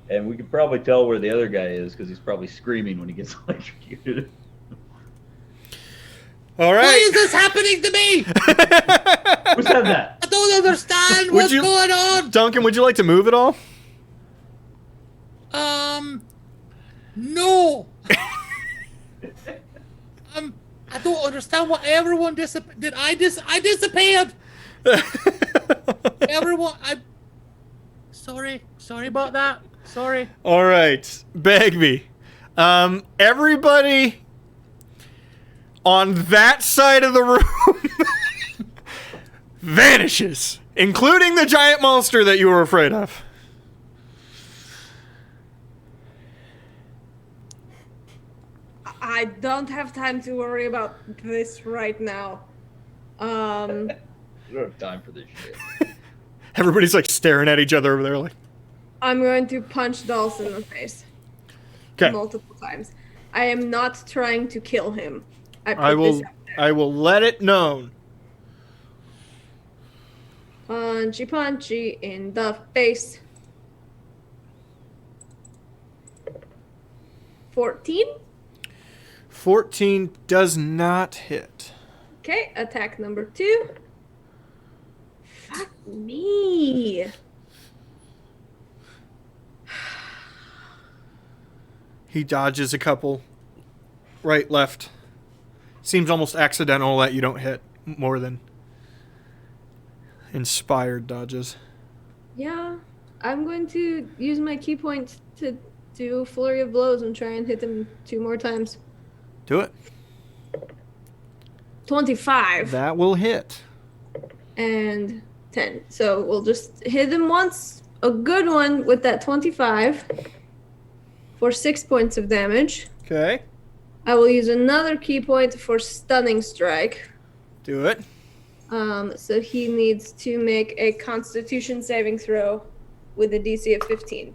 And we could probably tell where the other guy is because he's probably screaming when he gets electrocuted. All Why right. is this happening to me? Who said that? I don't understand Would what's you- going on. Duncan, would you like to move at all? No. I don't understand what everyone did. I disappeared. Everyone, sorry about that. Sorry. All right, Bagby. Everybody on that side of the room vanishes, including the giant monster that you were afraid of. I don't have time to worry about this right now. We don't have time for this shit. Everybody's like staring at each other over there, like. I'm going to punch Dolce in the face. Okay. Multiple times. I am not trying to kill him. I will let it known. Punchy in the face. 14? 14 does not hit. Okay, attack number 2. Fuck me. He dodges a couple. Right, left. Seems almost accidental that you don't hit more than inspired dodges. Yeah, I'm going to use my key point to do a flurry of blows and try and hit him 2 more times. Do it. 25 That will hit. and 10. So we'll just hit him once, a good one with that 25 for 6 points of damage. Okay. I will use another key point for stunning strike. Do it. So he needs to make a Constitution saving throw with a DC of 15.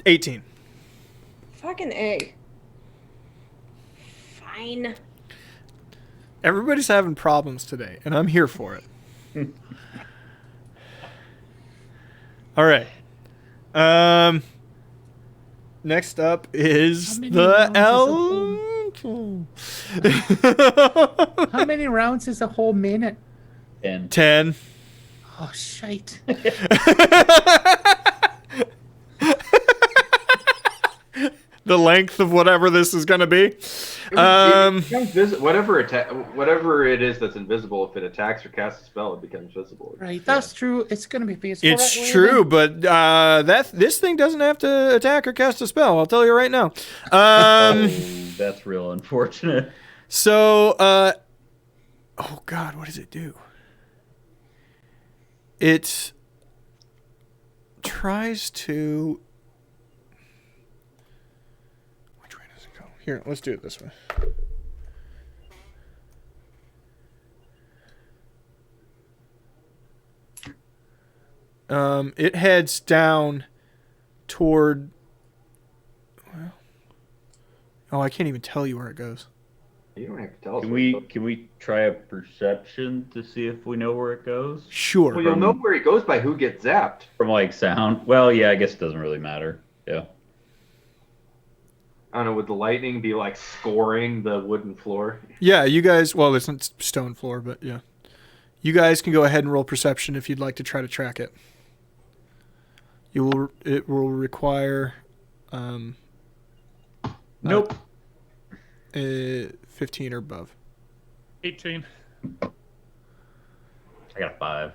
18. Fucking A. Fine. Everybody's having problems today, and I'm here for it. All right. Next up is the Elemental. How many rounds is a whole minute? 10. 10. Oh, shite. The length of whatever this is going to be. Whatever it is that's invisible, if it attacks or casts a spell, it becomes visible. Right, that's true. It's going to be visible. It's right, true, Raven? but this thing doesn't have to attack or cast a spell. I'll tell you right now. That's real unfortunate. So, oh God, what does it do? It tries to. Which way does it go? Here, let's do it this way. It heads down toward. Well, oh, I can't even tell you where it goes. You don't have to tell us. Can we try a perception to see if we know where it goes? Sure. Well, you'll know where he goes by who gets zapped. From like sound? Well, yeah, I guess it doesn't really matter. Yeah. I don't know, would the lightning be like scoring the wooden floor? Yeah, you guys. Well, it's not stone floor, but yeah, you guys can go ahead and roll perception if you'd like to try to track it. It will require. Nope. 15 or above. 18. I got a 5.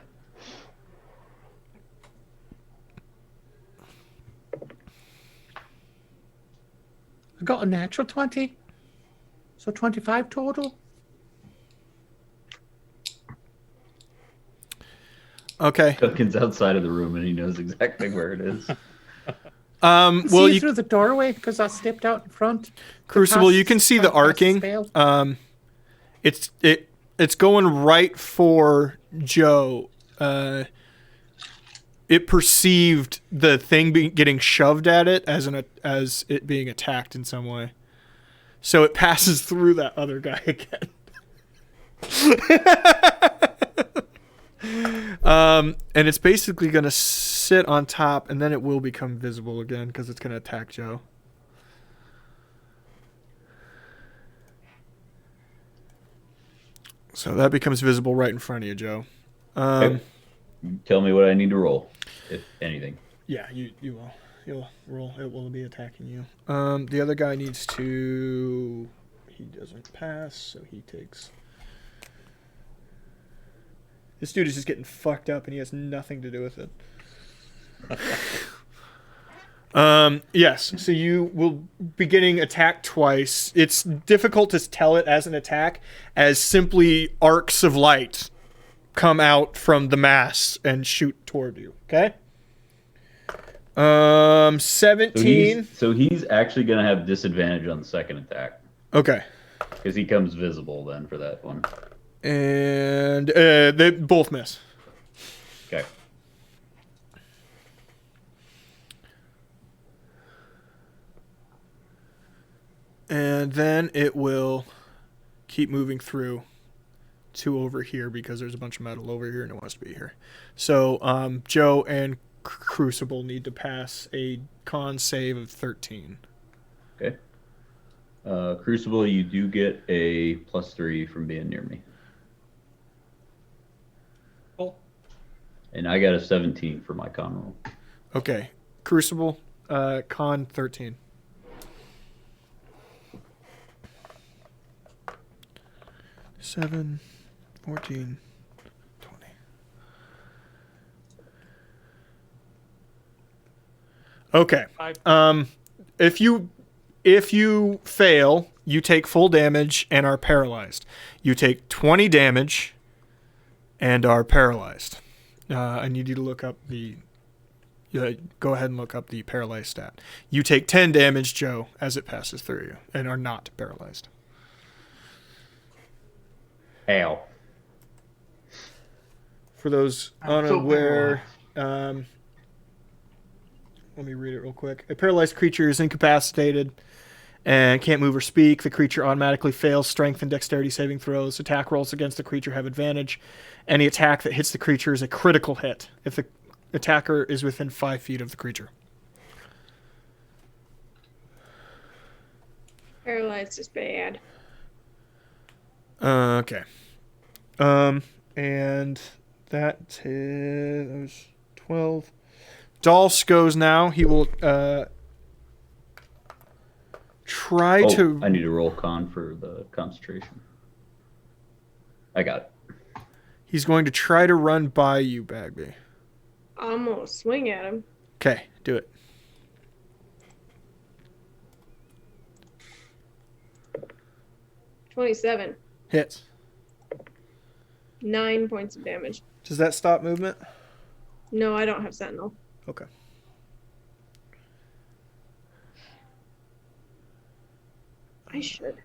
I got a natural 20. So 25 total. Okay. Duncan's outside of the room and he knows exactly where it is. Well, See you through the doorway because I stepped out in front. Crucible, you can see the arcing. It's going right for Joe. It perceived the thing getting shoved at it as it being attacked in some way, so it passes through that other guy again. And it's basically going to sit on top, and then it will become visible again because it's going to attack Joe. So that becomes visible right in front of you, Joe. Okay. Tell me what I need to roll, if anything. Yeah, you will. You'll roll. It will be attacking you. The other guy needs to. He doesn't pass, so he takes. This dude is just getting fucked up, and he has nothing to do with it. Yes. So you will be getting attacked twice. It's difficult to tell it as an attack, as simply arcs of light come out from the mass and shoot toward you. Okay. 17. So he's actually gonna have disadvantage on the second attack Okay. because he comes visible then for that one. And they both miss. Okay. And then it will keep moving through to over here because there's a bunch of metal over here and it wants to be here. So Joe and Crucible need to pass a con save of 13. Okay. Crucible, you do get a +3 from being near me. Cool. And I got a 17 for my con roll. Okay. Crucible, con 13. Seven, 14, 20. Okay. If you fail, you take full damage and are paralyzed. You take 20 damage and are paralyzed. I need you to look up the. Go ahead and look up the paralyzed stat. You take 10 damage, Joe, as it passes through you, and are not paralyzed. Ow. For those I'm so unaware, let me read it real quick. A paralyzed creature is incapacitated and can't move or speak. The creature automatically fails strength and dexterity saving throws. Attack rolls against the creature have advantage. Any attack that hits the creature is a critical hit if the attacker is within 5 feet of the creature. Paralyzed is bad. Okay. And that was 12. Dolce goes now. He will try to. I need to roll con for the concentration. I got it. He's going to try to run by you, Bagby. I'm gonna swing at him. Okay, do it. $27. Hits. 9 points of damage. Does that stop movement? No, I don't have Sentinel. Okay. I should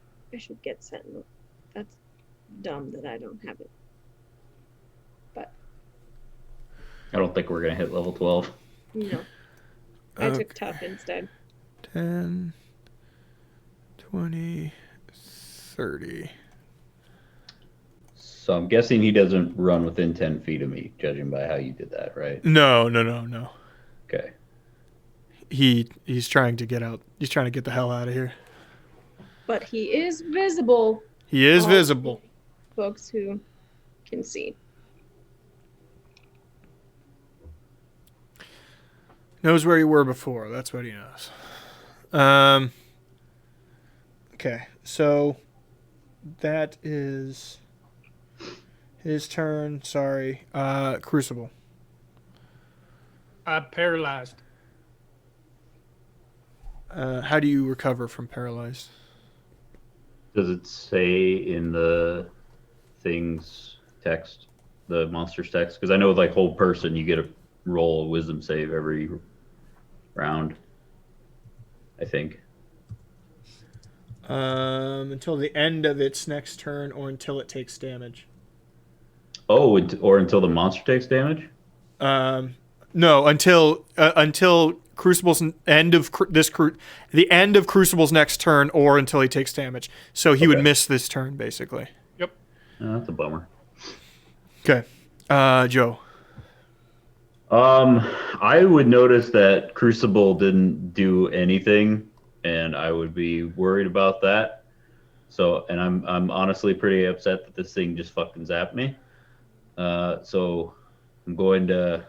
get Sentinel. That's dumb that I don't have it. But I don't think we're gonna hit level 12. no. I took tough instead. 10, 20, 30. So I'm guessing he doesn't run within 10 feet of me, judging by how you did that, right? No. Okay. He's trying to get out. He's trying to get the hell out of here. But he is visible. He is Oh. visible. Folks who can see. Knows where you were before. That's what he knows. Okay, so that is his turn. Sorry. Crucible. I'm paralyzed. How do you recover from paralyzed? Does it say in the thing's text, the monster's text? Because I know with like whole person, you get a roll a wisdom save every round, I think. Until the end of its next turn or until it takes damage. Oh, or until the monster takes damage? No, until Crucible's end of the end of Crucible's next turn, or until he takes damage. So he would miss this turn, basically. Yep. Oh, that's a bummer. Okay, Joe. I would notice that Crucible didn't do anything, and I would be worried about that. So, and I'm honestly pretty upset that this thing just fucking zapped me. So I'm going to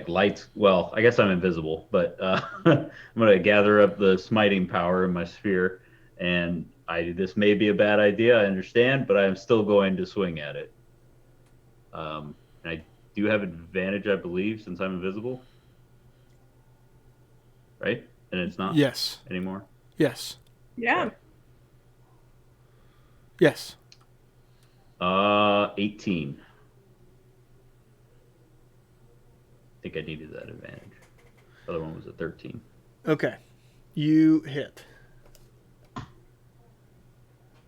lights. Well, I guess I'm invisible, but I'm going to gather up the smiting power in my sphere, and this may be a bad idea, I understand, but I'm still going to swing at it. And I do have advantage, I believe, since I'm invisible. right? And it's not Yes. anymore. Yes. Yeah. Yes. 18. I think I needed that advantage. The other one was a 13. Okay. You hit.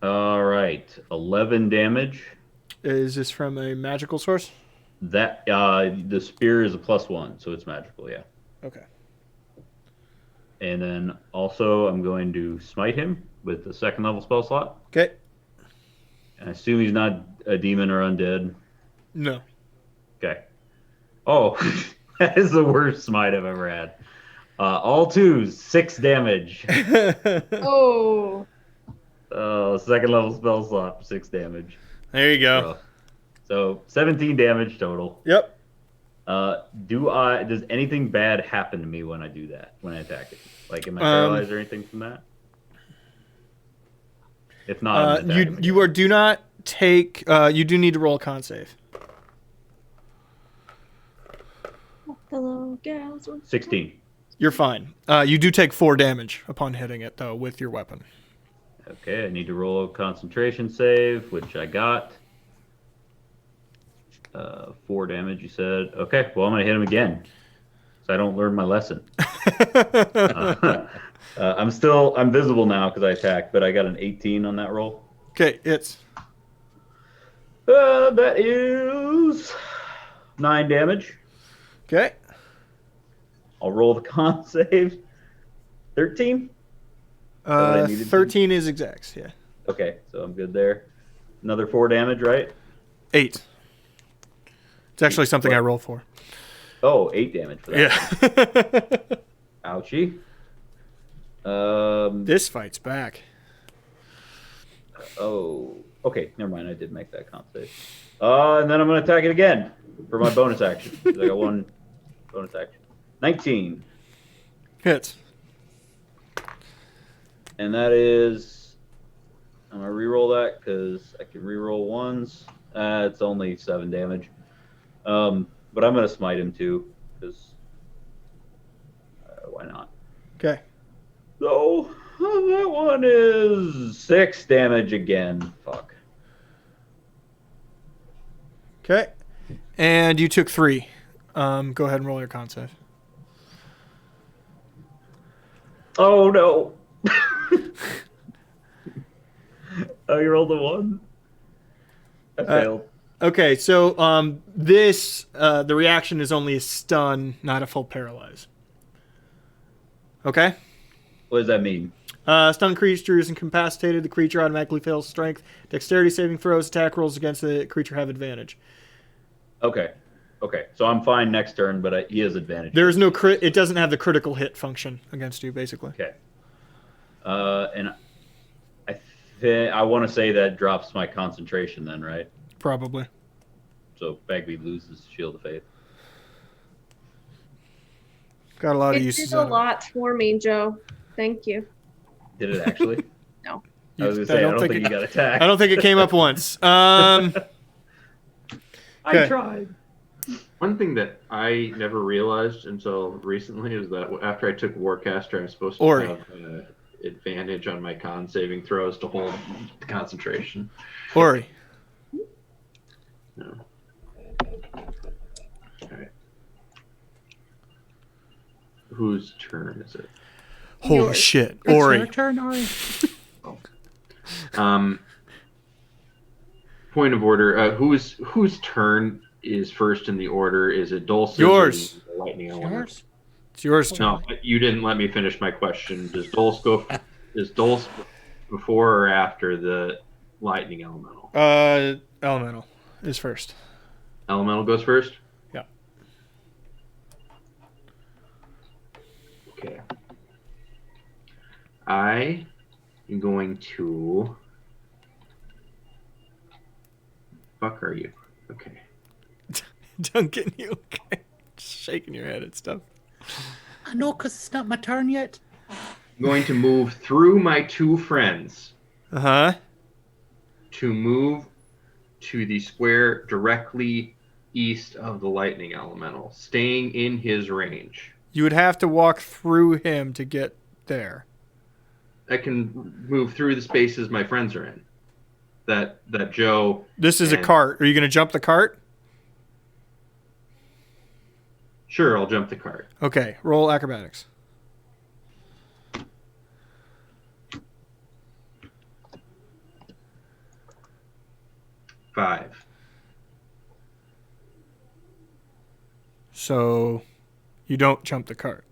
All right, 11 damage. Is this from a magical source? That the spear is a +1, so it's magical, yeah. Okay. And then also I'm going to smite him with the 2nd level spell slot. Okay. And I assume he's not a demon or undead. No. Okay. Oh, that is the worst smite I've ever had. All 2s, 6 damage. Oh. Oh, 2nd level spell slot, 6 damage. There you go. Rough. So 17 damage total. Yep. Does anything bad happen to me when I do that? When I attack it? Like, am I paralyzed or anything from that? If not, I'm gonna attack him you do not take. You do need to roll a con save. Hello, gals. 16. You're fine. You do take 4 damage upon hitting it though with your weapon. Okay, I need to roll a concentration save, which I got. 4 damage, you said. Okay, well, I'm going to hit him again, so I don't learn my lesson. I'm visible now because I attacked, but I got an 18 on that roll. Okay, it's. That is 9 damage. Okay. I'll roll the con save. 13? 13 is exacts, yeah. Okay, so I'm good there. Another 4 damage, right? 8. It's actually something I roll for. Oh, 8 damage for that. Yeah. Ouchie. This fight's back. Oh, okay. Never mind. I did make that con save. And then I'm going to attack it again for my bonus action. 'Cause I got 1 bonus action. 19. Hits. And that is... I'm going to re-roll that because I can re-roll 1s. It's only 7 damage. But I'm going to smite him too because why not? Okay. So that one is 6 damage again. Fuck. Okay. And you took 3. Go ahead and roll your con save. Oh no. Oh, you rolled a 1? I failed. Okay, so the reaction is only a stun, not a full paralyze. Okay? What does that mean? Stunned creature is incapacitated. The creature automatically fails strength. Dexterity saving throws, attack rolls against the creature have advantage. Okay. So I'm fine next turn, but he has advantage. There is no crit. It doesn't have the critical hit function against you, basically. Okay. And I want to say that drops my concentration then, right? Probably. So Bagby loses Shield of Faith. Got a lot of It uses. did a lot for me, Joe. Thank you. Did it actually? No. I was going to say, I don't think you got attacked. I don't think it came up once. I okay. tried. One thing that I never realized until recently is that after I took Warcaster, I'm supposed to Ori. have advantage on my con saving throws to hold concentration. Ori. No. All right. Whose turn is it? Holy Yours. shit. It's Ori. your turn, Ori. Point of order. Whose turn is first in the order? Is it Dolce? Yours. Lightning element. Yours? It's yours. No, you didn't let me finish my question. Does Dolce go? Is Dolce before or after the lightning elemental? Elemental is first. Elemental goes first. Yeah. Okay. I am going to. Fuck are you? Okay. Duncan, you okay? Just shaking your head at stuff. I know, because it's not my turn yet. I'm going to move through my 2 friends Uh-huh. to move to the square directly east of the lightning elemental, staying in his range. You would have to walk through him to get there. I can move through the spaces my friends are in. That Joe. This is a cart. Are you going to jump the cart? Sure, I'll jump the cart. Okay, roll acrobatics. Five. So you don't jump the cart.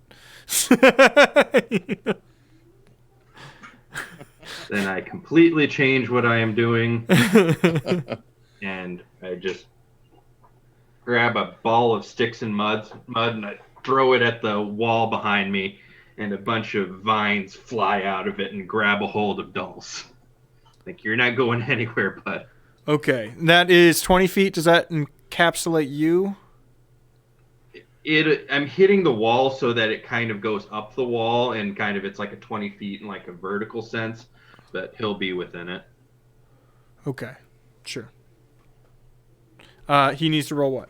Then I completely change what I am doing. And I just grab a ball of sticks and mud and I throw it at the wall behind me, and a bunch of vines fly out of it and grab a hold of Dulce. Like, you're not going anywhere, bud. Okay, that is 20 feet. Does that encapsulate you? I'm hitting the wall so that it kind of goes up the wall, and kind of it's like a 20 feet in like a vertical sense, but he'll be within it. Okay, sure. He needs to roll what?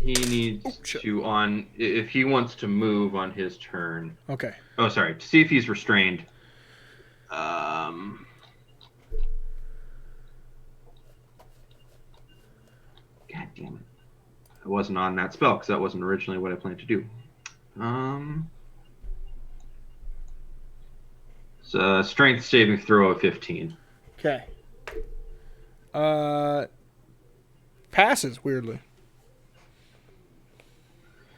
He needs to if he wants to move on his turn. Okay. Oh, sorry. To see if he's restrained. God damn it. I wasn't on that spell because that wasn't originally what I planned to do. It's a strength saving throw of 15. Okay. Passes, weirdly.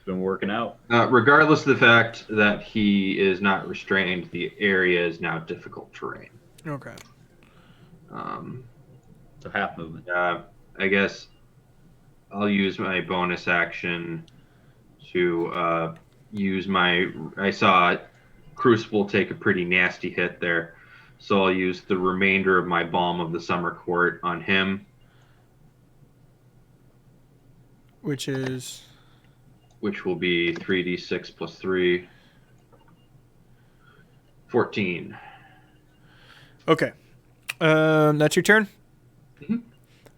Been working out. Regardless of the fact that he is not restrained, the area is now difficult terrain. Okay. So half movement. I guess I'll use my bonus action to use my... I saw Crucible take a pretty nasty hit there, so I'll use the remainder of my Balm of the Summer Court on him. Which is... Which will be 3d6 plus 3. 14. Okay. That's your turn? Mm-hmm.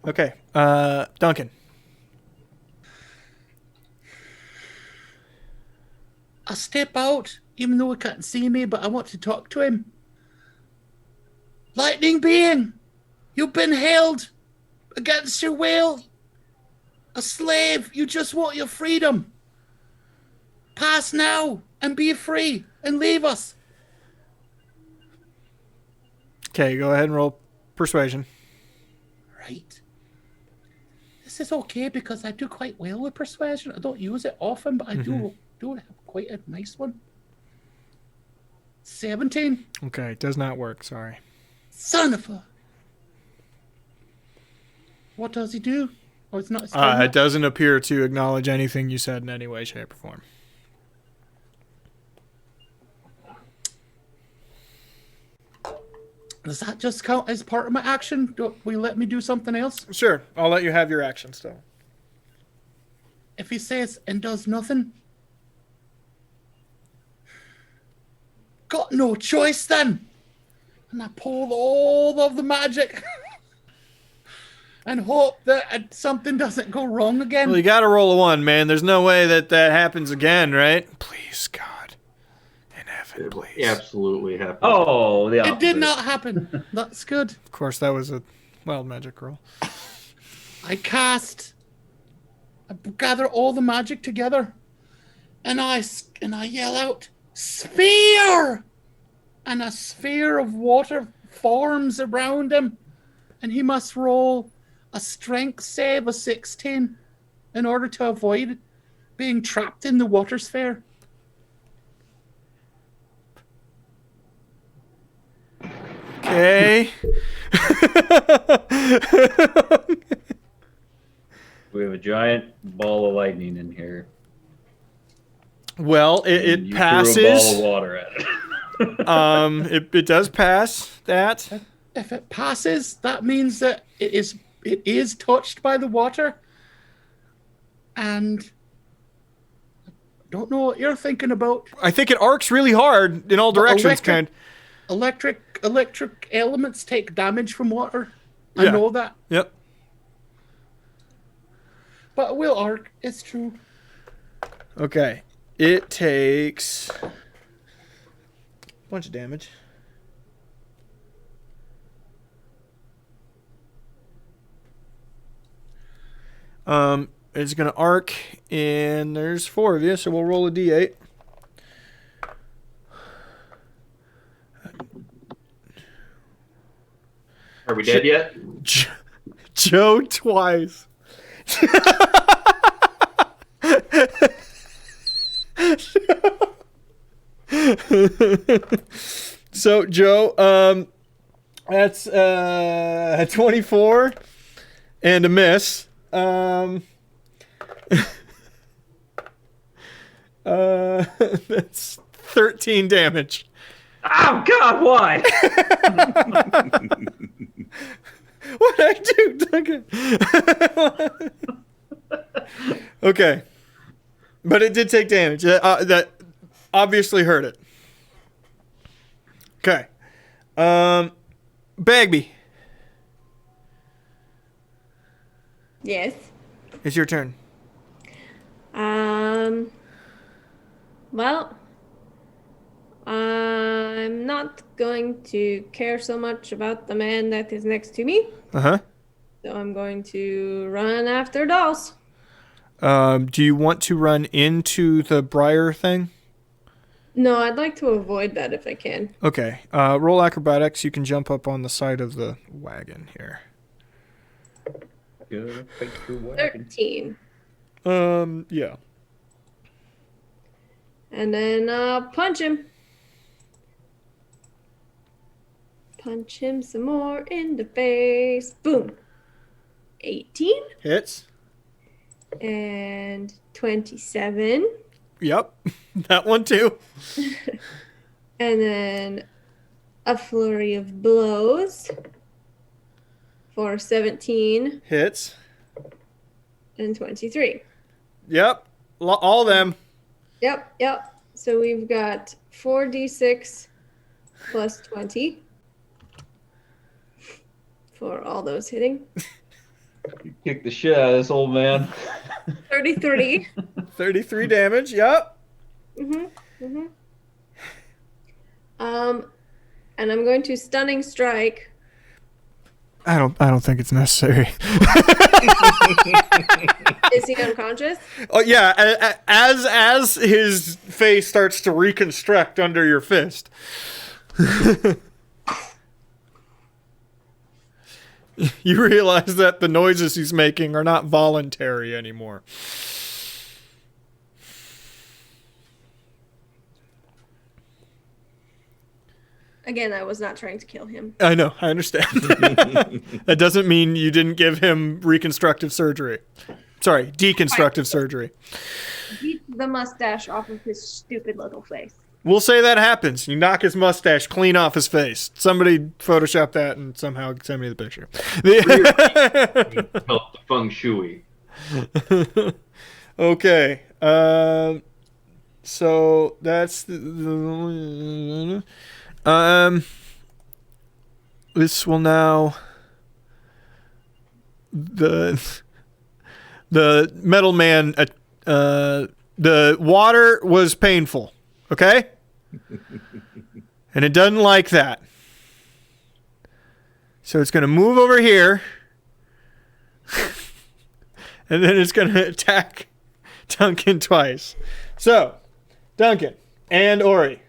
Okay. Duncan. I step out, even though he can't see me, but I want to talk to him. Lightning being, you've been held against your will. A slave, you just want your freedom. Pass now and be free and leave us. Okay, go ahead and roll persuasion. Right. This is okay because I do quite well with persuasion. I don't use it often, but I do have quite a nice one. 17. Okay, it does not work, sorry. Son of a... What does he do? Oh, it's not... It doesn't appear to acknowledge anything you said in any way, shape, or form. Does that just count as part of my action? Will you let me do something else? Sure, I'll let you have your action still. If he says and does nothing... Got no choice then. And I pull all of the magic and hope that something doesn't go wrong again. Well, you gotta roll a 1, man. There's no way that happens again, right? Please, God. In heaven, please. Absolutely happened. Oh, the opposite. It did not happen. That's good. Of course, that was a wild magic roll. I gather all the magic together, and I yell out, "Sphere!" And a sphere of water forms around him, and he must roll a strength save of 16 in order to avoid being trapped in the water sphere. Okay. We have a giant ball of lightning in here. Well, it You passes. threw a ball of water at it. It does pass that. If it passes, that means that it is touched by the water. And I don't know what you're thinking about. I think it arcs really hard in all directions, Electric elements take damage from water. Yeah. I know that. Yep. But it will arc. It's true. Okay. It takes a bunch of damage. It's going to arc, and there's 4 of you, so we'll roll a d8. Are we dead yet? Joe twice. So, Joe, that's 24 and a miss. That's 13 damage. Oh God, why? What did I do, Duncan? Okay. But it did take damage. That obviously hurt it. Okay. Bagby, Yes. it's your turn. Well, I'm not going to care so much about the man that is next to me, Uh-huh. so I'm going to run after dolls. Do you want to run into the briar thing? No, I'd like to avoid that if I can. Okay. Roll acrobatics. You can jump up on the side of the wagon here. Good. Fight your wagon. 13. Yeah. And then punch him. Punch him some more in the face. Boom. 18 Hits. and 27. Yep. That one too. And then a flurry of blows for 17 Hits. and 23. Yep. All them. Yep. So we've got 4d6 plus 20 for all those hitting. You kick the shit out of this old man. 33. 33 damage. Yep. And I'm going to stunning strike. I don't think it's necessary. Is he unconscious? Oh yeah, as his face starts to reconstruct under your fist. You realize that the noises he's making are not voluntary anymore. Again, I was not trying to kill him. I know, I understand. That doesn't mean you didn't give him reconstructive surgery. Sorry, deconstructive surgery. Beat the mustache off of his stupid little face. We'll say that happens. You knock his mustache clean off his face. Somebody Photoshop that and somehow send me the picture. Help the feng shui. Okay. So that's this will now the metal man the water was painful, okay? And it doesn't like that. So it's going to move over here. And then it's going to attack Duncan twice. So, Duncan and Ori,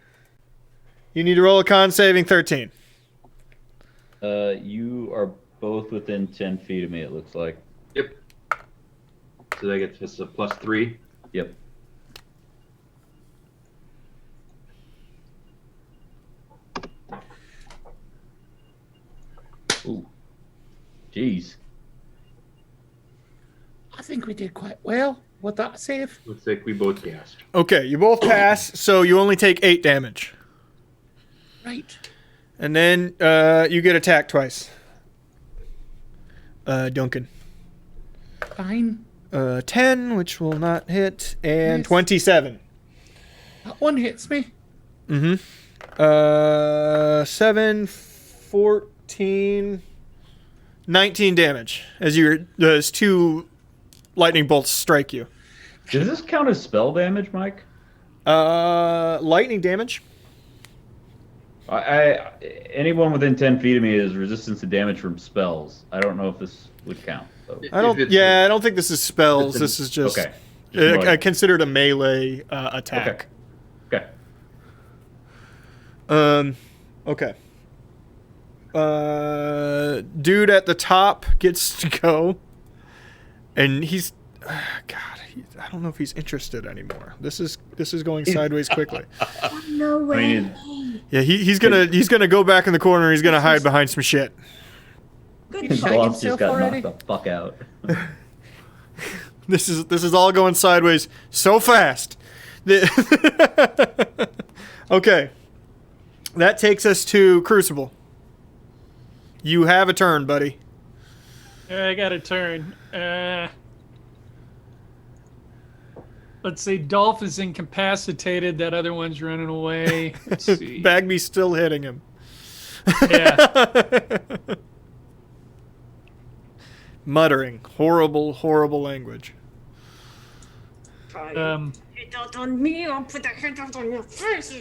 you need to roll a con saving 13. You are both within 10 feet of me, it looks like. Yep. So that gets us a +3. Yep. Ooh. Jeez. I think we did quite well with that save. Looks like we both gasped. Okay, you both pass, so you only take 8 damage. Right. And then you get attacked twice. Duncan. Fine. 10, which will not hit, and Yes. 27. That one hits me. 7, 14, 19 damage as 2 lightning bolts strike you. Does this count as spell damage, Mike? Lightning damage. Anyone within 10 feet of me is resistance to damage from spells. I don't know if this would count. So. I don't think this is spells. This is just considered a melee attack. Okay. Okay. Dude at the top gets to go, and he's I don't know if he's interested anymore. This is going sideways quickly. No way. Yeah, he's gonna go back in the corner. He's gonna hide behind some shit. Good His shot. gloves just got knocked the fuck out. This is all going sideways so fast. Okay, that takes us to Crucible. You have a turn, buddy. I got a turn. Let's see. Dolph is incapacitated. That other one's running away. Let's see. Bagby's still hitting him. Yeah. Muttering horrible language. Hit out on me, I'll put the hit out on your face.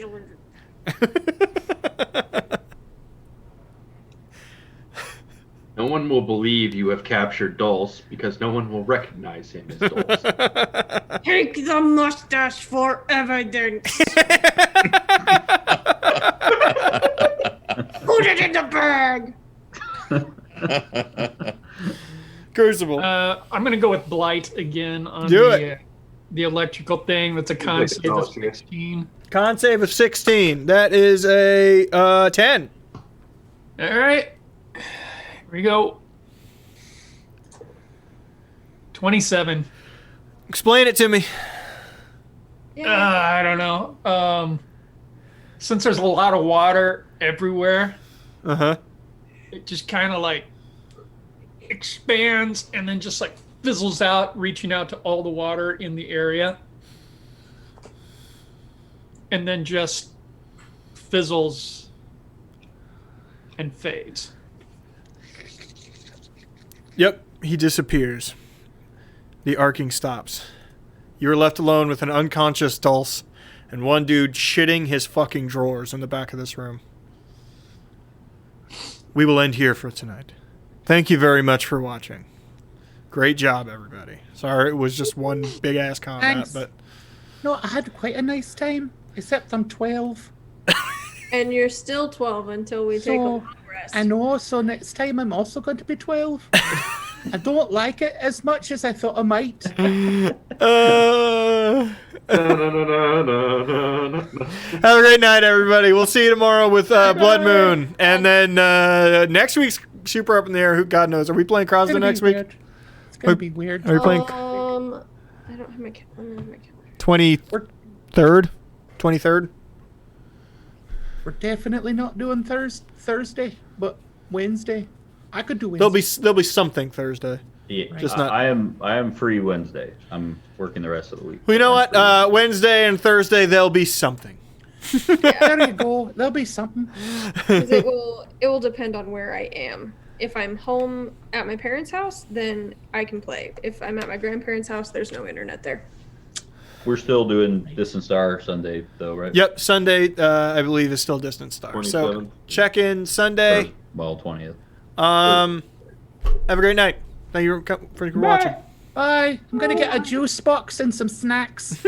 No one will believe you have captured Dolce because no one will recognize him as Dolce. Take the mustache for evidence. Put it in the bag. Crucible. I'm gonna go with Blight again on Do the electrical thing. That's a con save of 16. Con save of 16. That is a 10. All right. Here we go. 27. Explain it to me. I don't know. Since there's a lot of water everywhere, it just kind of like expands and then just like fizzles out, reaching out to all the water in the area, and then just fizzles and fades. Yep, he disappears. The arcing stops. You're left alone with an unconscious Dulce and one dude shitting his fucking drawers in the back of this room. We will end here for tonight. Thank you very much for watching. Great job, everybody. Sorry it was just one big ass combat, Thanks. but No, I had quite a nice time, except I'm 12. And you're still 12 until we take a So, long rest. I know, so next time I'm also going to be 12. I don't like it as much as I thought I might. Have a great night, everybody. We'll see you tomorrow with Blood Moon. And then next week's Super Up in the Air. Who God knows. Are we playing Krasden next week? It's going to be weird. Are we playing I don't have my calendar. 23rd? 23rd? We're definitely not doing Thursday, but Wednesday. I could do Wednesday. There'll be something Thursday. Yeah, Just not. I am free Wednesday. I'm working the rest of the week. Well, you know I'm what? free. Wednesday and Thursday there'll be something. There you go. There'll be something. 'Cause it will depend on where I am. If I'm home at my parents' house, then I can play. If I'm at my grandparents' house, there's no internet there. We're still doing Distant Star Sunday, though, right? Yep, Sunday I believe is still Distant Star. So 27th. check in Sunday. Well, 20th. Have a great night. Thank you for watching. Bye. I'm going to get a juice box and some snacks.